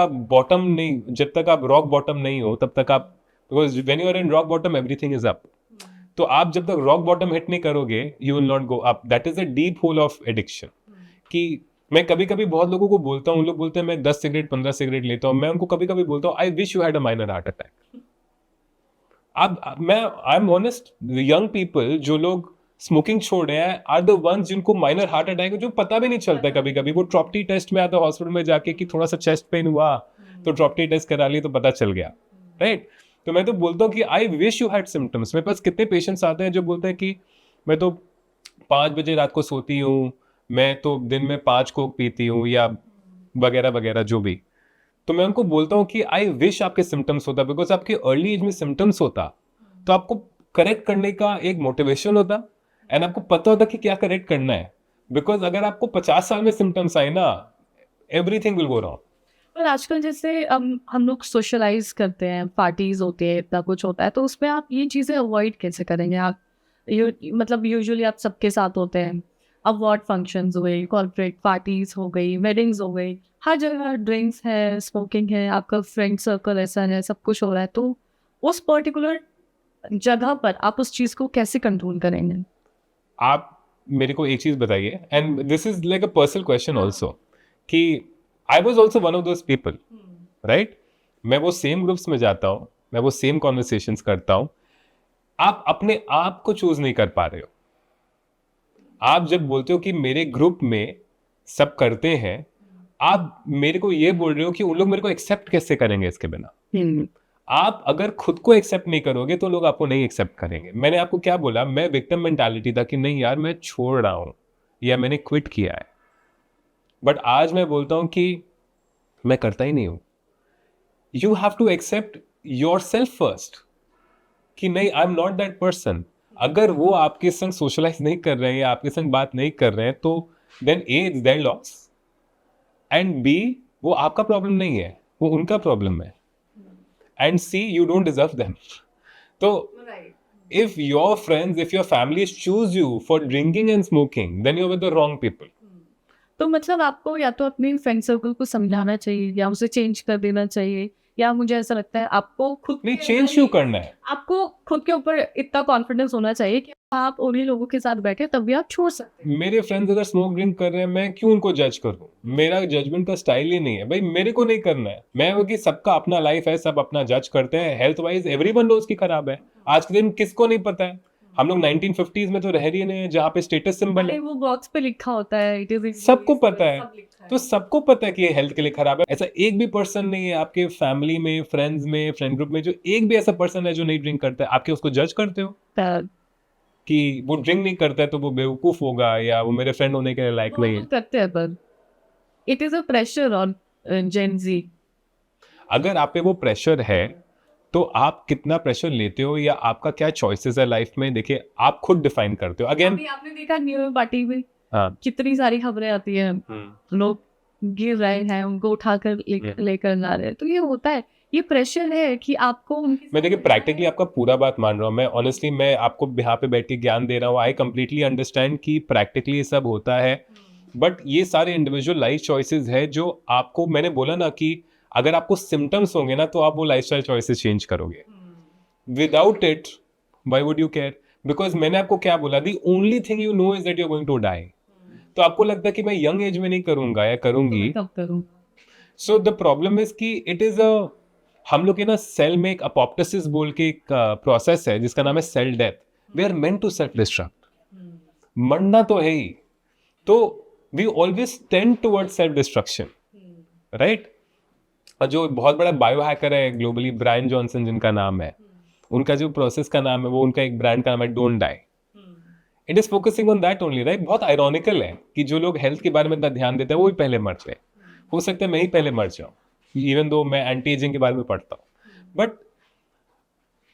आप रॉक बॉटम नहीं हो तब तक आप, because when you are in rock bottom everything is up. तो आप जब तक रॉक बॉटम हिट नहीं करोगे you will not go up. That is a deep hole of addiction. कि मैं कभी कभी बहुत लोगों को बोलता हूँ, लोग बोलते हैं मैं 10 सिगरेट 15 सिगरेट लेता हूँ, मैं उनको कभी कभी बोलता हूँ I wish you had a minor heart attack. I am honest, young people जो लोग स्मोकिंग छोड़ रहे हैं आर द वंस जिनको माइनर हार्ट अटैक है, जो पता भी नहीं चलता है। कभी कभी वो ट्रॉप्टी टेस्ट में आता है हॉस्पिटल में जाके कि थोड़ा सा चेस्ट पेन हुआ तो ट्रॉप्टी टेस्ट करा ली तो पता चल गया, राइट। तो मैं तो बोलता हूँ कि I wish you had symptoms. मेरे पास कितने पेशेंट्स आते हैं जो बोलते हैं कि मैं तो 5 बजे रात को सोती हूँ, मैं तो दिन में 5 कोक पीती हूँ या वगैरह वगैरह जो भी। तो मैं उनको बोलता हूँ कि आई विश आपके सिम्टम्स होता, बिकॉज आपके अर्ली एज में सिम्टम्स होता तो आपको करेक्ट करने का एक मोटिवेशन होता एंड आपको पता होता कि क्या करेक्ट करना है। बिकॉज अगर आपको 50 साल में सिम्टम्स आए ना, एवरीथिंग विल गो रॉन्ग। पर आजकल जैसे हम लोग सोशलाइज करते हैं, पार्टीज होते हैं, इतना कुछ होता है, तो उसमें आप ये चीज़ें अवॉइड कैसे करेंगे? आप मतलब यूजुअली आप सबके साथ होते हैं, अवार्ड फंक्शंस हुए, कॉर्पोरेट पार्टीज हो गई, वेडिंग्स हो गई, हर जगह ड्रिंक्स है, स्मोकिंग है, आपका फ्रेंड सर्कल ऐसा है, सब कुछ हो रहा है, तो उस पर्टिकुलर जगह पर आप उस चीज़ को कैसे कंट्रोल करेंगे? आप मेरे को एक चीज बताइए, and this is like a personal question also, कि I was also one of those people, right. मैं वो सेम ग्रुप्स में जाता हूँ, मैं वो सेम कॉन्वर्सेशंस करता हूँ। आप अपने आप को चूज नहीं कर पा रहे हो। आप जब बोलते हो कि मेरे ग्रुप में सब करते हैं, आप मेरे को ये बोल रहे हो कि उन लोग मेरे को एक्सेप्ट कैसे करेंगे इसके बिना। आप अगर खुद को एक्सेप्ट नहीं करोगे तो लोग आपको नहीं एक्सेप्ट करेंगे। मैंने आपको क्या बोला, मैं विक्टिम मेंटालिटी था कि नहीं यार मैं छोड़ रहा हूं या मैंने क्विट किया है, बट आज मैं बोलता हूं कि मैं करता ही नहीं हूं। You have to accept yourself first कि नहीं, I am not that person. अगर वो आपके संग सोशलाइज नहीं कर रहे हैं या आपके संग बात नहीं कर रहे हैं तो then A is there loss, and B वो आपका प्रॉब्लम नहीं है, वो उनका प्रॉब्लम है, and C you don't deserve them. तो if your friends, if your families choose you for drinking and smoking, then you're with the wrong people. तो मतलब आपको या तो अपने फ्रेंड सर्कल को समझाना चाहिए या उसे चेंज कर देना चाहिए, या मुझे ऐसा लगता है आपको खुद नहीं, के चेंज ऊपर क्यों ही- करना है? आपको खुद के ऊपर इतना कॉन्फिडेंस होना चाहिए कि आप उन्हीं लोगों के साथ बैठे तब भी आप छोड़ सकते हैं। मेरे फ्रेंड्स अगर स्मोक ड्रिंक कर रहे हैं, मैं क्यों उनको जज करूं? मेरा जजमेंट का स्टाइल ही नहीं है भाई, मेरे को नहीं करना है। मैं वो कि सबका अपना लाइफ है, सब अपना जज करते हैं। हेल्थ वाइज एवरीवन नोज की खराब है। आज के दिन किसको नहीं पता है? हम लोग 1950s में तो रह रही नहीं है जहाँ पे स्टेटस सिंबल है, अरे वो बॉक्स पे लिखा होता है, इट इज सबको पता है। तो सबको पता है कि ये हेल्थ के लिए खराब है। ऐसा एक भी पर्सन नहीं है आपके फैमिली में, फ्रेंड्स में, फ्रेंड ग्रुप में जो एक भी ऐसा पर्सन है जो नहीं ड्रिंक करता है। आपके उसको जज करते हो कि वो ड्रिंक नहीं करता है तो वो बेवकूफ होगा या वो मेरे फ्रेंड होने के लायक नहीं है। करते हैं, पर it is a pressure on Gen Z. अगर आप पे वो प्रेशर है तो आप कितना प्रेशर लेते हो या आपका क्या चॉइसेस है लाइफ में, देखिए आप खुद डिफाइन करते हो। अगेन अभी आपने देखा न्यू ईयर पार्टी में हाँ, कितनी सारी खबरें आती हैं, लोग गिर रहे हैं, उनको उठाकर लेकर जा रहे हैं, तो ये होता है, ये प्रेशर है कि आपको मैं देखिए प्रैक्टिकली आपका पूरा बात मान रहा हूँ। मैं ऑनेस्टली मैं आपको यहाँ पे बैठ के ज्ञान दे रहा हूँ। आई कंप्लीटली अंडरस्टैंड कि प्रैक्टिकली ये सब होता है, बट ये सारे इंडिविजुअल लाइफ चॉइसेस है जो आपको, मैंने बोला ना कि अगर आपको सिम्टम्स होंगे ना तो आप वो लाइफस्टाइल चॉइसेस चेंज करोगे। Without it why would you care? Because मैंने आपको क्या बोला, the only thing you know is that you are going to die. तो आपको लगता है कि मैं यंग एज में नहीं करूंगा या करूंगी, कब करूं? सो द प्रॉब्लम इज कि इट इज अ, हम लोग के ना सेल में एक अपोप्टोसिस बोल के एक प्रोसेस है जिसका नाम है cell death. We are meant to self destruct, मरना तो है ही। तो we always tend toward self destruction, right. और जो बहुत बड़ा बायो हैकर है ग्लोबली, ब्रायन जॉनसन जिनका नाम है, उनका जो प्रोसेस का नाम है, वो उनका एक ब्रांड का नाम है don't die. It is focusing on that only, right. बहुत आयरॉनिकल है कि जो लोग हेल्थ के बारे में इतना ध्यान देते हैं वो ही पहले मरते हैं। हो सकता है मैं ही पहले मर जाऊं, इवन दो मैं एंटी एजिंग के बारे में पढ़ता हूँ, बट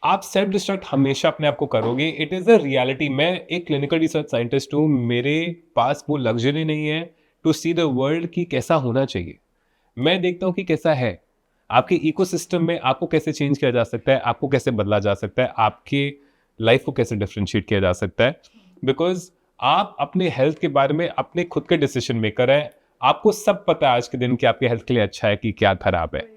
आप सेल्फ डिस्ट्रक्ट हमेशा अपने आप को करोगे। It is a reality. मैं एक क्लिनिकल रिसर्च साइंटिस्ट हूँ, मेरे पास वो लग्जरी नहीं है टू सी द वर्ल्ड कि कैसा होना चाहिए। मैं देखता हूँ कि कैसा है आपके इकोसिस्टम में, आपको कैसे चेंज किया जा सकता है, आपको कैसे बदला जा सकता है, आपके लाइफ को कैसे डिफ्रेंशिएट किया जा सकता है। बिकॉज आप अपने हेल्थ के बारे में अपने खुद के डिसीजन मेकर हैं। आपको सब पता है आज के दिन कि आपके हेल्थ के लिए अच्छा है कि क्या खराब है,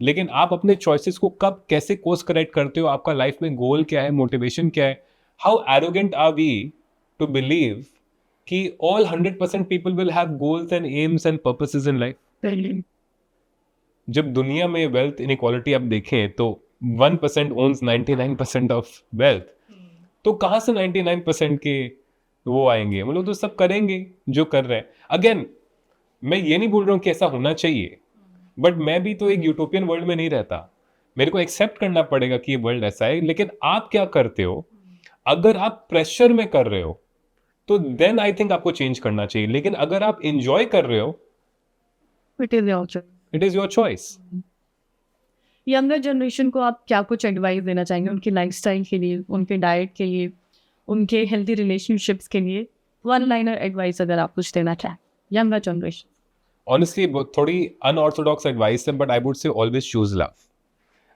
लेकिन आप अपने चॉइसेस को कब कैसे कोर्स करेक्ट करते हो, आपका लाइफ में गोल क्या है, मोटिवेशन क्या है, how arrogant are we to believe कि all 100% people will have goals and aims and purposes in life. जब दुनिया में वेल्थ इनइक्वालिटी आप देखें तो 1% ओन्स 99% ऑफ वेल्थ, तो कहाँ से 99% के वो आएंगे? मतलब तो सब करेंगे जो कर रहे हैं। अगेन मैं ये नहीं बोल रहा हूँ कि ऐसा होना चाहिए, बट मैं भी तो एक यूटोपियन वर्ल्ड में नहीं रहता, मेरे को एक्सेप्ट करना पड़ेगा कि ये वर्ल्ड ऐसा है। लेकिन आप क्या करते हो? अगर आप प्रेशर में कर रहे हो तो देन आई थिंक आपको चेंज करना चाहिए, लेकिन अगर आप इंजॉय कर रहे हो it is your choice. It is your choice. Younger generation को आप क्या कुछ एडवाइस देना चाहेंगे उनकी लाइफस्टाइल के लिए, उनके डाइट के लिए, उनके हेल्दी रिलेशनशिप्स के लिए? वन लाइनर एडवाइस अगर आप कुछ देना चाहें यंगर जनरेशन। ऑनेस्टली थोड़ी अनऑर्थोडॉक्स एडवाइस है, बट आई वुड से always choose love.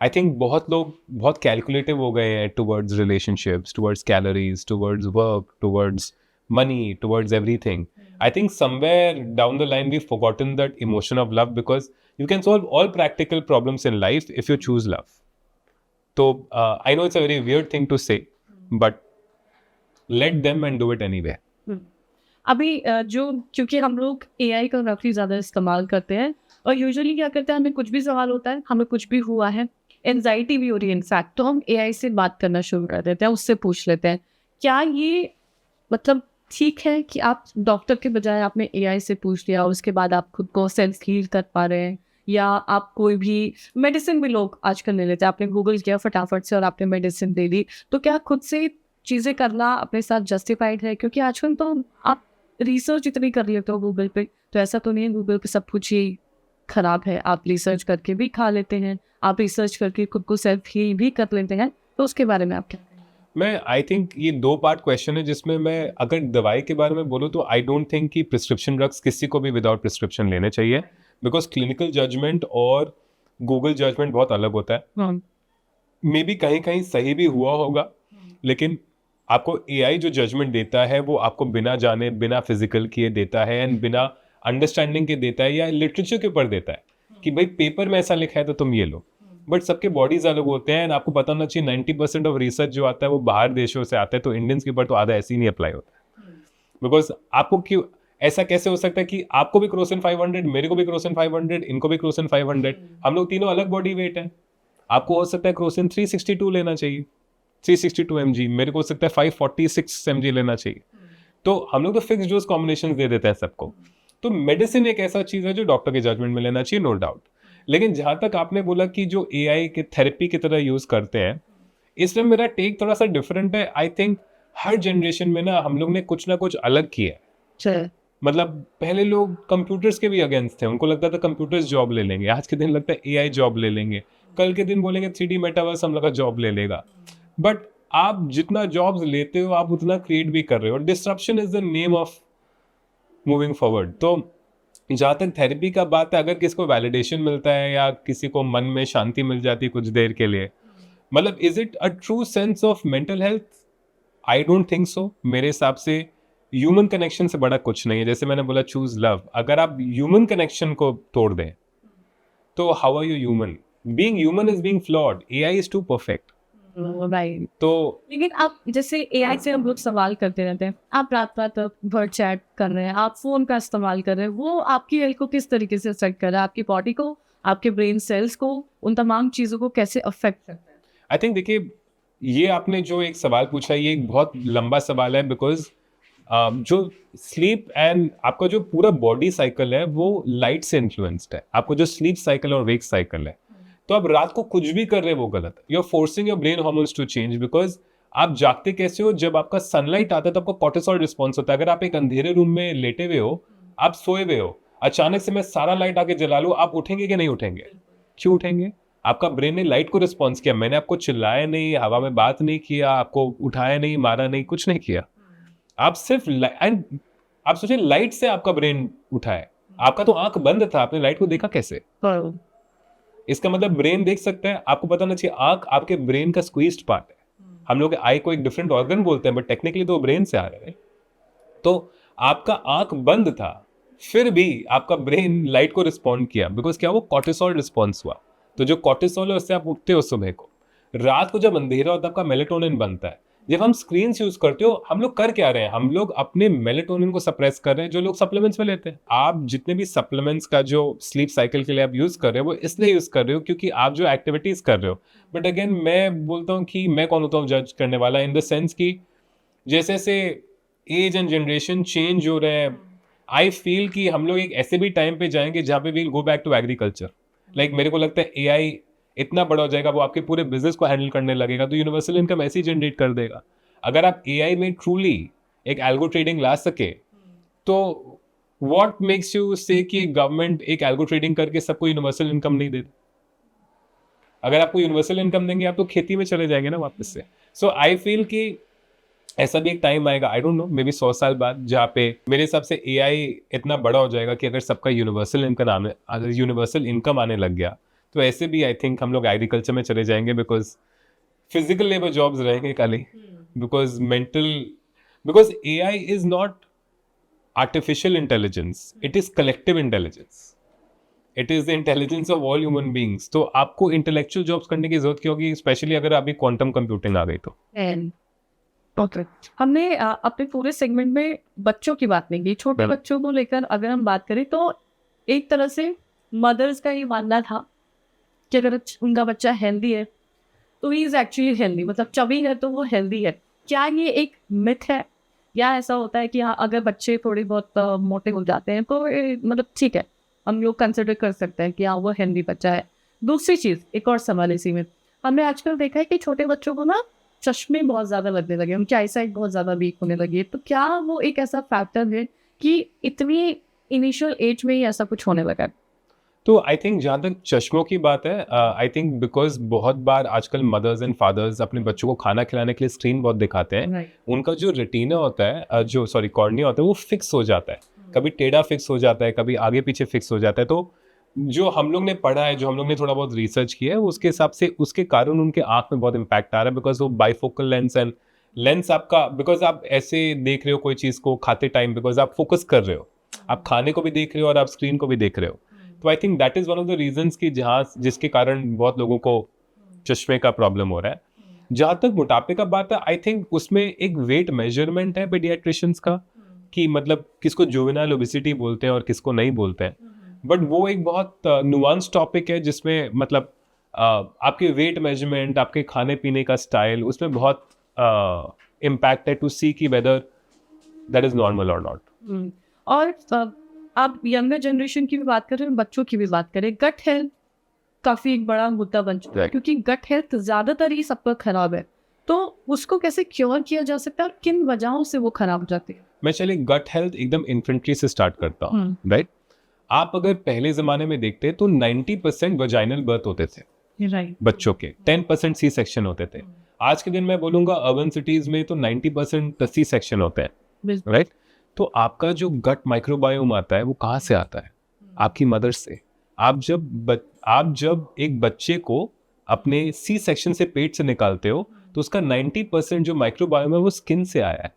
I think बहुत लोग बहुत कैलकुलेटिव हो गए हैं towards relationships, towards calories, towards work, towards money, towards everything. I think somewhere down the line we've forgotten that emotion of love, because you can solve all practical problems in life if you choose love. So I know it's a very weird thing to say, but let them and do it anyway. अभी जो क्योंकि हम लोग AI का काफ़ी ज़्यादा इस्तेमाल करते हैं और यूजुअली क्या करते हैं, हमें कुछ भी सवाल होता है, हमें कुछ भी हुआ है, एनजाइटी भी हो रही है इनफैक्ट, तो हम AI से बात करना शुरू कर देते हैं, उससे पूछ लेते हैं। क्या ये मतलब ठीक है कि आप डॉक्टर के बजाय आपने AI से पूछ लिया और उसके बाद आप खुद को सेल्फ हील कर पा रहे हैं? या आप कोई भी मेडिसिन भी लोग आजकल ले लेते हैं, आपने गूगल किया फटाफट से और आपने मेडिसिन दे दी, तो क्या खुद से चीज़ें करना अपने साथ जस्टिफाइड है? क्योंकि आजकल तो आप रिसर्च इतनी कर लेते हो गूगल पे, तो ऐसा तो नहीं है गूगल पे सब कुछ ही खराब है, आप रिसर्च करके भी खा लेते हैं, आप रिसर्च करके खुद को सेल्फ हील भी कर लेते हैं, तो उसके बारे में आप क्या? मैं आई थिंक ये 2 पार्ट क्वेश्चन है, जिसमें मैं अगर दवाई के बारे में बोलूँ तो आई डोंट थिंक कि प्रिस्क्रिप्शन ड्रग्स किसी को भी विदाउट प्रिस्क्रिप्शन लेने चाहिए, बिकॉज क्लिनिकल जजमेंट और गूगल जजमेंट बहुत अलग होता है। मे बी कहीं कहीं सही भी हुआ होगा, लेकिन आपको AI जो जजमेंट देता है वो आपको बिना जाने, बिना फिजिकल किए देता है, एंड बिना अंडरस्टैंडिंग के देता है, या लिटरेचर के ऊपर देता है कि भाई पेपर में ऐसा लिखा है तो तुम ये लो। बट सबके बॉडीज अलग होते हैं, एंड आपको पता होना चाहिए 90% ऑफ रिसर्च जो आता है वो बाहर देशों से आता है, तो इंडियंस के ऊपर तो आधा ऐसे ही नहीं अप्लाई होता है। बिकॉज आपको क्यों ऐसा कैसे हो सकता है कि आपको भी क्रोसिन 500, मेरे को भी क्रोसिन 500, इनको भी क्रोसिन 500, हम लोग तीनों अलग बॉडी वेट है। आपको हो सकता है क्रोसिन 362 लेना चाहिए, 362 mg, मेरे को हो सकता है 546 mg लेना चाहिए। तो हम लोग तो फिक्स डोज कॉम्बिनेशन दे देते हैं सबको। तो मेडिसिन एक ऐसा चीज़ है जो डॉक्टर के जजमेंट में लेना चाहिए, नो डाउट। लेकिन जहाँ तक आपने बोला कि जो AI के थेरेपी की तरह यूज़ करते हैं, इसमें मेरा टेक थोड़ा सा डिफरेंट है। आई थिंक हर जनरेशन में ना हम लोग ने कुछ ना कुछ अलग किया है। मतलब पहले लोग कंप्यूटर्स के भी अगेंस्ट थे, उनको लगता था कंप्यूटर्स जॉब ले लेंगे, आज के दिन लगता है AI जॉब ले लेंगे, कल के दिन बोलेंगे 3D मेटावर्स हम लोग का जॉब ले लेगा। बट आप जितना जॉब्स लेते हो आप उतना क्रिएट भी कर रहे हो। Disruption is the name of moving forward. तो जहाँ तक थेरेपी का बात है, अगर किसी को वैलिडेशन मिलता है या किसी को मन में शांति मिल जाती है कुछ देर के लिए, मतलब is it a true sense of mental health? I don't think so. मेरे हिसाब से ह्यूमन कनेक्शन से बड़ा कुछ नहीं है। जैसे मैंने बोला चूज लव, अगर आप ह्यूमन कनेक्शन को तोड़ दें तो how are you human? Being human is being flawed, AI is too perfect. Right. तो लेकिन आप जैसे AI से हम लोग सवाल करते रहते हैं, आप रात रात तक वर्ड चैट कर रहे हैं, आप फोन का इस्तेमाल कर रहे हैं, वो आपकी हेल्थ को किस तरीके से अफेक्ट कर रहा है, आपकी बॉडी को, आपके ब्रेन सेल्स को, उन तमाम चीज़ों को कैसे अफेक्ट करता है? आई थिंक देखिए, ये आपने जो एक सवाल पूछा ये एक बहुत लंबा सवाल है, बिकॉज जो स्लीप एंड आपका जो पूरा बॉडी साइकिल है वो लाइट से इन्फ्लुएंस्ड है। आपको जो स्लीप साइकिल और वेक साइकिल है, तो आप रात को कुछ भी कर रहे हो वो गलत है। You are forcing your brain hormones to change, because आप जागते कैसे हो? जब आपका सनलाइट आता है तो आपको कॉर्टिसोल रिस्पॉन्स होता है। अगर आप एक अंधेरे रूम में लेटे हुए हो, आप सोए हुए हो, अचानक से मैं सारा लाइट आके जला लूं, आप उठेंगे कि नहीं उठेंगे? क्यों उठेंगे? आपका ब्रेन ने लाइट को रिस्पॉन्स किया। मैंने आपको चिल्लाया नहीं, हवा में बात नहीं किया, आपको उठाया नहीं, मारा नहीं, कुछ नहीं किया। आप सिर्फ एंड आप सोचिए लाइट से आपका ब्रेन उठा है, आपका तो आंख बंद था, आपने लाइट को देखा कैसे? इसका मतलब ब्रेन देख सकता है। आपको पता ना चाहिए आंख आपके ब्रेन का स्क्वीज्ड पार्ट है। हम लोग आई को एक डिफरेंट ऑर्गन बोलते हैं, बट टेक्निकली तो ब्रेन से आ रहे हैं। तो आपका आंख बंद था, फिर भी आपका ब्रेन लाइट को रिस्पॉन्ड किया, बिकॉज क्या वो कॉर्टिसोल रिस्पॉन्स हुआ। तो जो कॉर्टिसोल है उससे आप उठते हो सुबह को, रात को जब अंधेरा होता है आपका मेलेटोनिन बनता है। जब हम स्क्रीन यूज करते हो, हम लोग कर क्या रहे हैं, हम लोग अपने मेलेटोनिन को सप्रेस कर रहे हैं, जो लोग सप्लीमेंट्स में लेते हैं। आप जितने भी सप्लीमेंट्स का जो स्लीप साइकिल के लिए आप यूज कर रहे हो वो इसलिए यूज कर रहे हो क्योंकि आप जो एक्टिविटीज कर रहे हो। बट अगेन मैं बोलता हूँ कि मैं कौन होता हूँ जज करने वाला, इन द सेंस कि जैसे जैसे एज एंड जनरेशन चेंज हो रहे हैं, आई फील कि हम लोग एक ऐसे भी टाइम पे जाएंगे जहाँ पे we'll go back to agriculture. Like मेरे को लगता है एआई इतना बड़ा हो जाएगा, वो आपके पूरे बिजनेस को हैंडल करने लगेगा, तो यूनिवर्सल इनकम ऐसे ही जनरेट कर देगा। अगर आप एआई में ट्रूली एक एल्गो ट्रेडिंग ला सके, तो व्हाट मेक्स यू से कि गवर्नमेंट एक एल्गो ट्रेडिंग करके सबको यूनिवर्सल इनकम नहीं देती? अगर आपको यूनिवर्सल इनकम देंगे आप तो खेती में चले जाएंगे ना वापस से। सो आई फील कि ऐसा भी एक टाइम आएगा, I don't know, may be 100 साल बाद, जहाँ पे मेरे हिसाब से एआई इतना बड़ा हो जाएगा कि अगर सबका यूनिवर्सल इनकम आने लग गया, तो ऐसे भी आई थिंक हम लोग एग्रीकल्चर में चले जाएंगे, बिकॉज फिजिकल लेबर जॉब्स रहेंगे खाली, because AI is not artificial intelligence, it is collective intelligence, it is the intelligence of all human beings. तो आपको इंटेलेक्चुअल जॉब्स करने की जरूरत क्यों होगी, स्पेशली अगर अभी क्वांटम कंप्यूटिंग आ गई तो। ओके, हमने अपने पूरे सेगमेंट में बच्चों की बात नहीं की। छोटे बिल्कुल। बच्चों को लेकर अगर हम बात करें तो एक तरह से मदर्स का ये मानना था कि अगर उनका बच्चा हेल्दी है तो ही इज एक्चुअली हेल्दी, मतलब चबी है तो वो हेल्दी है। क्या ये एक मिथ है, या ऐसा होता है कि हाँ अगर बच्चे थोड़े बहुत मोटे हो जाते हैं तो मतलब ठीक है, हम लोग कंसिडर कर सकते हैं कि हाँ वो हेल्दी बच्चा है। दूसरी चीज़, एक और सवाल इसी में, हमने आजकल देखा है कि छोटे बच्चों को ना चश्मे बहुत ज़्यादा लगने लगे, उनकी आईसाइट बहुत ज़्यादा वीक होने लगी है। तो क्या वो एक ऐसा फैक्टर है कि इतनी इनिशियल एज में ही ऐसा कुछ होने लगा है? तो आई थिंक जहाँ तक चश्मों की बात है, आई थिंक बिकॉज बहुत बार आजकल मदर्स एंड फादर्स अपने बच्चों को खाना खिलाने के लिए स्क्रीन बहुत दिखाते हैं। Right. उनका जो रेटिना होता है, कॉर्निया होता है, वो फिक्स हो जाता है, कभी टेढ़ा फिक्स हो जाता है, कभी आगे पीछे फिक्स हो जाता है। तो जो हम लोग ने पढ़ा है, जो हम लोग ने थोड़ा बहुत रिसर्च किया है, उसके हिसाब से उसके कारण उनके आंख में बहुत इंपैक्ट आ रहा है, बिकॉज वो बाइफोकल लेंस आपका, बिकॉज आप ऐसे देख रहे हो कोई चीज़ को खाते टाइम, बिकॉज आप फोकस कर रहे हो, आप खाने को भी देख रहे हो और आप स्क्रीन को भी देख रहे हो। तो I think that is one of the reasons कि जिसके कारण बहुत लोगों को चश्मे का प्रॉब्लम हो रहा है। जहाँ तक मोटापे का बात है, आई थिंक उसमें एक वेट मेजरमेंट है पीडियाट्रिशियंस का, कि मतलब किसको जुवेनाइल ओबेसिटी बोलते हैं और किसको नहीं बोलते हैं। बट वो एक बहुत नुआंस टॉपिक है, जिसमें मतलब आपके वेट मेजरमेंट, आपके खाने पीने का स्टाइल, उसमें बहुत इम्पैक्ट है टू सी कि वेदर दैट इज नॉर्मल और नॉट। और आप यंगर जनरेशन की भी बात करें, बच्चों की भी बात करें, गट हेल्थ काफ़ी एक बड़ा मुद्दा बन चुका है, Right. क्योंकि गट हेल्थ ज़्यादातर ही सबका खराब है। तो उसको कैसे क्योर किया जा सकता है और किन वजहों से वो खराब हो जाती है? मैं चलिए गट हेल्थ एकदम इन्फेंट्री से स्टार्ट करता हूँ, राइट। आप अगर पहले जमाने में देखते तो 90% वजाइनल बर्थ होते थे राइट। बच्चों के, 10% सी सेक्शन होते थे। आज के दिन मैं बोलूंगा अर्बन सिटीज में तो 90% सी सेक्शन होते हैं, बिल्कुल। राइट। तो आपका जो गट माइक्रोबायोम आता है वो कहाँ से आता है? आपकी मदर से। आप जब एक बच्चे को अपने सी सेक्शन से, पेट से निकालते हो, तो उसका 90% जो माइक्रोबायोम है वो स्किन से आया है,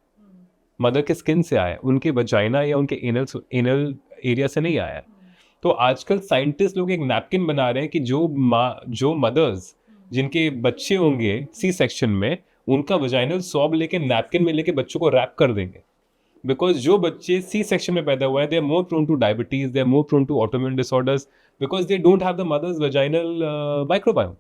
मदर के स्किन से आया है, उनके वजाइना या उनके एनल एरिया से नहीं आया है। तो आजकल साइंटिस्ट लोग एक नैपकिन बना रहे हैं कि जो मदर्स जिनके बच्चे होंगे सी सेक्शन में, उनका वजाइनल स्वैब लेके नैपकिन में लेके बच्चों को रैप कर देंगे। बिकॉज जो बच्चे सी सेक्शन में पैदा हुए हैं, they are more prone to diabetes, they are more prone to autoimmune disorders, because they don't have the mother's vaginal microbiome.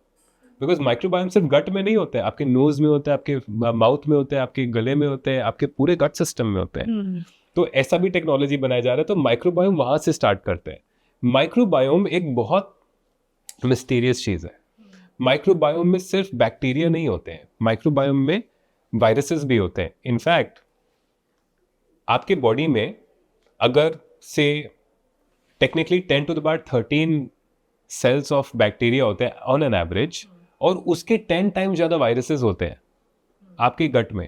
Because microbiome सिर्फ गट में नहीं होता है, आपके नोज में होता है, आपके माउथ में होता है, आपके गले में होते हैं, आपके पूरे गट सिस्टम में होते हैं। तो ऐसा भी टेक्नोलॉजी बनाया जा रहा है। तो माइक्रोबायोम वहाँ से स्टार्ट करते हैं। माइक्रोबायोम एक बहुत मिस्टीरियस चीज़ है। माइक्रोबायोम में सिर्फ बैक्टीरिया नहीं होते हैं, माइक्रोबायोम में वायरसेस भी होते हैं। इनफैक्ट आपके बॉडी में अगर से technically 10 to the power 13 cells of bacteria होते हैं ऑन एन एवरेज, और उसके 10 टाइम ज़्यादा वायरसेस होते हैं आपके गट में।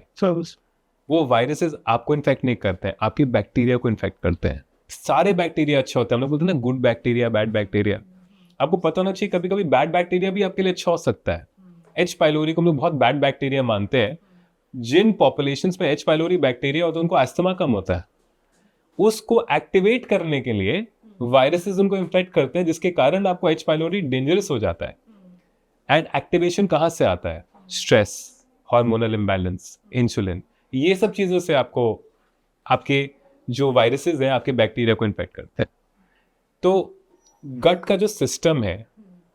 वो वायरसेस आपको इन्फेक्ट नहीं करते हैं, आपकी बैक्टीरिया को इन्फेक्ट करते हैं। सारे बैक्टीरिया अच्छे होते हैं, हम लोग बोलते हैं ना गुड बैक्टीरिया, बैड बैक्टीरिया। आपको पता होना चाहिए कभी कभी बैड बैक्टीरिया भी आपके लिए अच्छा हो सकता है। एच पाइलोरी को हम लोग बहुत बैड बैक्टीरिया मानते हैं। जिन पॉपुलेशंस में एच पाइलोरी बैक्टीरिया होता है उनको अस्थमा कम होता है, उसको एक्टिवेट करने के लिए वायरसेस उनको इन्फेक्ट करते हैं, जिसके कारण आपको एच पाइलोरी डेंजरस हो जाता है। एंड एक्टिवेशन कहाँ से आता है? स्ट्रेस, हार्मोनल इम्बैलेंस, इंसुलिन, ये सब चीज़ों से आपको आपके जो वायरसेस हैं आपके बैक्टीरिया को इन्फेक्ट करते हैं। तो गट का जो सिस्टम है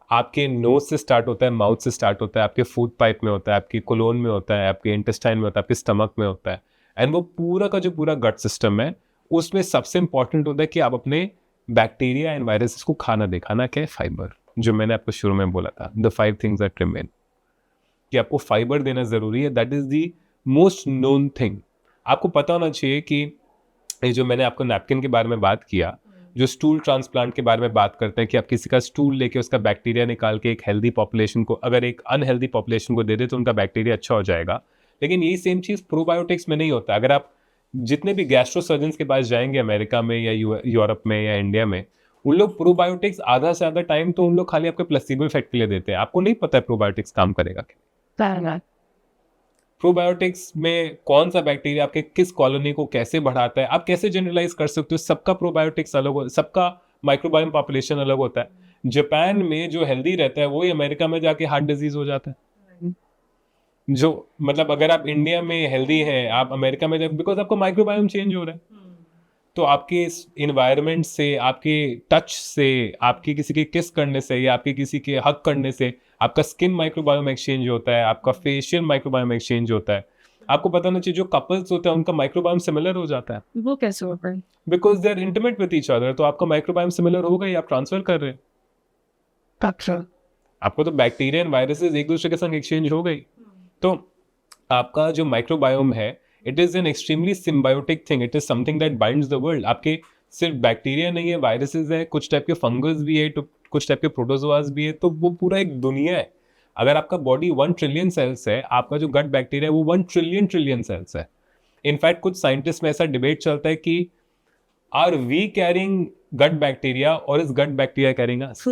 आपके नोज से स्टार्ट होता है, माउथ से स्टार्ट होता है, आपके फूड पाइप में होता है, आपकी कोलोन में होता है, आपके इंटेस्टाइन में होता है, आपके स्टमक में होता है। एंड वो पूरा का जो पूरा गट सिस्टम है उसमें सबसे इंपॉर्टेंट होता है कि आप अपने बैक्टीरिया एंड वायरसेस को खाना दे। खाना क्या है? फाइबर, जो मैंने आपको शुरू में बोला था, द 5 थिंग्स दैट रिमेन, कि आपको फाइबर देना जरूरी है। That is the most known thing. आपको पता होना चाहिए कि ये जो मैंने आपको नैपकिन के बारे में बात किया, जो स्टूल ट्रांसप्लांट के बारे में बात करते हैं कि आप किसी का स्टूल लेके उसका बैक्टीरिया निकाल के एक हेल्दी पॉपुलेशन को, अगर एक अनहेल्दी पॉपुलेशन को दे दे तो उनका बैक्टीरिया अच्छा हो जाएगा। लेकिन यही सेम चीज़ प्रोबायोटिक्स में नहीं होता। अगर आप जितने भी गैस्ट्रो सर्जन्स के पास जाएंगे अमेरिका में या यूरोप में या इंडिया में, उन लोग प्रोबायोटिक्स आधा से ज़्यादा टाइम तो उन लोग खाली आपके प्लेसिबो इफेक्ट के लिए देते हैं। आपको नहीं पता है प्रोबायोटिक्स काम करेगा क्या। प्रोबायोटिक्स में कौन सा बैक्टीरिया आपके किस कॉलोनी को कैसे बढ़ाता है, आप कैसे जनरलाइज कर सकते हो। सबका प्रोबायोटिक्स अलग हो, सबका माइक्रोबायोम पॉपुलेशन अलग होता है। जापान में जो हेल्दी रहता है वही अमेरिका में जाके हार्ट डिजीज हो जाता है। जो मतलब अगर आप इंडिया में हेल्दी हैं, आप अमेरिका में, बिकॉज आपका माइक्रोबायोम चेंज हो रहा है। तो आपके इस इन्वायरमेंट से, आपके टच से, आपके किसी के किस करने से या आपके किसी के हक करने से आपका स्किन माइक्रोबायोम एक्सचेंज होता है, आपका फेशियल माइक्रोबायोम एक्सचेंज होता है। आपको पता नहीं चाहिए जो कपल्स होते हैं उनका माइक्रोबायोम सिमिलर हो जाता है। वो कैसे होता है? Because they are intimate with each other. तो आपका माइक्रोबायोम सिमिलर होगा ही, आप ट्रांसफर कर रहे हैं। आपको तो बैक्टीरिया एंड वायरसेस एक दूसरे के संग एक्सचेंज हो गई। तो आपका जो माइक्रोबायोम है, it is an extremely symbiotic thing. It is something that binds the world. आपके सिर्फ बैक्टीरिया नहीं है, वायरसेस है, कुछ टाइप के फंगस भी है, तो कुछ टाइप के प्रोटोजोआस भी है। तो वो पूरा एक दुनिया है। अगर आपका बॉडी 1 ट्रिलियन सेल्स है, आपका जो गट बैक्टीरिया है वो 1 ट्रिलियन सेल्स है। इनफैक्ट कुछ साइंटिस्ट में ऐसा डिबेट चलता है कि are we carrying gut bacteria और is gut bacteria carrying us.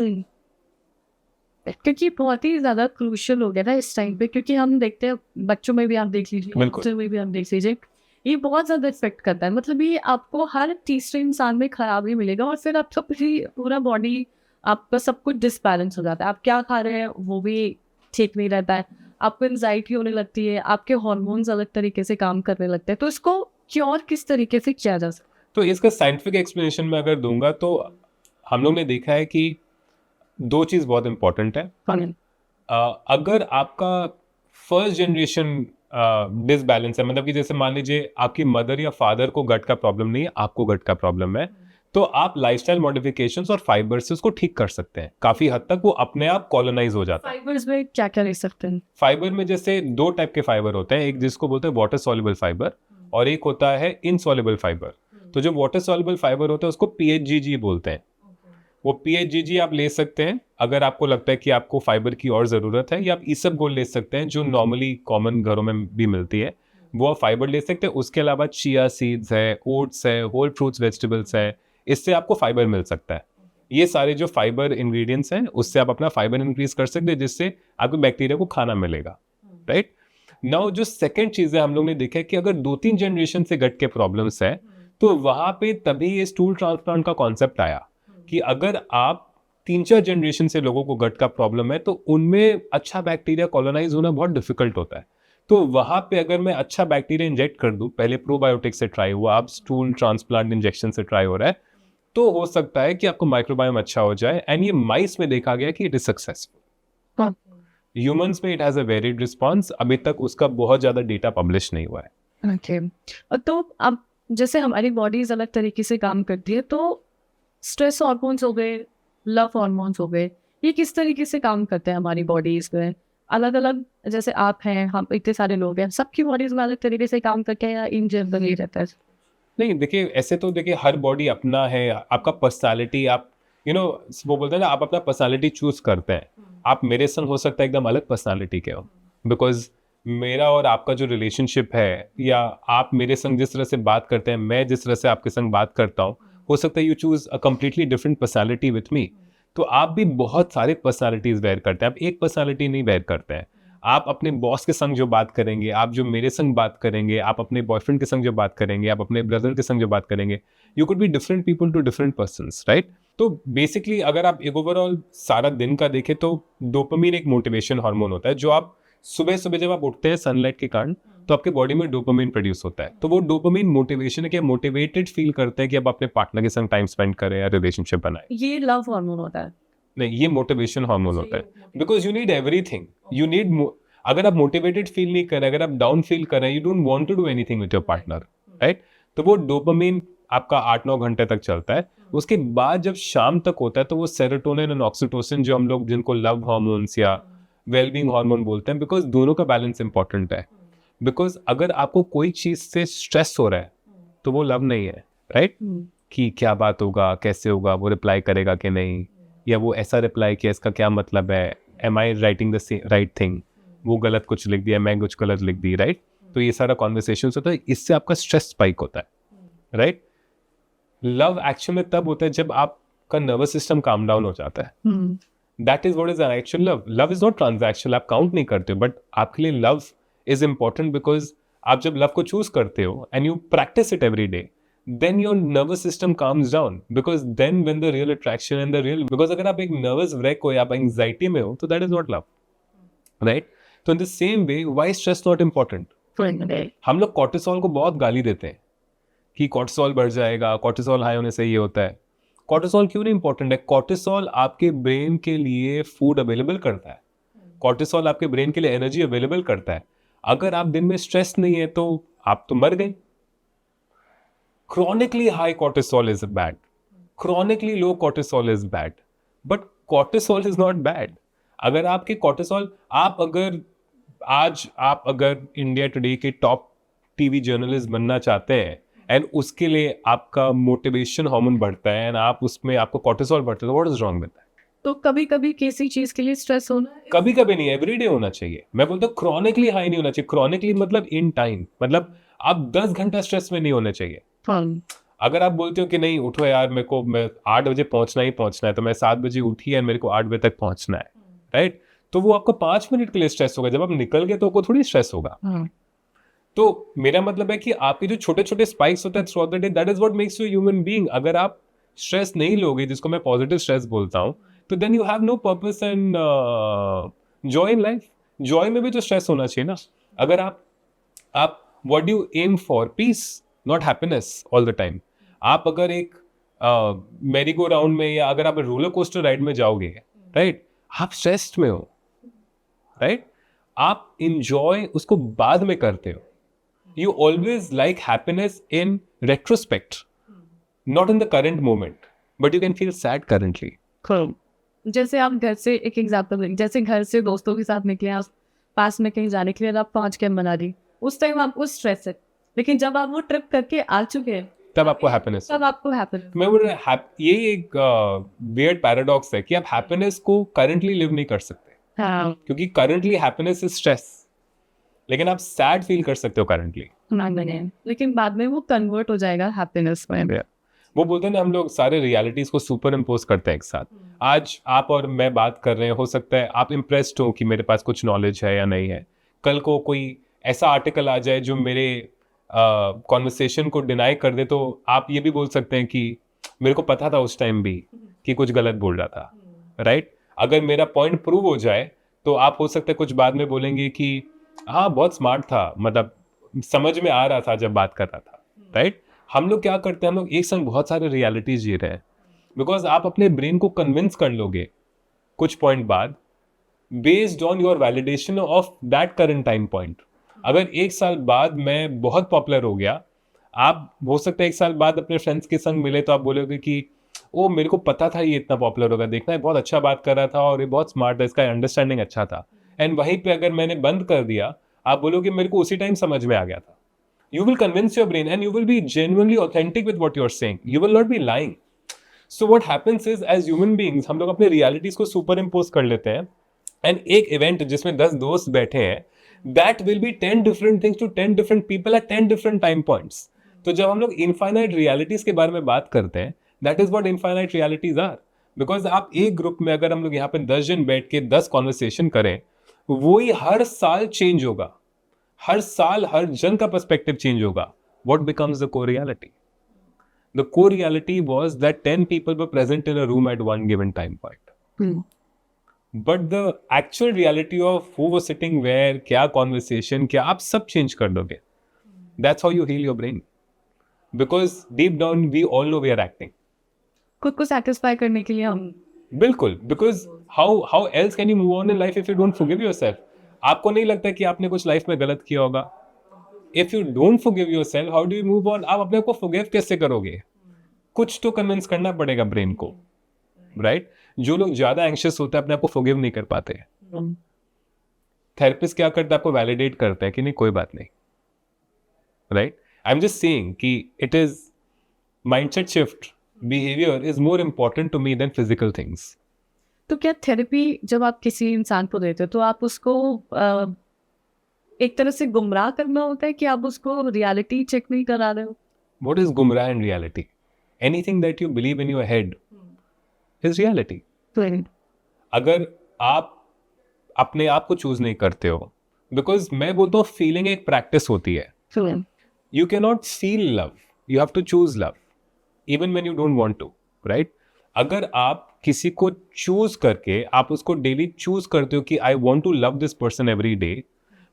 क्योंकि बहुत ही ज्यादा क्रूशियल हो गया था इस टाइम पे, क्योंकि हम देखते हैं बच्चों में भी आप देख लीजिए, बच्चों में भी आप देख लीजिए, ये बहुत ज्यादा इफेक्ट करता है। मतलब ये आपको हर तीसरे इंसान में खराब ही मिलेगा और फिर आपका पूरा बॉडी, आपका सब कुछ डिसबैलेंस हो जाता है। आप क्या खा रहे हैं वो भी ठीक नहीं रहता है, आपको एंजाइटी होने लगती है, आपके हार्मोन्स अलग तरीके से काम करने लगते हैं। तो इसको क्योर किस तरीके से किया जा सकता है? तो इसका साइंटिफिक एक्सप्लेनेशन में अगर दूंगा तो हम लोग ने देखा है कि 2 चीज़ बहुत इंपॉर्टेंट है। अगर आपका फर्स्ट जनरेशन डिसबैलेंस है, मतलब कि जैसे मान लीजिए आपकी मदर या फादर को गट का प्रॉब्लम नहीं है, आपको गट का प्रॉब्लम है, तो आप लाइफस्टाइल मॉडिफिकेशंस और फाइबर से उसको ठीक कर सकते हैं। काफी हद तक वो अपने आप कॉलोनाइज हो जाता है। फाइबर्स में क्या क्या ले सकते हैं? फाइबर में जैसे 2 टाइप के फाइबर होते हैं, एक जिसको बोलते हैं वाटर सॉल्युबल फाइबर और एक होता है इनसॉल्युबल फाइबर। तो जो वाटर सॉल्युबल फाइबर होता है उसको पीएचजीजी बोलते हैं। वो पीएचजीजी आप ले सकते हैं अगर आपको लगता है कि आपको फाइबर की और ज़रूरत है, या आप ईसबगोल ले सकते हैं जो नॉर्मली कॉमन घरों में भी मिलती है, वो आप फाइबर ले सकते हैं। उसके अलावा चिया सीड्स है, ओट्स है, होल फ्रूट्स वेजिटेबल्स है, इससे आपको फाइबर मिल सकता है। ये सारे जो फाइबर इंग्रेडिएंट्स हैं उससे आप अपना फाइबर इंक्रीज कर सकते हैं, जिससे आपको बैक्टीरिया को खाना मिलेगा। राइट नाउ जो सेकेंड चीज़ है, हम लोग ने देखा है कि अगर 2-3 जनरेशन से गट के प्रॉब्लम्स है तो वहाँ पे तभी ये स्टूल ट्रांसप्लांट का कॉन्सेप्ट आया कि अगर आप 3-4 जनरेशन से लोगों को गट का प्रॉब्लम है तो उनमें अच्छा बैक्टीरिया कॉलोनाइज होना बहुत डिफिकल्ट होता है। तो वहाँ पे अगर मैं अच्छा बैक्टीरिया इंजेक्ट कर दूं, पहले प्रोबायोटिक से ट्राई हुआ, अब स्टूल ट्रांसप्लांट इंजेक्शन से ट्राई हो रहा है, तो हो सकता है कि आपको माइक्रोबायोम अच्छा हो जाए। एंड ये माइस में देखा गया कि इट इज सक्सेसफुल। ह्यूमंस में it has a varied response. अभी तक उसका बहुत ज़्यादा डेटा पब्लिश नहीं हुआ है। ओके तो अब जैसे हमारी बॉडीज अलग तरीके से काम करती है, तो स्ट्रेस हार्मोन्स हो गए, लव हार्मोन्स हो गए, ये किस तरीके से काम करते हैं हमारी बॉडीज में? अलग अलग, जैसे आप हैं, हम इतने सारे लोग हैं, सबकी बॉडीज में अलग तरीके से काम करते हैं या इन जनरल ही रहता है? नहीं, देखिए ऐसे तो देखिए हर बॉडी अपना है, आपका पर्सनालिटी, आप वो बोलते हैं ना, आप अपना पर्सनालिटी चूज करते हैं। आप मेरे संग हो सकता है एकदम अलग पर्सनालिटी के हो, बिकॉज मेरा और आपका जो रिलेशनशिप है, या आप मेरे संग जिस तरह से बात करते हैं, मैं जिस तरह से आपके संग बात करता हूँ, हो सकता है you choose a completely different personality with me. तो आप भी बहुत सारे पर्सनालिटीज वेयर करते हैं, आप एक पर्सनालिटी नहीं वेयर करते हैं। आप अपने बॉस के संग जो बात करेंगे, आप जो मेरे संग बात करेंगे, आप अपने बॉयफ्रेंड के संग जो बात करेंगे, आप अपने ब्रदर के संग जो बात करेंगे, you could be different people to different persons, right? तो बेसिकली अगर आप एक ओवरऑल सारा दिन का देखें तो डोपामिन एक मोटिवेशन हार्मोन होता है, जो आप सुबह सुबह जब आप उठते हैं सनलाइट के कारण, तो आपके बॉडी में डोपामिन प्रोड्यूस होता है। तो वो डोपामिन मोटिवेशन है कि मोटिवेटेड फील करते हैं कि अब अपने पार्टनर के संग टाइम स्पेंड करें या रिलेशनशिप बनाए। ये लव हार्मोन होता है। नहीं, ये मोटिवेशन हार्मोन होता है, because you need everything, you need, अगर आप मोटिवेटेड फील नहीं करें, अगर आप डाउन फील करें, you don't want to do anything with your partner, right? तो वो डोपामिन आपका 8-9 घंटे तक चलता है। उसके बाद जब शाम तक होता है तो वो सेरोटोनिन और ऑक्सीटोसिन, जो हम लोग जिनको लव हार्मोन्स या वेलबींग हार्मोन बोलते हैं, बिकॉज दोनों का बैलेंस इंपॉर्टेंट है। बिकॉज अगर आपको कोई चीज से स्ट्रेस हो रहा है तो वो लव नहीं है, राइट? कि क्या बात होगा, कैसे होगा, वो रिप्लाई करेगा कि नहीं, या वो ऐसा रिप्लाई किया, इसका क्या मतलब है, am I writing the right thing, वो गलत कुछ लिख दिया, मैं कुछ गलत लिख दी, राइट? तो ये सारा कॉन्वर्सेशन होता है, इससे आपका स्ट्रेस स्पाइक होता है, राइट? लव एक्चुअल में तब होता है जब आपका नर्वस सिस्टम काम डाउन हो जाता है। That is what is an actual love. Love is not transactional, आप काउंट नहीं करते हो, बट आपके लिए लव इज इंपॉर्टेंट बिकॉज आप जब लव को चूज करते हो and you practice it every day, then your nervous system calms down, because then when the real attraction and the real, because अगर आप एक nervous wreck हो या आप anxiety में हो, तो that is not love, right? तो in the same way, why is stress not important? हम लोग cortisol को बहुत गाली देते हैं कि cortisol बढ़ जाएगा, cortisol हाई होने से ये होता है। cortisol क्यों नहीं important है? cortisol आपके ब्रेन के लिए फूड अवेलेबल करता है, cortisol आपके ब्रेन के लिए एनर्जी अवेलेबल करता है। अगर आप दिन में स्ट्रेस नहीं है तो आप तो मर गए। Chronically high cortisol is bad. Chronically low cortisol is bad. But cortisol is not bad. अगर आपके cortisol, आप अगर इंडिया टुडे के टॉप टीवी जर्नलिस्ट बनना चाहते हैं एंड उसके लिए आपका मोटिवेशन हार्मोन बढ़ता है एंड आप उसमें आपको cortisol बढ़ता है, तो what is wrong with that? तो कभी कभी किसी चीज के लिए स्ट्रेस होना, कभी कभी नहीं, एवरीडे होना चाहिए। मैं बोलता हूँ क्रॉनिकली हाई नहीं होना चाहिए। क्रॉनिकली मतलब इन टाइम, मतलब आप 10 घंटा स्ट्रेस में नहीं होने चाहिए। अगर आप बोलते हो कि नहीं उठो यार, मैं 8 बजे पहुंचना है, तो मैं 7 बजे उठी है, मेरे को 8 बजे तक पहुंचना है, राइट? तो वो आपको 5 मिनट के लिए स्ट्रेस होगा, जब आप निकल गए तो आपको थोड़ी स्ट्रेस होगा। तो मेरा मतलब है कि आपके जो छोटे छोटे स्पाइक्स होते हैं through out the day, that is what makes you human being. अगर आप स्ट्रेस नहीं लोगे, जिसको मैं पॉजिटिव स्ट्रेस बोलता हूँ, तो then you have no purpose and joy in life. Joy में भी तो स्ट्रेस होना चाहिए ना। अगर आप what do you aim for? Peace, not happiness all the time. आप अगर एक मेरी गो राउंड में या अगर आप रोलर कोस्टर राइड में जाओगे, राइट, आप स्ट्रेस्ड में हो, राइट? आप इंजॉय उसको बाद में करते हो। You always like happiness in retrospect, not in the current moment, but you can feel sad currently. जैसे आप घर से, एक एग्जाम्पल, जैसे घर से दोस्तों के साथ निकले, आप पास में कहीं जाने के लिए आप पहुंच के मनाली, उस टाइम आपको स्ट्रेस है, लेकिन जब आप वो ट्रिप करके आ चुके हैं तब आपको हैप्पीनेस। मैं बोल रहा हूँ ये एक वियर्ड पैराडॉक्स है कि आप हैप्पीनेस को करंटली लिव नहीं कर सकते। क्योंकि करंटली हैप्पीनेस इज स्ट्रेस, लेकिन आप सैड फील कर सकते हो करंटली, लेकिन बाद में वो कन्वर्ट हो जाएगा हैप्पीनेस में। वो बोलते हैं ना, हम लोग सारे रियलिटीज को सुपर इम्पोज करते हैं एक साथ। आज आप और मैं बात कर रहे हैं, हो सकता है आप इम्प्रेस्ड हो कि मेरे पास कुछ नॉलेज है या नहीं है। कल को कोई ऐसा आर्टिकल आ जाए जो मेरे कॉन्वर्सेशन को डिनाई कर दे, तो आप ये भी बोल सकते हैं कि मेरे को पता था उस टाइम भी कि कुछ गलत बोल रहा था, राइट? अगर मेरा पॉइंट प्रूव हो जाए तो आप हो सकता है कुछ बाद में बोलेंगे कि हाँ बहुत स्मार्ट था, मतलब समझ में आ रहा था जब बात कर रहा था, राइट? हम लोग क्या करते हैं, हम लोग एक संग बहुत सारे रियलिटीज जी रहे हैं, बिकॉज आप अपने ब्रेन को कन्विंस कर लोगे कुछ पॉइंट बाद, based on your validation of that current time point. अगर 1 साल बाद मैं बहुत पॉपुलर हो गया, आप हो सकता है 1 साल बाद अपने फ्रेंड्स के संग मिले तो आप बोलोगे कि ओ मेरे को पता था ये इतना पॉपुलर होगा, देखना है बहुत अच्छा बात कर रहा था और ये बहुत स्मार्ट था, इसका अंडरस्टैंडिंग अच्छा था। एंड वहीं पे अगर मैंने बंद कर दिया, आप बोलोगे मेरे को उसी टाइम समझ में आ गया था। You will convince your brain and you will be genuinely authentic with what you are saying, you will not be lying. So what happens is, as human beings हम लोग अपने रियलिटीज को सुपर इम्पोज कर लेते हैं, एंड एक इवेंट जिसमें 10 दोस्त बैठे हैं, that will be 10 different things to 10 different people at 10 different time points. तो जब हम लोग इनफाइनाइट रियलिटीज के बारे में बात करते हैं, that is what infinite realities are. Because आप एक ग्रुप में अगर हम लोग यहाँ पे 10 जन बैठ के 10 कॉन्वर्सेशन करें, वो ही हर साल चेंज होगा, हर साल हर जन का पर्सपेक्टिव चेंज होगा. What becomes the core reality? The core reality was that 10 people were present in a room at one given time point. But the actual reality of who was sitting where, क्या conversation, क्या आप सब change कर दोगे. That's how you heal your brain. Because deep down we all know we are acting. खुद को सेटिस्फाई करने के लिए हम बिल्कुल. Because how else can you move on in life if you don't forgive yourself? आपको नहीं लगता कि आपने कुछ लाइफ में गलत किया होगा? If you don't forgive yourself, how do you move on? आप अपने को forgive कैसे करोगे? कुछ तो कन्विंस करना पड़ेगा ब्रेन को, राइट? जो लोग ज्यादा एंग्शियस होते हैं अपने आप को forgive नहीं कर पाते. थेरेपिस्ट क्या करता है? आपको वैलिडेट करता है कि नहीं कोई बात नहीं, right? I am just saying कि it is mindset shift, behaviour is more important to me than physical things. तो क्या थेरेपी जब आप किसी इंसान को देते हो तो आप उसको एक तरह से गुमराह करना होता है कि आप उसको रियलिटी चेक नहीं करा रहे हो? What is gumrah in reality? Anything that you believe in your head is reality. अगर आप अपने आप को चूज नहीं करते हो, बिकॉज मैं बोलता हूँ फीलिंग एक प्रैक्टिस होती है. You cannot feel love. You have to choose love, even when you don't want to, right? अगर आप किसी को चूज करके आप उसको डेली चूज करते हो कि I want to love this person every day,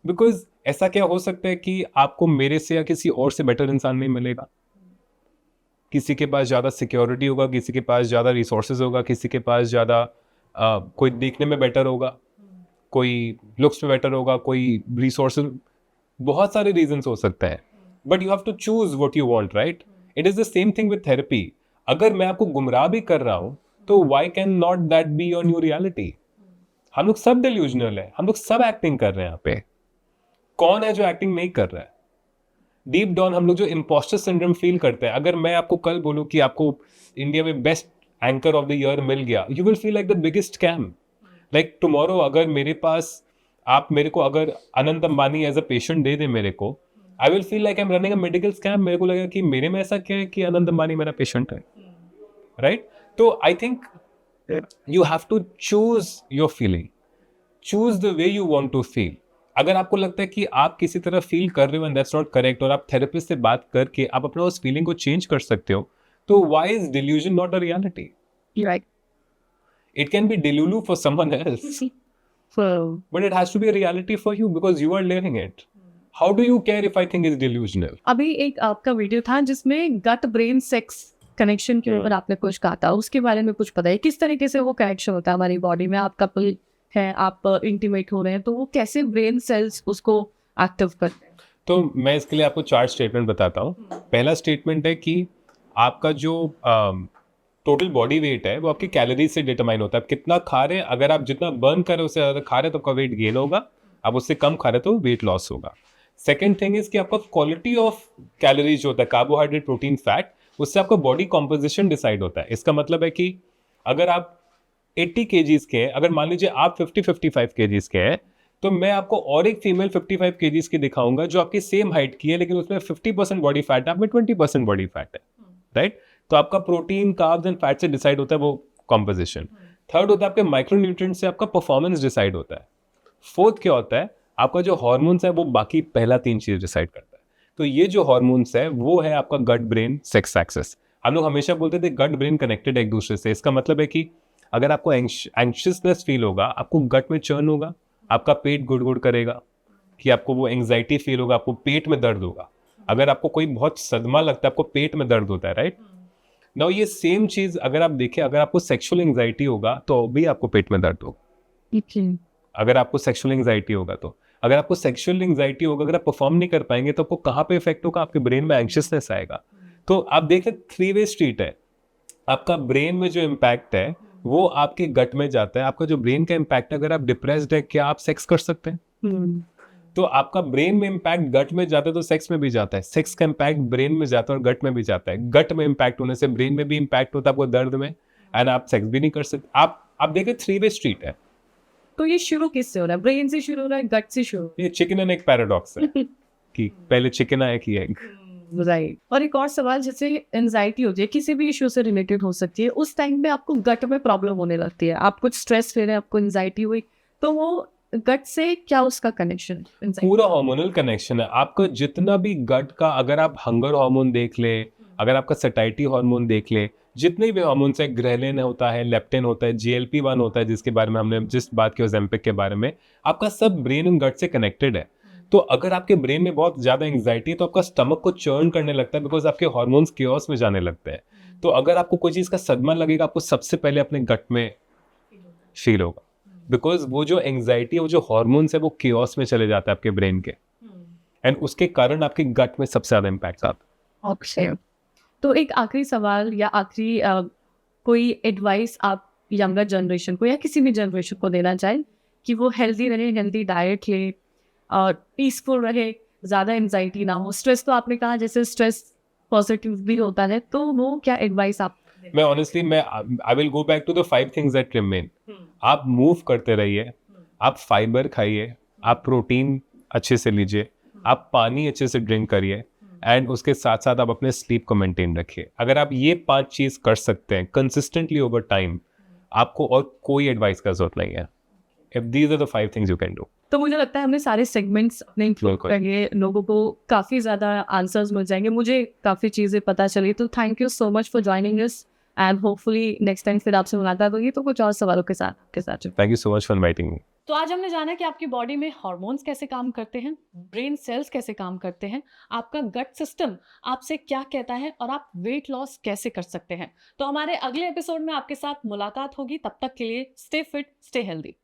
because ऐसा क्या हो सकता है कि आपको मेरे से या किसी और से बेटर इंसान नहीं मिलेगा. किसी के पास ज़्यादा सिक्योरिटी होगा, किसी के पास ज़्यादा रिसोर्सेज होगा, किसी के पास ज़्यादा कोई देखने में बेटर होगा, कोई लुक्स में बेटर होगा, कोई रिसोर्सेज, बहुत सारे रीजंस हो सकता है. But you have to choose what you want, right? It is the same thing with therapy. अगर मैं आपको गुमराह भी कर रहा हूं तो why can not that be on your reality? हम लोग सब डिल्यूजनल है, हम लोग सब एक्टिंग कर रहे हैं. यहाँ पे कौन है जो एक्टिंग नहीं कर रहा है? डीप डाउन हम लोग जो इम्पोस्टर सिंड्रोम फील करते हैं, अगर मैं आपको कल बोलूं कि आपको इंडिया में best anchor of the year मिल गया, you will feel like the biggest scam. Like tomorrow अगर मेरे पास आप मेरे को अगर Anant Ambani as a patient दे दे मेरे को, I will feel like I am running a medical scam. मेरे को लगेगा कि मेरे में ऐसा क्या है कि अनंत अंबानी मेरा पेशेंट है, राइट? तो I think you have to choose your feeling, choose the way you want to feel. अगर आपको लगता है कि आप किसी तरह फील कर रहे हो एंड दैट्स नॉट करेक्ट, और आप थेरेपिस्ट से बात करके आप अपना उस फीलिंग को चेंज कर सकते हो, तो why is delusion not a reality? Right. It can be delulu for someone else, but it has to be a reality for you because you are living it. How do you care if I think it's delusional? अभी एक आपका वीडियो था जिसमें गट ब्रेन सेक्स कनेक्शन के ऊपर आपने कुछ कहा था, उसके बारे में कुछ पता है किस तरीके से वो कनेक्शन होता है हमारी बॉडी में? आप कपल है, आप इंटीमेट हो रहे हैं, तो वो कैसे ब्रेन सेल्स उसको एक्टिव करते हैं? तो मैं इसके लिए आपको 4 स्टेटमेंट बताता हूँ. पहला स्टेटमेंट है कि आपका जो टोटल बॉडी वेट है वो आपकी कैलोरीज से डिटरमाइन होता है. आप कितना खा रहे हैं, अगर आप जितना बर्न कर रहे हो उससे ज़्यादा खा रहे हैं तो आपका वेट गेन होगा, आप उससे कम खा रहे हैं तो वेट लॉस होगा. सेकेंड थिंग इज कि आपका क्वालिटी ऑफ कैलोरीज जो होता है, कार्बोहाइड्रेट, प्रोटीन, फैट, उससे आपका बॉडी कॉम्पोजिशन डिसाइड होता है. इसका मतलब है कि अगर आप 80 kgs के हैं, अगर मान लीजिए आप 50-55 kgs के हैं, तो मैं आपको और एक फीमेल 55 kgs की दिखाऊंगा जो आपकी सेम हाइट की है, लेकिन उसमें 50% बॉडी फैट है, आप में 20% बॉडी फैट है, राइट? तो आपका प्रोटीन, कार्ब्स एंड फैट से डिसाइड होता है वो कॉम्पोजिशन. थर्ड होता है आपके माइक्रोन्यूट्रिएंट्स से आपका परफॉर्मेंस डिसाइड होता है. फोर्थ क्या होता है? आपका जो हार्मोन्स है वो बाकी पहला 3 चीज डिसाइड करता है. तो ये जो हार्मोन्स है वो है आपका गट ब्रेन सेक्स एक्सेस. हम लोग हमेशा बोलते थे गट ब्रेन कनेक्टेड है एक दूसरे से. इसका मतलब है कि अगर आपको एंग्शियसनेस फील होगा, आपको गट में चर्न होगा, आपका पेट गुड़ करेगा, कि आपको वो एंग्जाइटी फील होगा, आपको पेट में दर्द होगा. अगर आपको कोई बहुत सदमा लगता है, आपको पेट में दर्द होता है, राइट? नाउ ये सेम चीज अगर आप देखें, अगर आपको सेक्सुअल एंग्जाइटी होगा तो भी आपको पेट में दर्द होगा. अगर आपको सेक्सुअल एंग्जाइटी होगा तो, अगर आपको सेक्सुअल एंग्जाइटी होगा, अगर आप परफॉर्म नहीं कर पाएंगे तो आपको कहाँ पे इफेक्ट होगा? आपके ब्रेन में एंग्शियसनेस आएगा. तो आप देख रहे 3-वे स्ट्रीट है. आपका ब्रेन में जो इम्पैक्ट है वो आपके गट में जाता है. आपका जो ब्रेन का इम्पैक्ट है, अगर आप डिप्रेस्ड है, क्या आप सेक्स कर सकते हैं? तो आपका ब्रेन में इम्पैक्ट गट में जाता है तो सेक्स में भी जाता है. सेक्स का इम्पैक्ट ब्रेन में जाता है और गट में भी जाता है. गट में इम्पैक्ट होने से ब्रेन में भी इम्पैक्ट होता है आपको दर्द में, एंड आप सेक्स भी नहीं कर सकते. आप देखें 3-वे स्ट्रीट है. तो ये शुरू किससे हो रहा है? ब्रेन से शुरू हो रहा है, गट से शुरू? ये चिकन एंड एग पैराडॉक्स है कि पहले चिकन आया कि एग. राइट. और एक और सवाल, जैसे एंजाइटी होती है, किसी भी इशू से रिलेटेड हो सकती है, उस टाइम में आपको गट में प्रॉब्लम होने लगती है, आप कुछ स्ट्रेस ले रहे हैं, आपको एंजाइटी हुई, तो वो गट से क्या उसका कनेक्शन है? पूरा हार्मोनल कनेक्शन है आपका। जितना भी गट का, अगर आप हंगर हार्मोन देख ले, अगर आपका सटाइटी हार्मोन देख ले, जितने भी हार्मोन्स है, ग्रेलिन होता है, लेप्टिन होता है, GLP-1 होता है, जिसके बारे में हमने जिस बात की ओजेम्पिक के बारे में, आपका सब ब्रेन एंड गट से कनेक्टेड है। तो अगर आपके ब्रेन में बहुत ज्यादा एंग्जाइटी है तो आपका स्टमक को चर्न करने लगता है, बिकॉज आपके हार्मोन्स केओस में जाने लगते हैं। तो अगर आपको कोई चीज का सदमा लगेगा, आपको सबसे पहले अपने गट में फील होगा, बिकॉज वो जो एंग्जाइटी है, वो जो हार्मोन्स है, वो केओस में चले जाता है आपके ब्रेन के, एंड उसके कारण आपके गट में सबसे ज्यादा इम्पैक्ट आता है। ओके, तो एक आखिरी सवाल या आखिरी कोई एडवाइस आप यंगर जनरेशन को या किसी भी जनरेशन को देना चाहें कि वो हेल्दी रहे, हेल्दी डाइट ले, पीसफुल रहे, ज़्यादा एंजाइटी ना हो। स्ट्रेस तो आपने कहा जैसे स्ट्रेस पॉजिटिव भी होता है, तो वो क्या एडवाइस आप? मैं honestly I will go back to the 5 things that remain. आप मूव करते रहिए, आप फाइबर खाइए, आप प्रोटीन अच्छे से लीजिए, आप पानी अच्छे से ड्रिंक करिए, एंड उसके साथ साथ आप अपने स्लीप को मेंटेन रखिए। अगर आप ये 5 चीज कर सकते हैं कंसिस्टेंटली ओवर टाइम, आपको और कोई एडवाइस का जरूरत नहीं है। If these are the 5 things you can do. तो मुझे लगता है हमने सारे सेगमेंट्स अपने इंक्लूड बिल्कुल। करिए, लोगों को काफ़ी ज़्यादा आंसर्स मिल जाएंगे, मुझे काफ़ी चीज़ें पता चली। तो thank you so much for joining us, and hopefully next time फिर आपसे मुलाकात होगी तो कुछ और सवालों के साथ। Thank you so much for inviting me. तो आज हमने जाना कि आपकी बॉडी में हार्मोन्स कैसे काम करते हैं, ब्रेन सेल्स कैसे काम करते हैं, आपका गट सिस्टम आपसे क्या कहता है, और आप वेट लॉस कैसे कर सकते हैं। तो हमारे अगले एपिसोड में आपके साथ मुलाकात होगी। तब तक के लिए स्टे फिट, स्टे हेल्दी।